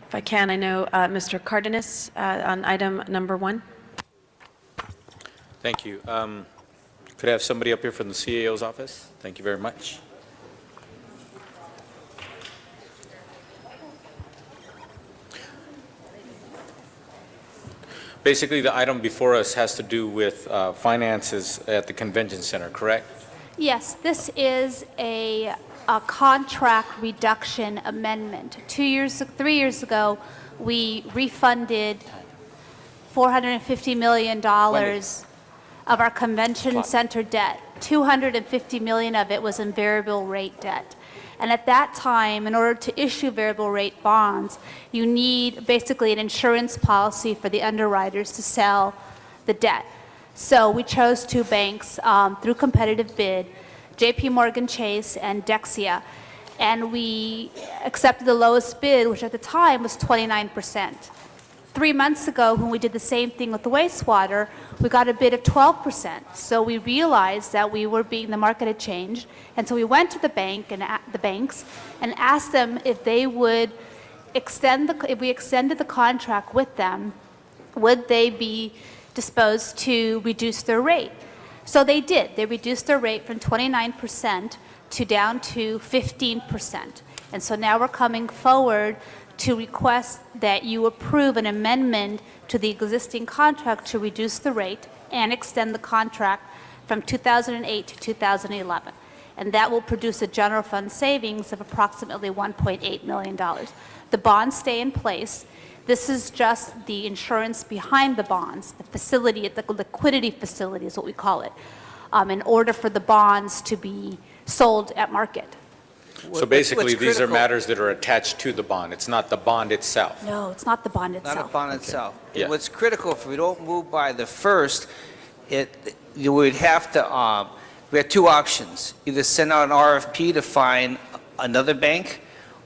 If I can, I know Mr. Cardenas on item number 1. Thank you. Could I have somebody up here from the CAO's office? Thank you very much. Basically, the item before us has to do with finances at the convention center, correct? Yes, this is a contract reduction amendment. 3 years ago, we refunded $450 million of our convention center debt. $250 million of it was in variable rate debt. And at that time, in order to issue variable rate bonds, you need basically an insurance policy for the underwriters to sell the debt. So we chose 2 banks through competitive bid, JP Morgan Chase and Dexia, and we accepted the lowest bid, which at the time was 29%. 3 months ago, when we did the same thing with the wastewater, we got a bid of 12%. So we realized that the market had changed, and so we went to the banks and asked them if they would if we extended the contract with them, would they be disposed to reduce their rate? So they did. They reduced their rate from 29% to down to 15%. And so now we're coming forward to request that you approve an amendment to the existing contract to reduce the rate and extend the contract from 2008 to 2011. And that will produce a general fund savings of approximately $1.8 million. The bonds stay in place. This is just the insurance behind the bonds, the facility, the liquidity facility is what we call it, in order for the bonds to be sold at market. So basically, what's these are critical- matters that are attached to the bond. It's not the bond itself. No, it's not the bond Not itself. a bond itself. Yeah. What's critical, if we don't move by the first, you would have to, we have two options. Either send out an RFP to find another bank,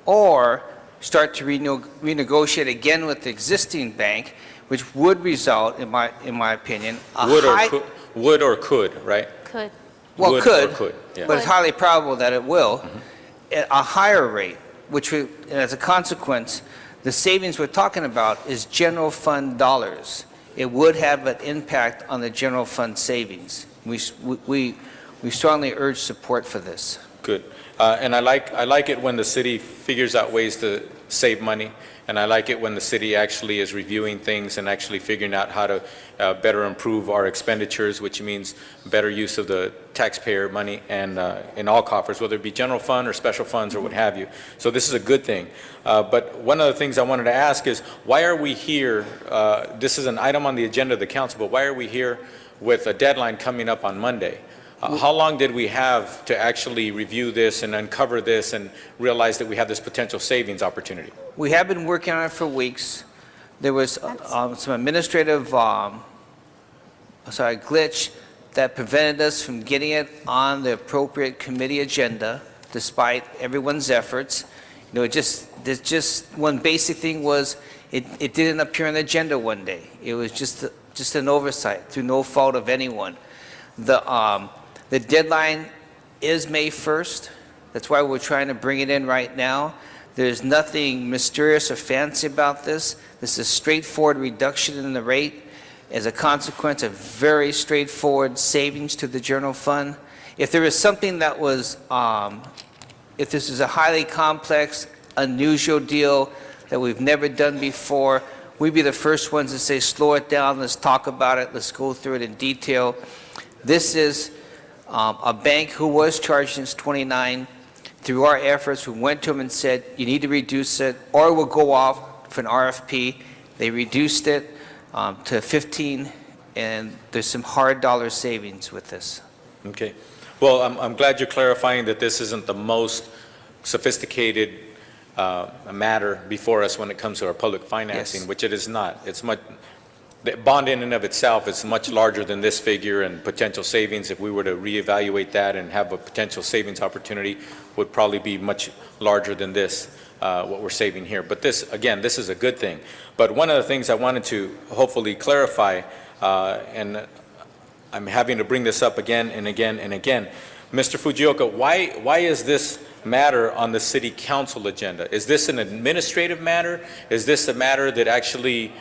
or start to renegotiate again with the existing bank, which would result, in my opinion, a high... Would or could, right? Could. Well, Would or could, could, yeah. but it's highly probable that it will, at a higher rate, which would, and as a consequence, the savings we're talking about is general fund dollars. It would have an impact on the general fund savings. We strongly urge support for this. Good. And I like it when the city figures out ways to save money, and I like it when the city actually is reviewing things and actually figuring out how to better improve our expenditures, which means better use of the taxpayer money and in all coffers, whether it be general fund or special funds or what have you. So this is a good thing. But one of the things I wanted to ask is, why are we here? This is an item on the agenda of the council, but why are we here with a deadline coming up on Monday? How long did we have to actually review this and uncover this and realize that we have this potential savings opportunity? We have been working on it for weeks. There was some administrative glitch that prevented us from getting it on the appropriate committee agenda, despite everyone's efforts. You know, there's just one basic thing was it didn't appear on the agenda one day. It was just an oversight through no fault of anyone. The deadline is May 1st. That's why we're trying to bring it in right now. There's nothing mysterious or fancy about this. This is a straightforward reduction in the rate as a consequence of very straightforward savings to the general fund. If there is something that was, if this is a highly complex, unusual deal that we've never done before, we'd be the first ones to say, slow it down, let's talk about it, let's go through it in detail. This is a bank who was charged since 29. Through our efforts, we went to them and said, you need to reduce it, or we'll go off for an RFP. They reduced it to 15, and there's some hard dollar savings with this. Okay. Well, I'm glad you're clarifying that this isn't the most sophisticated matter before us when it comes to our public financing, Yes. which it is not. It's much, the bond in and of itself is much larger than this figure, and potential savings, if we were to reevaluate that and have a potential savings opportunity, would probably be much larger than this, what we're saving here. But this, again, this is a good thing. But one of the things I wanted to hopefully clarify, and I'm having to bring this up again and again and again, Mr. Fujioka, why is this matter on the city council agenda? Is this an administrative matter? Is this a matter that actually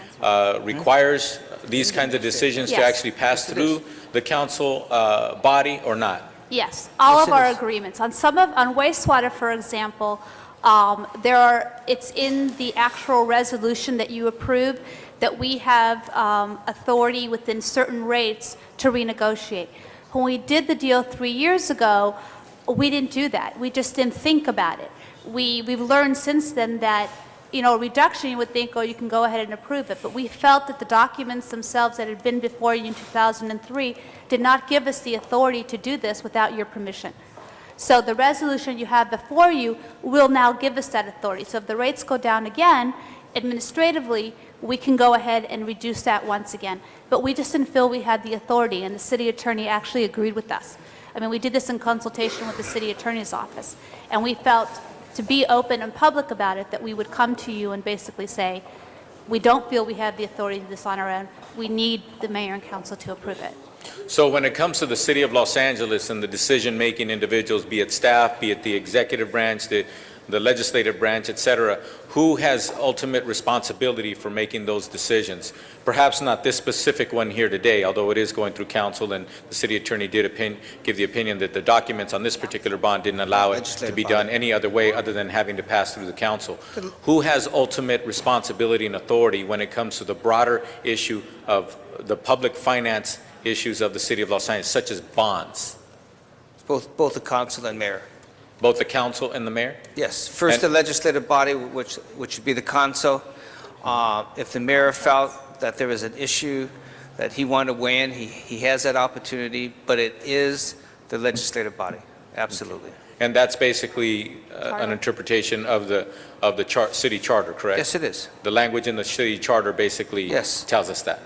requires these kinds of decisions to Yes. actually pass through the council body or not? Yes, all Yes, of it our is. agreements. On wastewater, for example, it's in the actual resolution that you approved that we have authority within certain rates to renegotiate. When we did the deal 3 years ago, we didn't do that. We just didn't think about it. We've learned since then that, a reduction, you would think, oh, you can go ahead and approve it. But we felt that the documents themselves that had been before you in 2003 did not give us the authority to do this without your permission. So the resolution you have before you will now give us that authority. So if the rates go down again, administratively, we can go ahead and reduce that once again. But we just didn't feel we had the authority, and the city attorney actually agreed with us. I mean, we did this in consultation with the city attorney's office, and we felt, to be open and public about it, that we would come to you and basically say, we don't feel we have the authority to do this on our own. We need the mayor and council to approve it. So when it comes to the city of Los Angeles and the decision-making individuals, be it staff, be it the executive branch, the legislative branch, et cetera, who has ultimate responsibility for making those decisions? Perhaps not this specific one here today, although it is going through council, and the city attorney did give the opinion that the documents on this particular bond didn't allow it to be done any other way other than having to pass through the council. Who has ultimate responsibility and authority when it comes to the broader issue of the public finance issues of the city of Los Angeles, such as bonds? Both the council and mayor. Both the council and the mayor? Yes, first the legislative body, which would be the council. If the mayor felt that there was an issue that he wanted to weigh in, he has that opportunity, but it is the legislative body, absolutely. And that's basically an interpretation of the city charter, correct? Yes, it is. The language in the city charter basically Yes. tells us that?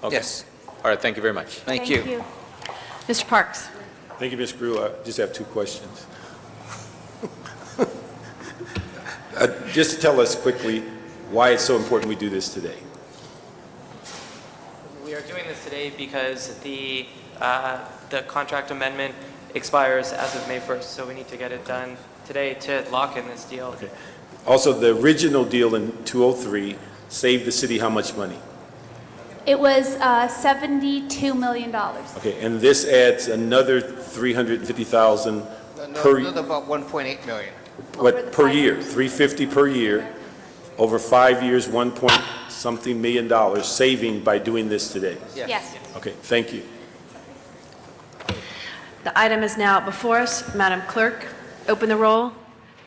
Okay. Yes. All right, thank you very much. Thank you. Mr. Parks? Thank you, Ms. Brew. I just have two questions. Just tell us quickly why it's so important we do this today. We are doing this today because the contract amendment expires as of May 1st, so we need to get it done today to lock in this deal. Okay. Also, the original deal in 203 saved the city how much money? It was $72 million. Okay, and this adds another 350,000 per About 1.8 million. per year, 350 per year, over 5 years, 1 point something million dollars saving by doing this today. Yes. Okay, thank you. The item is now before us. Madam Clerk, open the roll,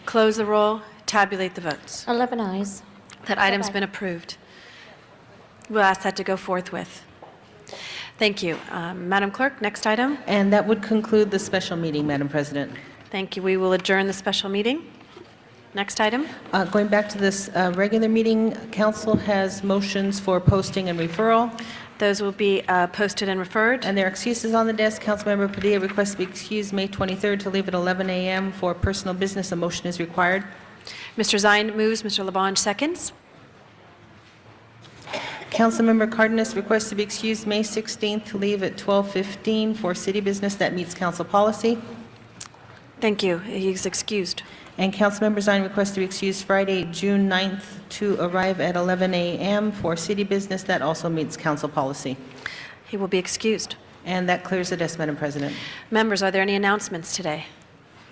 close the roll, tabulate the votes. 11 ayes. That item's been approved. We'll ask that to go forthwith. Thank you. Madam Clerk, next item. And that would conclude the special meeting, Madam President. Thank you. We will adjourn the special meeting. Next item. Going back to this regular meeting, council has motions for posting and referral. Those will be posted and referred. And there are excuses on the desk. Councilmember Padilla requests to be excused May 23rd to leave at 11 a.m. for personal business. A motion is required. Mr. Zine moves, Mr. Labange seconds. Councilmember Cardenas requests to be excused May 16th to leave at 12:15 for city business that meets council policy. Thank you. He's excused. And Councilmember Zine requests to be excused Friday, June 9th to arrive at 11 a.m. for city business that also meets council policy. He will be excused. And that clears the desk, Madam President. Members, are there any announcements today?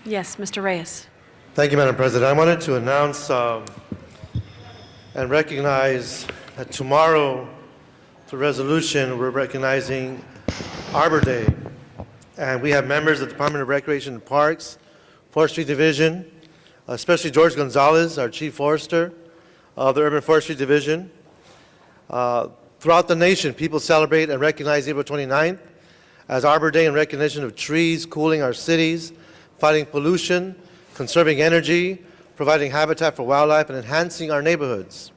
Yes, Mr. Reyes. Thank you, Madam President. I wanted to announce and recognize that tomorrow, through resolution, we're recognizing Arbor Day. And we have members of the Department of Recreation and Parks, Forestry Division, especially George Gonzalez, our Chief Forester of the Urban Forestry Division. Throughout the nation, people celebrate and recognize April 29th as Arbor Day in recognition of trees cooling our cities, fighting pollution, conserving energy, providing habitat for wildlife, and enhancing our neighborhoods.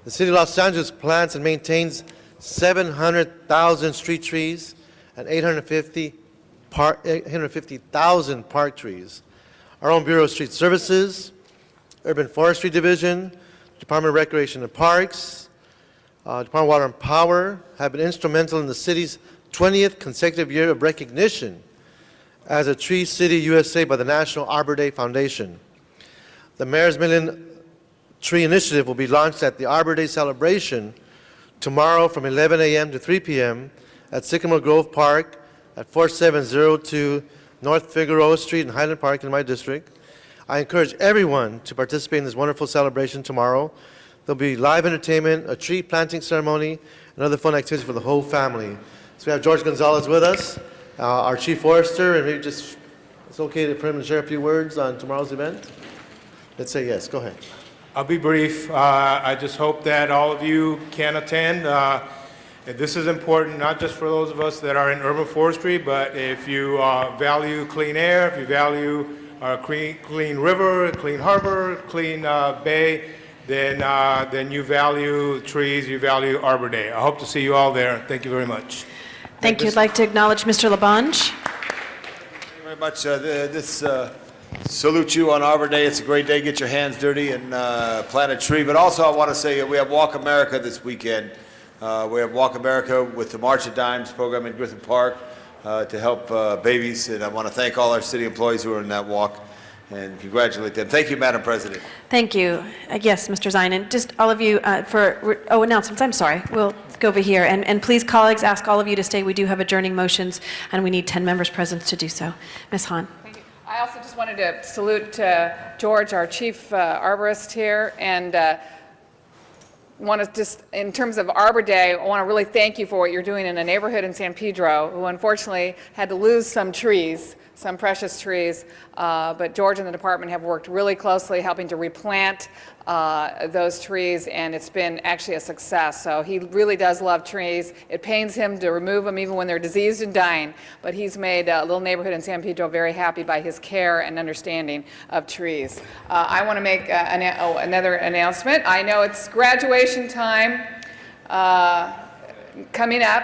The City of Los Angeles plants and maintains 700,000 street trees and 850,000 park trees. Our own Bureau of Street Services, Urban Forestry Division, Department of Recreation and Parks, Department of Water and Power have been instrumental in the city's 20th consecutive year of recognition as a Tree City USA by the National Arbor Day Foundation. The Mayor's Million Tree Initiative will be launched at the Arbor Day celebration tomorrow from 11 a.m. to 3 p.m. at Sycamore Grove Park at 4702 North Figueroa Street in Highland Park in my district. I encourage everyone to participate in this wonderful celebration tomorrow. There'll be live entertainment, a tree planting ceremony, and other fun activities for the whole family. So we have George Gonzalez with us, our Chief Forester, and maybe just, it's okay for him to share a few words on tomorrow's event? Let's say yes. Go ahead. I'll be brief. I just hope that all of you can attend. This is important not just for those of us that are in urban forestry, but if you value clean air, if you value clean river, clean harbor, clean bay, then you value trees, you value Arbor Day. I hope to see you all there. Thank you very much. Thank you. I'd like to acknowledge Mr. Labange. Thank you very much. Salute you on Arbor Day. It's a great day. Get your hands dirty and plant a tree. But also I want to say we have Walk America this weekend. We have Walk America with the March of Dimes program in Griffith Park to help babies. And I want to thank all our city employees who are in that walk and congratulate them. Thank you, Madam President. Thank you. Yes, Mr. Zine. Just all of you announcements. I'm sorry. We'll go over here. And please, colleagues, ask all of you to stay. We do have adjourning motions, and we need 10 members present to do so. Ms. Hahn. I also just wanted to salute George, our chief arborist here, and want to just, in terms of Arbor Day, I want to really thank you for what you're doing in a neighborhood in San Pedro who unfortunately had to lose some trees some precious trees, but George and the department have worked really closely helping to replant those trees, and it's been actually a success. So he really does love trees. It pains him to remove them even when they're diseased and dying, but he's made a little neighborhood in San Pedro very happy by his care and understanding of trees. I want to make another announcement. I know it's graduation time coming up,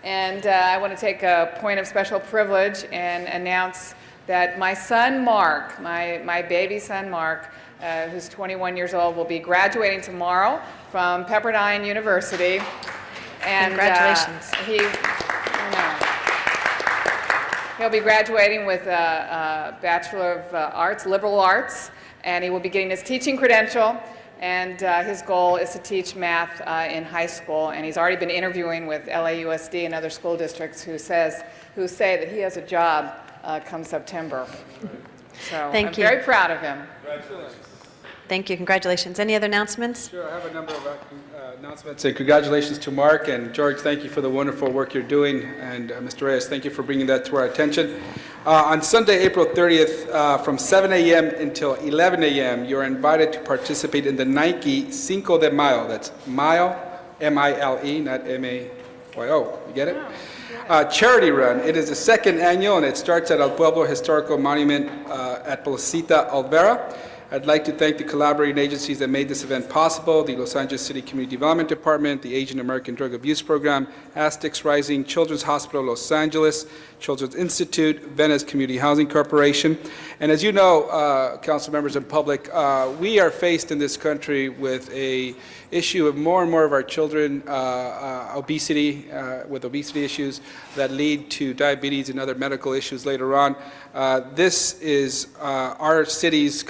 and I want to take a point of special privilege and announce that my son Mark, my baby son Mark, who's 21 years old, will be graduating tomorrow from Pepperdine University. And Congratulations. He'll be graduating with a Bachelor of Arts, Liberal Arts, and he will be getting his teaching credential. And his goal is to teach math in high school. And he's already been interviewing with LAUSD and other school districts who say that he has a job come September. So I'm very proud of him. Thank you. Congratulations. Any other announcements? Sure, I have a number of announcements. And congratulations to Mark, and George, thank you for the wonderful work you're doing. And Mr. Reyes, thank you for bringing that to our attention. On Sunday, April 30th, from 7 a.m. until 11 a.m., you're invited to participate in the Nike Cinco de Mayo. That's Mayo, M-I-L-E, not M-A-Y-O. You get it? Charity run. It is the second annual, and it starts at El Pueblo Historical Monument at Placita Olvera. I'd like to thank the collaborating agencies that made this event possible: the Los Angeles City Community Development Department, the Asian American Drug Abuse Program, Aztecs Rising, Children's Hospital Los Angeles, Children's Institute, Venice Community Housing Corporation. And as you know, council members and public, we are faced in this country with a issue of more and more of our children obesity, with obesity issues that lead to diabetes and other medical issues later on. This is our city's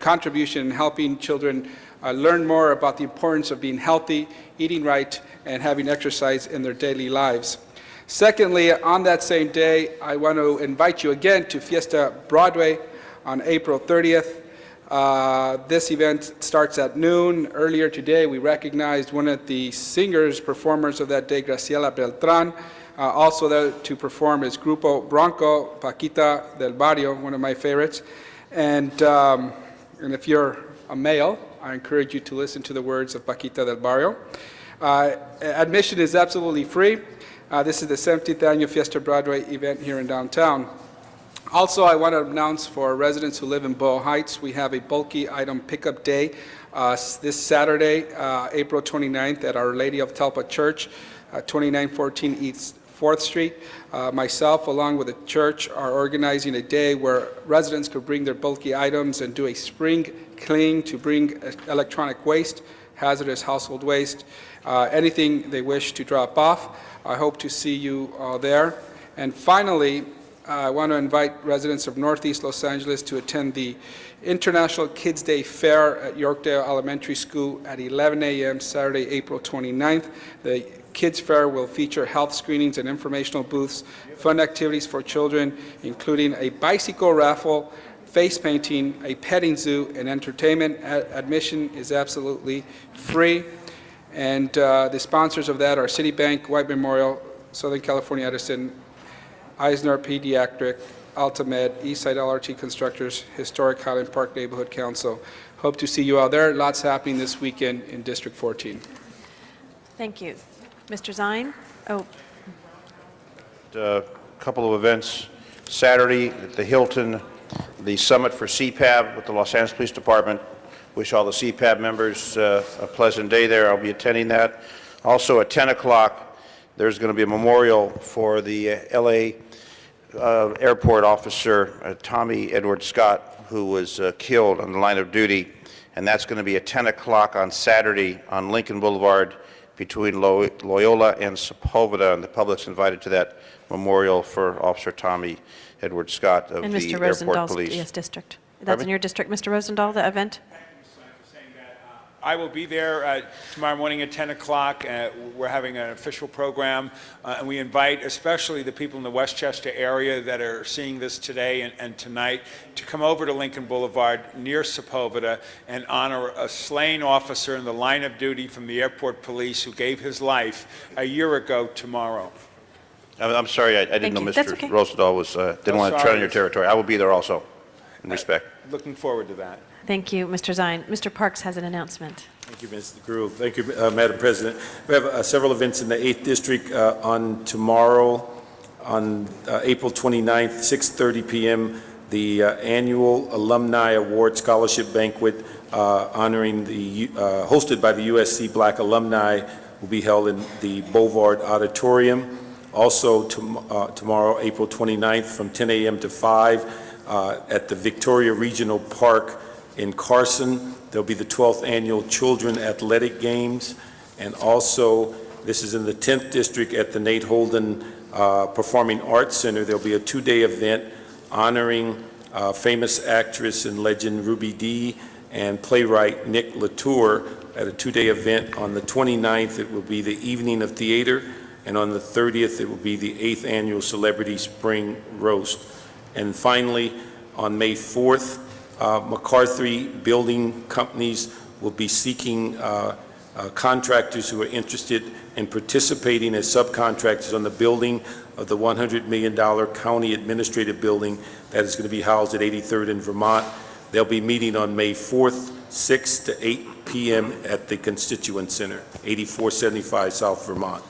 contribution in helping children learn more about the importance of being healthy, eating right, and having exercise in their daily lives. Secondly, on that same day, I want to invite you again to Fiesta Broadway on April 30th. This event starts at noon. Earlier today, we recognized one of the singers, performers of that day, Graciela Beltran. Also there to perform is Grupo Bronco, Paquita del Barrio, one of my favorites. And if you're a male, I encourage you to listen to the words of Paquita del Barrio. Admission is absolutely free. This is the 17th annual Fiesta Broadway event here in downtown. Also, I want to announce for residents who live in Boyle Heights, we have a bulky item pickup day this Saturday, April 29th at Our Lady of Talpa Church, 2914 East 4th Street. Myself, along with the church, are organizing a day where residents could bring their bulky items and do a spring cleaning to bring electronic waste, hazardous household waste, anything they wish to drop off. I hope to see you all there. And finally, I want to invite residents of Northeast Los Angeles to attend the International Kids Day Fair at Yorkdale Elementary School at 11 a.m. Saturday, April 29th. The Kids Fair will feature health screenings and informational booths, fun activities for children, including a bicycle raffle, face painting, a petting zoo, and entertainment. Admission is absolutely free. And the sponsors of that are Citibank, White Memorial, Southern California Edison, Eisner Pediatric, Altamed, Eastside LRT Constructors, Historic Highland Park Neighborhood Council. Hope to see you all there. Lots happening this weekend in District 14. Thank you. Mr. Zine? Oh. A couple of events. Saturday at the Hilton, the Summit for CPAB with the Los Angeles Police Department. Wish all the CPAB members a pleasant day there. I'll be attending that. Also at 10 o'clock, there's going to be a memorial for the LA airport officer, Tommy Edward Scott, who was killed on the line of duty. And that's going to be at 10 o'clock on Saturday on Lincoln Boulevard between Loyola and Sepulveda. And the public's invited to that memorial for Officer Tommy Edward Scott of And the Mr. Airport Rosendal's Police. district. That's Pardon in me? your district, Mr. Rosendahl, the event? I will be there tomorrow morning at 10 o'clock. We're having an official program, and we invite especially the people in the Westchester area that are seeing this today and tonight to come over to Lincoln Boulevard near Sepulveda and honor a slain officer in the line of duty from the airport police who gave his life a year ago tomorrow. I'm sorry, I didn't know Thank you. That's Mr. okay. Rosendahl was, didn't want to tread on your territory. I will be there also, in respect. Looking forward to that. Thank you, Mr. Zine. Mr. Parks has an announcement. Thank you, Mr. Grue. Thank you, Madam President. We have several events in the 8th District on tomorrow, on April 29th, 6:30 p.m., the annual Alumni Award Scholarship Banquet honoring the, hosted by the USC Black Alumni will be held in the Bovard Auditorium. Also tomorrow, April 29th, from 10 a.m. to 5 at the Victoria Regional Park in Carson. There'll be the 12th Annual Children Athletic Games. And also, this is in the 10th District at the Nate Holden Performing Arts Center. There'll be a two-day event honoring famous actress and legend Ruby Dee and playwright Nick Latour at a two-day event. On the 29th, it will be the Evening of Theater, and on the 30th, it will be the 8th Annual Celebrity Spring Roast. And finally, on May 4th, McCarthy Building Companies will be seeking contractors who are interested in participating as subcontractors on the building of the $100 million county administrative building that is going to be housed at 83rd in Vermont. They'll be meeting on May 4th, 6 to 8 p.m. at the Constituent Center, 8475 South Vermont.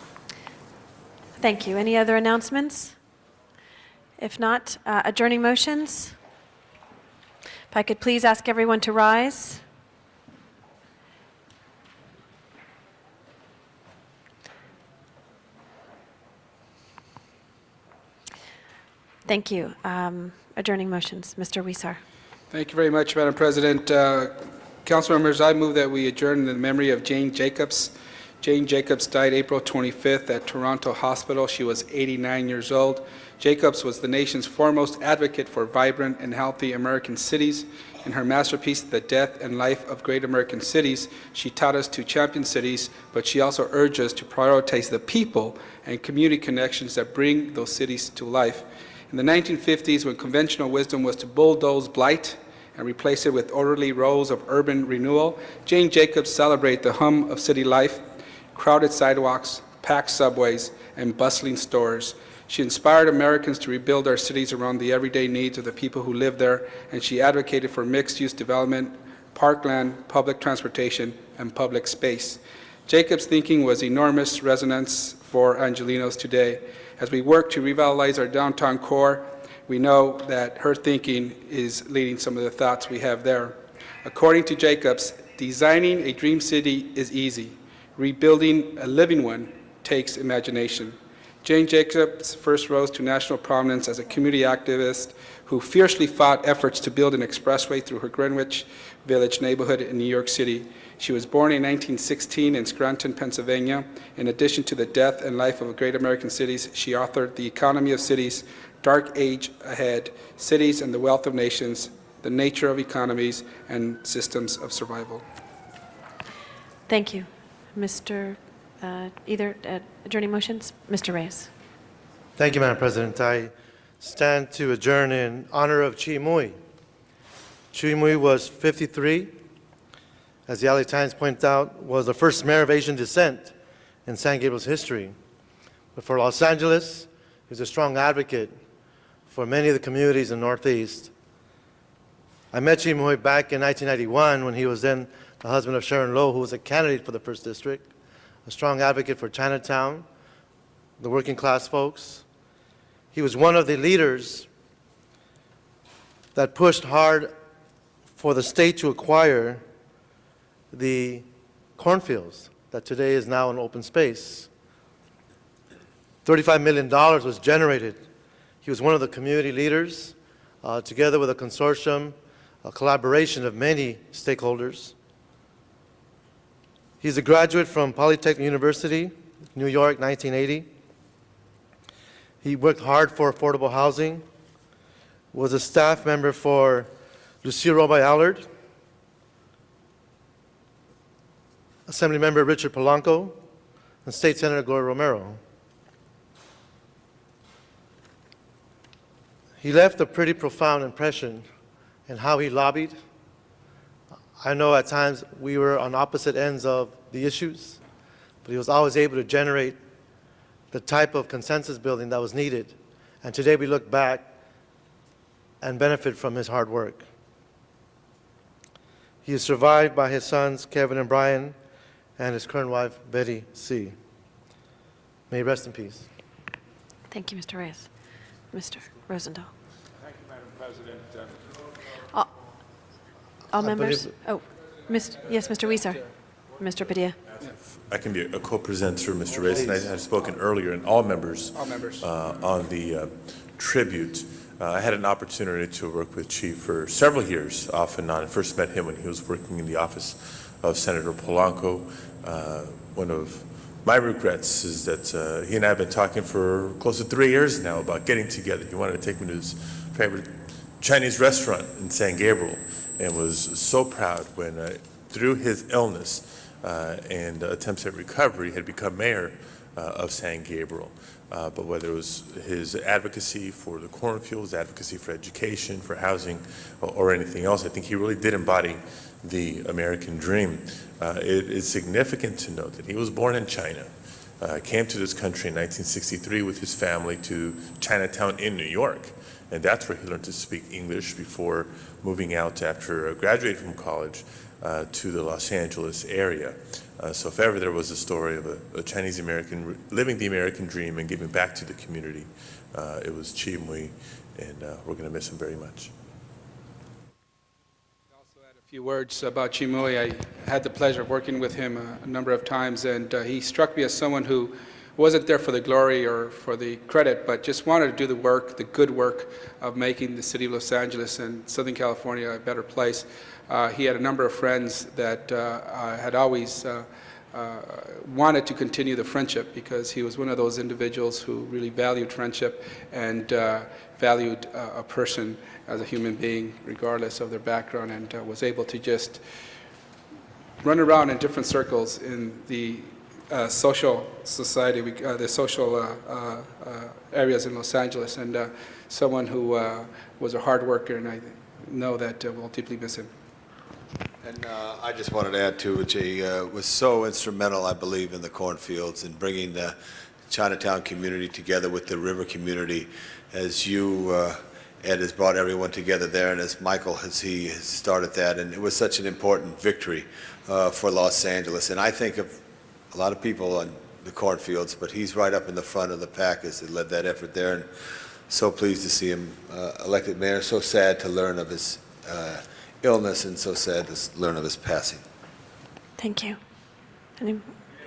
Thank you. Any other announcements? If not, adjourning motions? If I could please ask everyone to rise. Thank you. Adjourning motions. Mr. Weeser. Thank you very much, Madam President. Council members, I move that we adjourn in the memory of Jane Jacobs. Jane Jacobs died April 25th at Toronto Hospital. She was 89 years old. Jacobs was the nation's foremost advocate for vibrant and healthy American cities. In her masterpiece, The Death and Life of Great American Cities, she taught us to champion cities, but she also urged us to prioritize the people and community connections that bring those cities to life. In the 1950s, when conventional wisdom was to bulldoze blight and replace it with orderly rows of urban renewal, Jane Jacobs celebrated the hum of city life, crowded sidewalks, packed subways, and bustling stores. She inspired Americans to rebuild our cities around the everyday needs of the people who live there, and she advocated for mixed-use development, parkland, public transportation, and public space. Jacobs' thinking was enormous resonance for Angelenos today. As we work to revitalize our downtown core, we know that her thinking is leading some of the thoughts we have there. According to Jacobs, designing a dream city is easy. Rebuilding a living one takes imagination. Jane Jacobs first rose to national prominence as a community activist who fiercely fought efforts to build an expressway through her Greenwich Village neighborhood in New York City. She was born in 1916 in Scranton, Pennsylvania. In addition to The Death and Life of Great American Cities, she authored The Economy of Cities, Dark Age Ahead, Cities and the Wealth of Nations, The Nature of Economies, and Systems of Survival. Thank you. Mr. Either adjourning motions? Mr. Reyes. Thank you, Madam President. I stand to adjourn in honor of Chi Mui. Chi Mui was 53. As the LA Times pointed out, was the first mayor of Asian descent in San Gabriel's history. But for Los Angeles, he was a strong advocate for many of the communities in the Northeast. I met Chi Mui back in 1991 when he was then the husband of Sharon Low, who was a candidate for the 1st District, a strong advocate for Chinatown, the working class folks. He was one of the leaders that pushed hard for the state to acquire the cornfields that today is now an open space. $35 million was generated. He was one of the community leaders, together with a consortium, a collaboration of many stakeholders. He's a graduate from Polytechnic University, New York, 1980. He worked hard for affordable housing, was a staff member for Lucia Roby Allard, Assemblymember Richard Polanco, and State Senator Gloria Romero. He left a pretty profound impression in how he lobbied. I know at times we were on opposite ends of the issues, but he was always able to generate the type of consensus building that was needed. And today we look back and benefit from his hard work. He is survived by his sons, Kevin and Brian, and his current wife, Betty C. May he rest in peace. Thank you, Mr. Reyes. Mr. Rosendahl. Thank you, Madam President. All members? Oh, yes, Mr. Weiser. Mr. Padilla. I can be a co-presenter, Mr. Reyes, and I had spoken earlier, and all members, on the tribute. I had an opportunity to work with Chief for several years, off and on. I first met him when he was working in the office of Senator Polanco. One of my regrets is that he and I have been talking for close to 3 years now about getting together. He wanted to take me to his favorite Chinese restaurant in San Gabriel, and was so proud when, through his illness and attempts at recovery, had become mayor of San Gabriel. But whether it was his advocacy for the cornfields, advocacy for education, for housing, or anything else, I think he really did embody the American dream. It is significant to note that he was born in China, came to this country in 1963 with his family to Chinatown in New York, and that's where he learned to speak English before moving out after graduating from college to the Los Angeles area. So if ever there was a story of a Chinese American living the American dream and giving back to the community, it was Chi Mui, and we're going to miss him very much. A few words about Chi Mui. I had the pleasure of working with him a number of times, and he struck me as someone who wasn't there for the glory or for the credit, but just wanted to do the work, the good work of making the city of Los Angeles and Southern California a better place. He had a number of friends that had always wanted to continue the friendship, because he was one of those individuals who really valued friendship and valued a person as a human being, regardless of their background, and was able to just run around in different circles in the social society, the social areas in Los Angeles, and someone who was a hard worker, and I know that we'll deeply miss him. And I just wanted to add too, which he was so instrumental, I believe, in the cornfields and bringing the Chinatown community together with the river community, as you, Ed, has brought everyone together there, and as Michael has started that, and it was such an important victory for Los Angeles. And I think of a lot of people on the cornfields, but he's right up in the front of the pack as he led that effort there, and so pleased to see him elected mayor. So sad to learn of his illness, and so sad to learn of his passing. Thank you.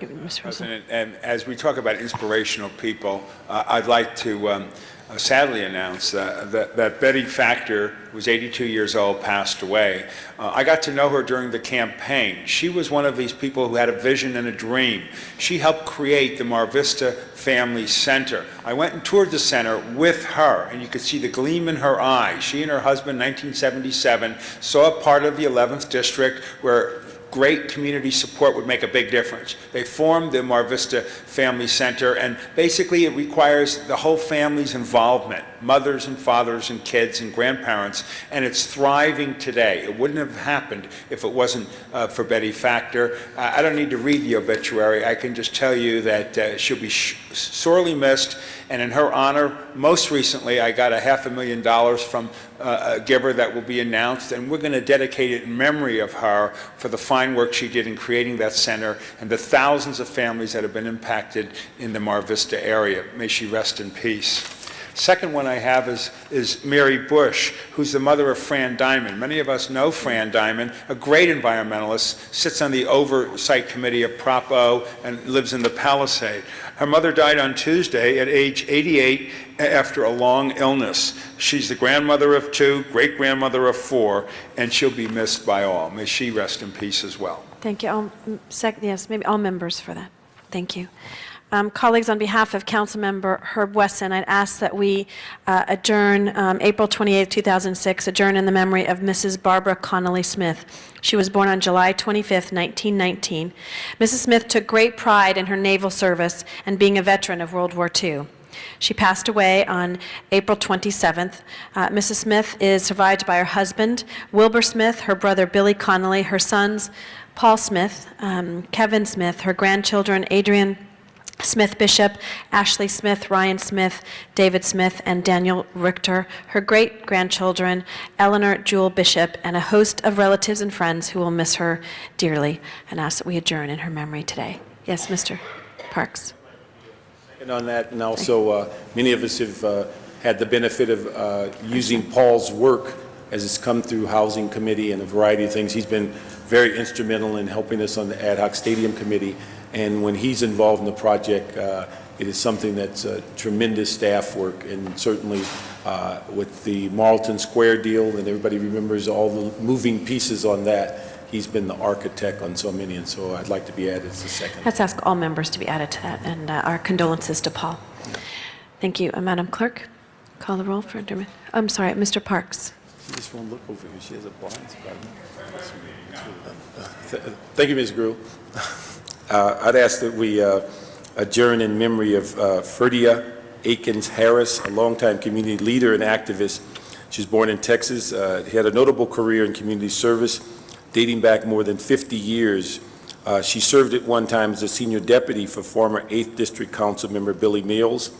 Mr. President, and as we talk about inspirational people, I'd like to sadly announce that Betty Factor, who was 82 years old, passed away. I got to know her during the campaign. She was one of these people who had a vision and a dream. She helped create the Mar Vista Family Center. I went and toured the center with her, and you could see the gleam in her eye. She and her husband, 1977, saw a part of the 11th District where great community support would make a big difference. They formed the Mar Vista Family Center, and basically it requires the whole family's involvement, mothers and fathers and kids and grandparents, and it's thriving today. It wouldn't have happened if it wasn't for Betty Factor. I don't need to read the obituary. I can just tell you that she'll be sorely missed, and in her honor, most recently I got $500,000 from a giver that will be announced, and we're going to dedicate it in memory of her for the fine work she did in creating that center and the thousands of families that have been impacted in the Mar Vista area. May she rest in peace. Second one I have is Mary Bush, who's the mother of Fran Diamond. Many of us know Fran Diamond, a great environmentalist, sits on the oversight committee of Prop O and lives in the Palisade. Her mother died on Tuesday at age 88 after a long illness. She's the grandmother of 2, great-grandmother of 4, and she'll be missed by all. May she rest in peace as well. Thank you. Yes, maybe all members for that. Thank you. Colleagues, on behalf of Councilmember Herb Wesson, I'd ask that we adjourn April 28, 2006, adjourn in the memory of Mrs. Barbara Connolly Smith. She was born on July 25, 1919. Mrs. Smith took great pride in her naval service and being a veteran of World War II. She passed away on April 27th. Mrs. Smith is survived by her husband, Wilbur Smith, her brother Billy Connolly, her sons, Paul Smith, Kevin Smith, her grandchildren, Adrian Smith Bishop, Ashley Smith, Ryan Smith, David Smith, and Daniel Richter, her great-grandchildren, Eleanor Jewel Bishop, and a host of relatives and friends who will miss her dearly, and ask that we adjourn in her memory today. Yes, Mr. Parks. And on that, and also many of us have had the benefit of using Paul's work as it's come through Housing Committee and a variety of things. He's been very instrumental in helping us on the Ad Hoc Stadium Committee. And when he's involved in the project, it is something that's tremendous staff work, and certainly with the Marlton Square deal, and everybody remembers all the moving pieces on that, he's been the architect on so many, and so I'd like to be added as the second. Let's ask all members to be added to that, and our condolences to Paul. Thank you. Madam Clerk, call the roll for adjournment. I'm sorry, Mr. Parks. She just won't look over here. She has a blind spot. Thank you, Ms. Grew. I'd ask that we adjourn in memory of Ferdia Akins Harris, a longtime community leader and activist. She was born in Texas. He had a notable career in community service dating back more than 50 years. She served at one time as a senior deputy for former 8th District Council member Billy Mills.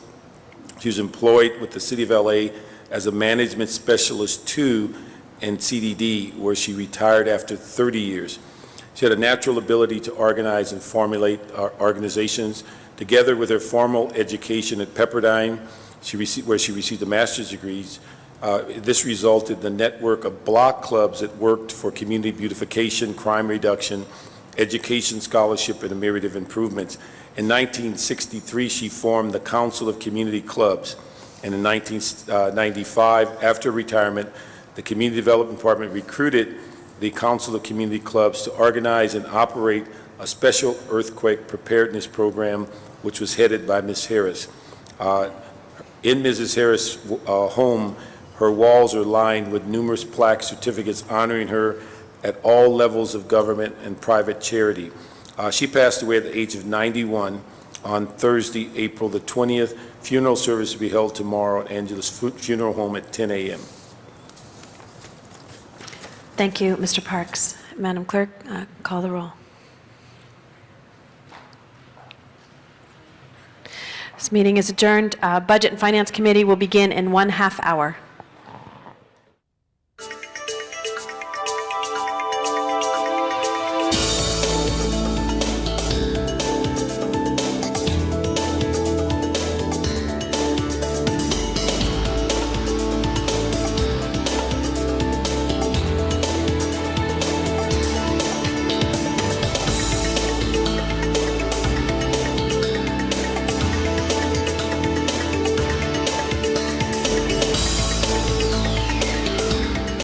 She was employed with the City of LA as a management specialist 2 in CDD, where she retired after 30 years. She had a natural ability to organize and formulate organizations. Together with her formal education at Pepperdine, where she received a master's degree, this resulted in the network of block clubs that worked for community beautification, crime reduction, education, scholarship, and a myriad of improvements. In 1963, she formed the Council of Community Clubs. And in 1995, after retirement, the Community Development Department recruited the Council of Community Clubs to organize and operate a special earthquake preparedness program, which was headed by Ms. Harris. In Mrs. Harris' home, her walls are lined with numerous plaque certificates honoring her at all levels of government and private charity. She passed away at the age of 91 on Thursday, April the 20th. Funeral service will be held tomorrow at Angelus Funeral Home at 10 a.m. Thank you, Mr. Parks. Madam Clerk, call the roll. This meeting is adjourned. Budget and Finance Committee will begin in 1/2 hour.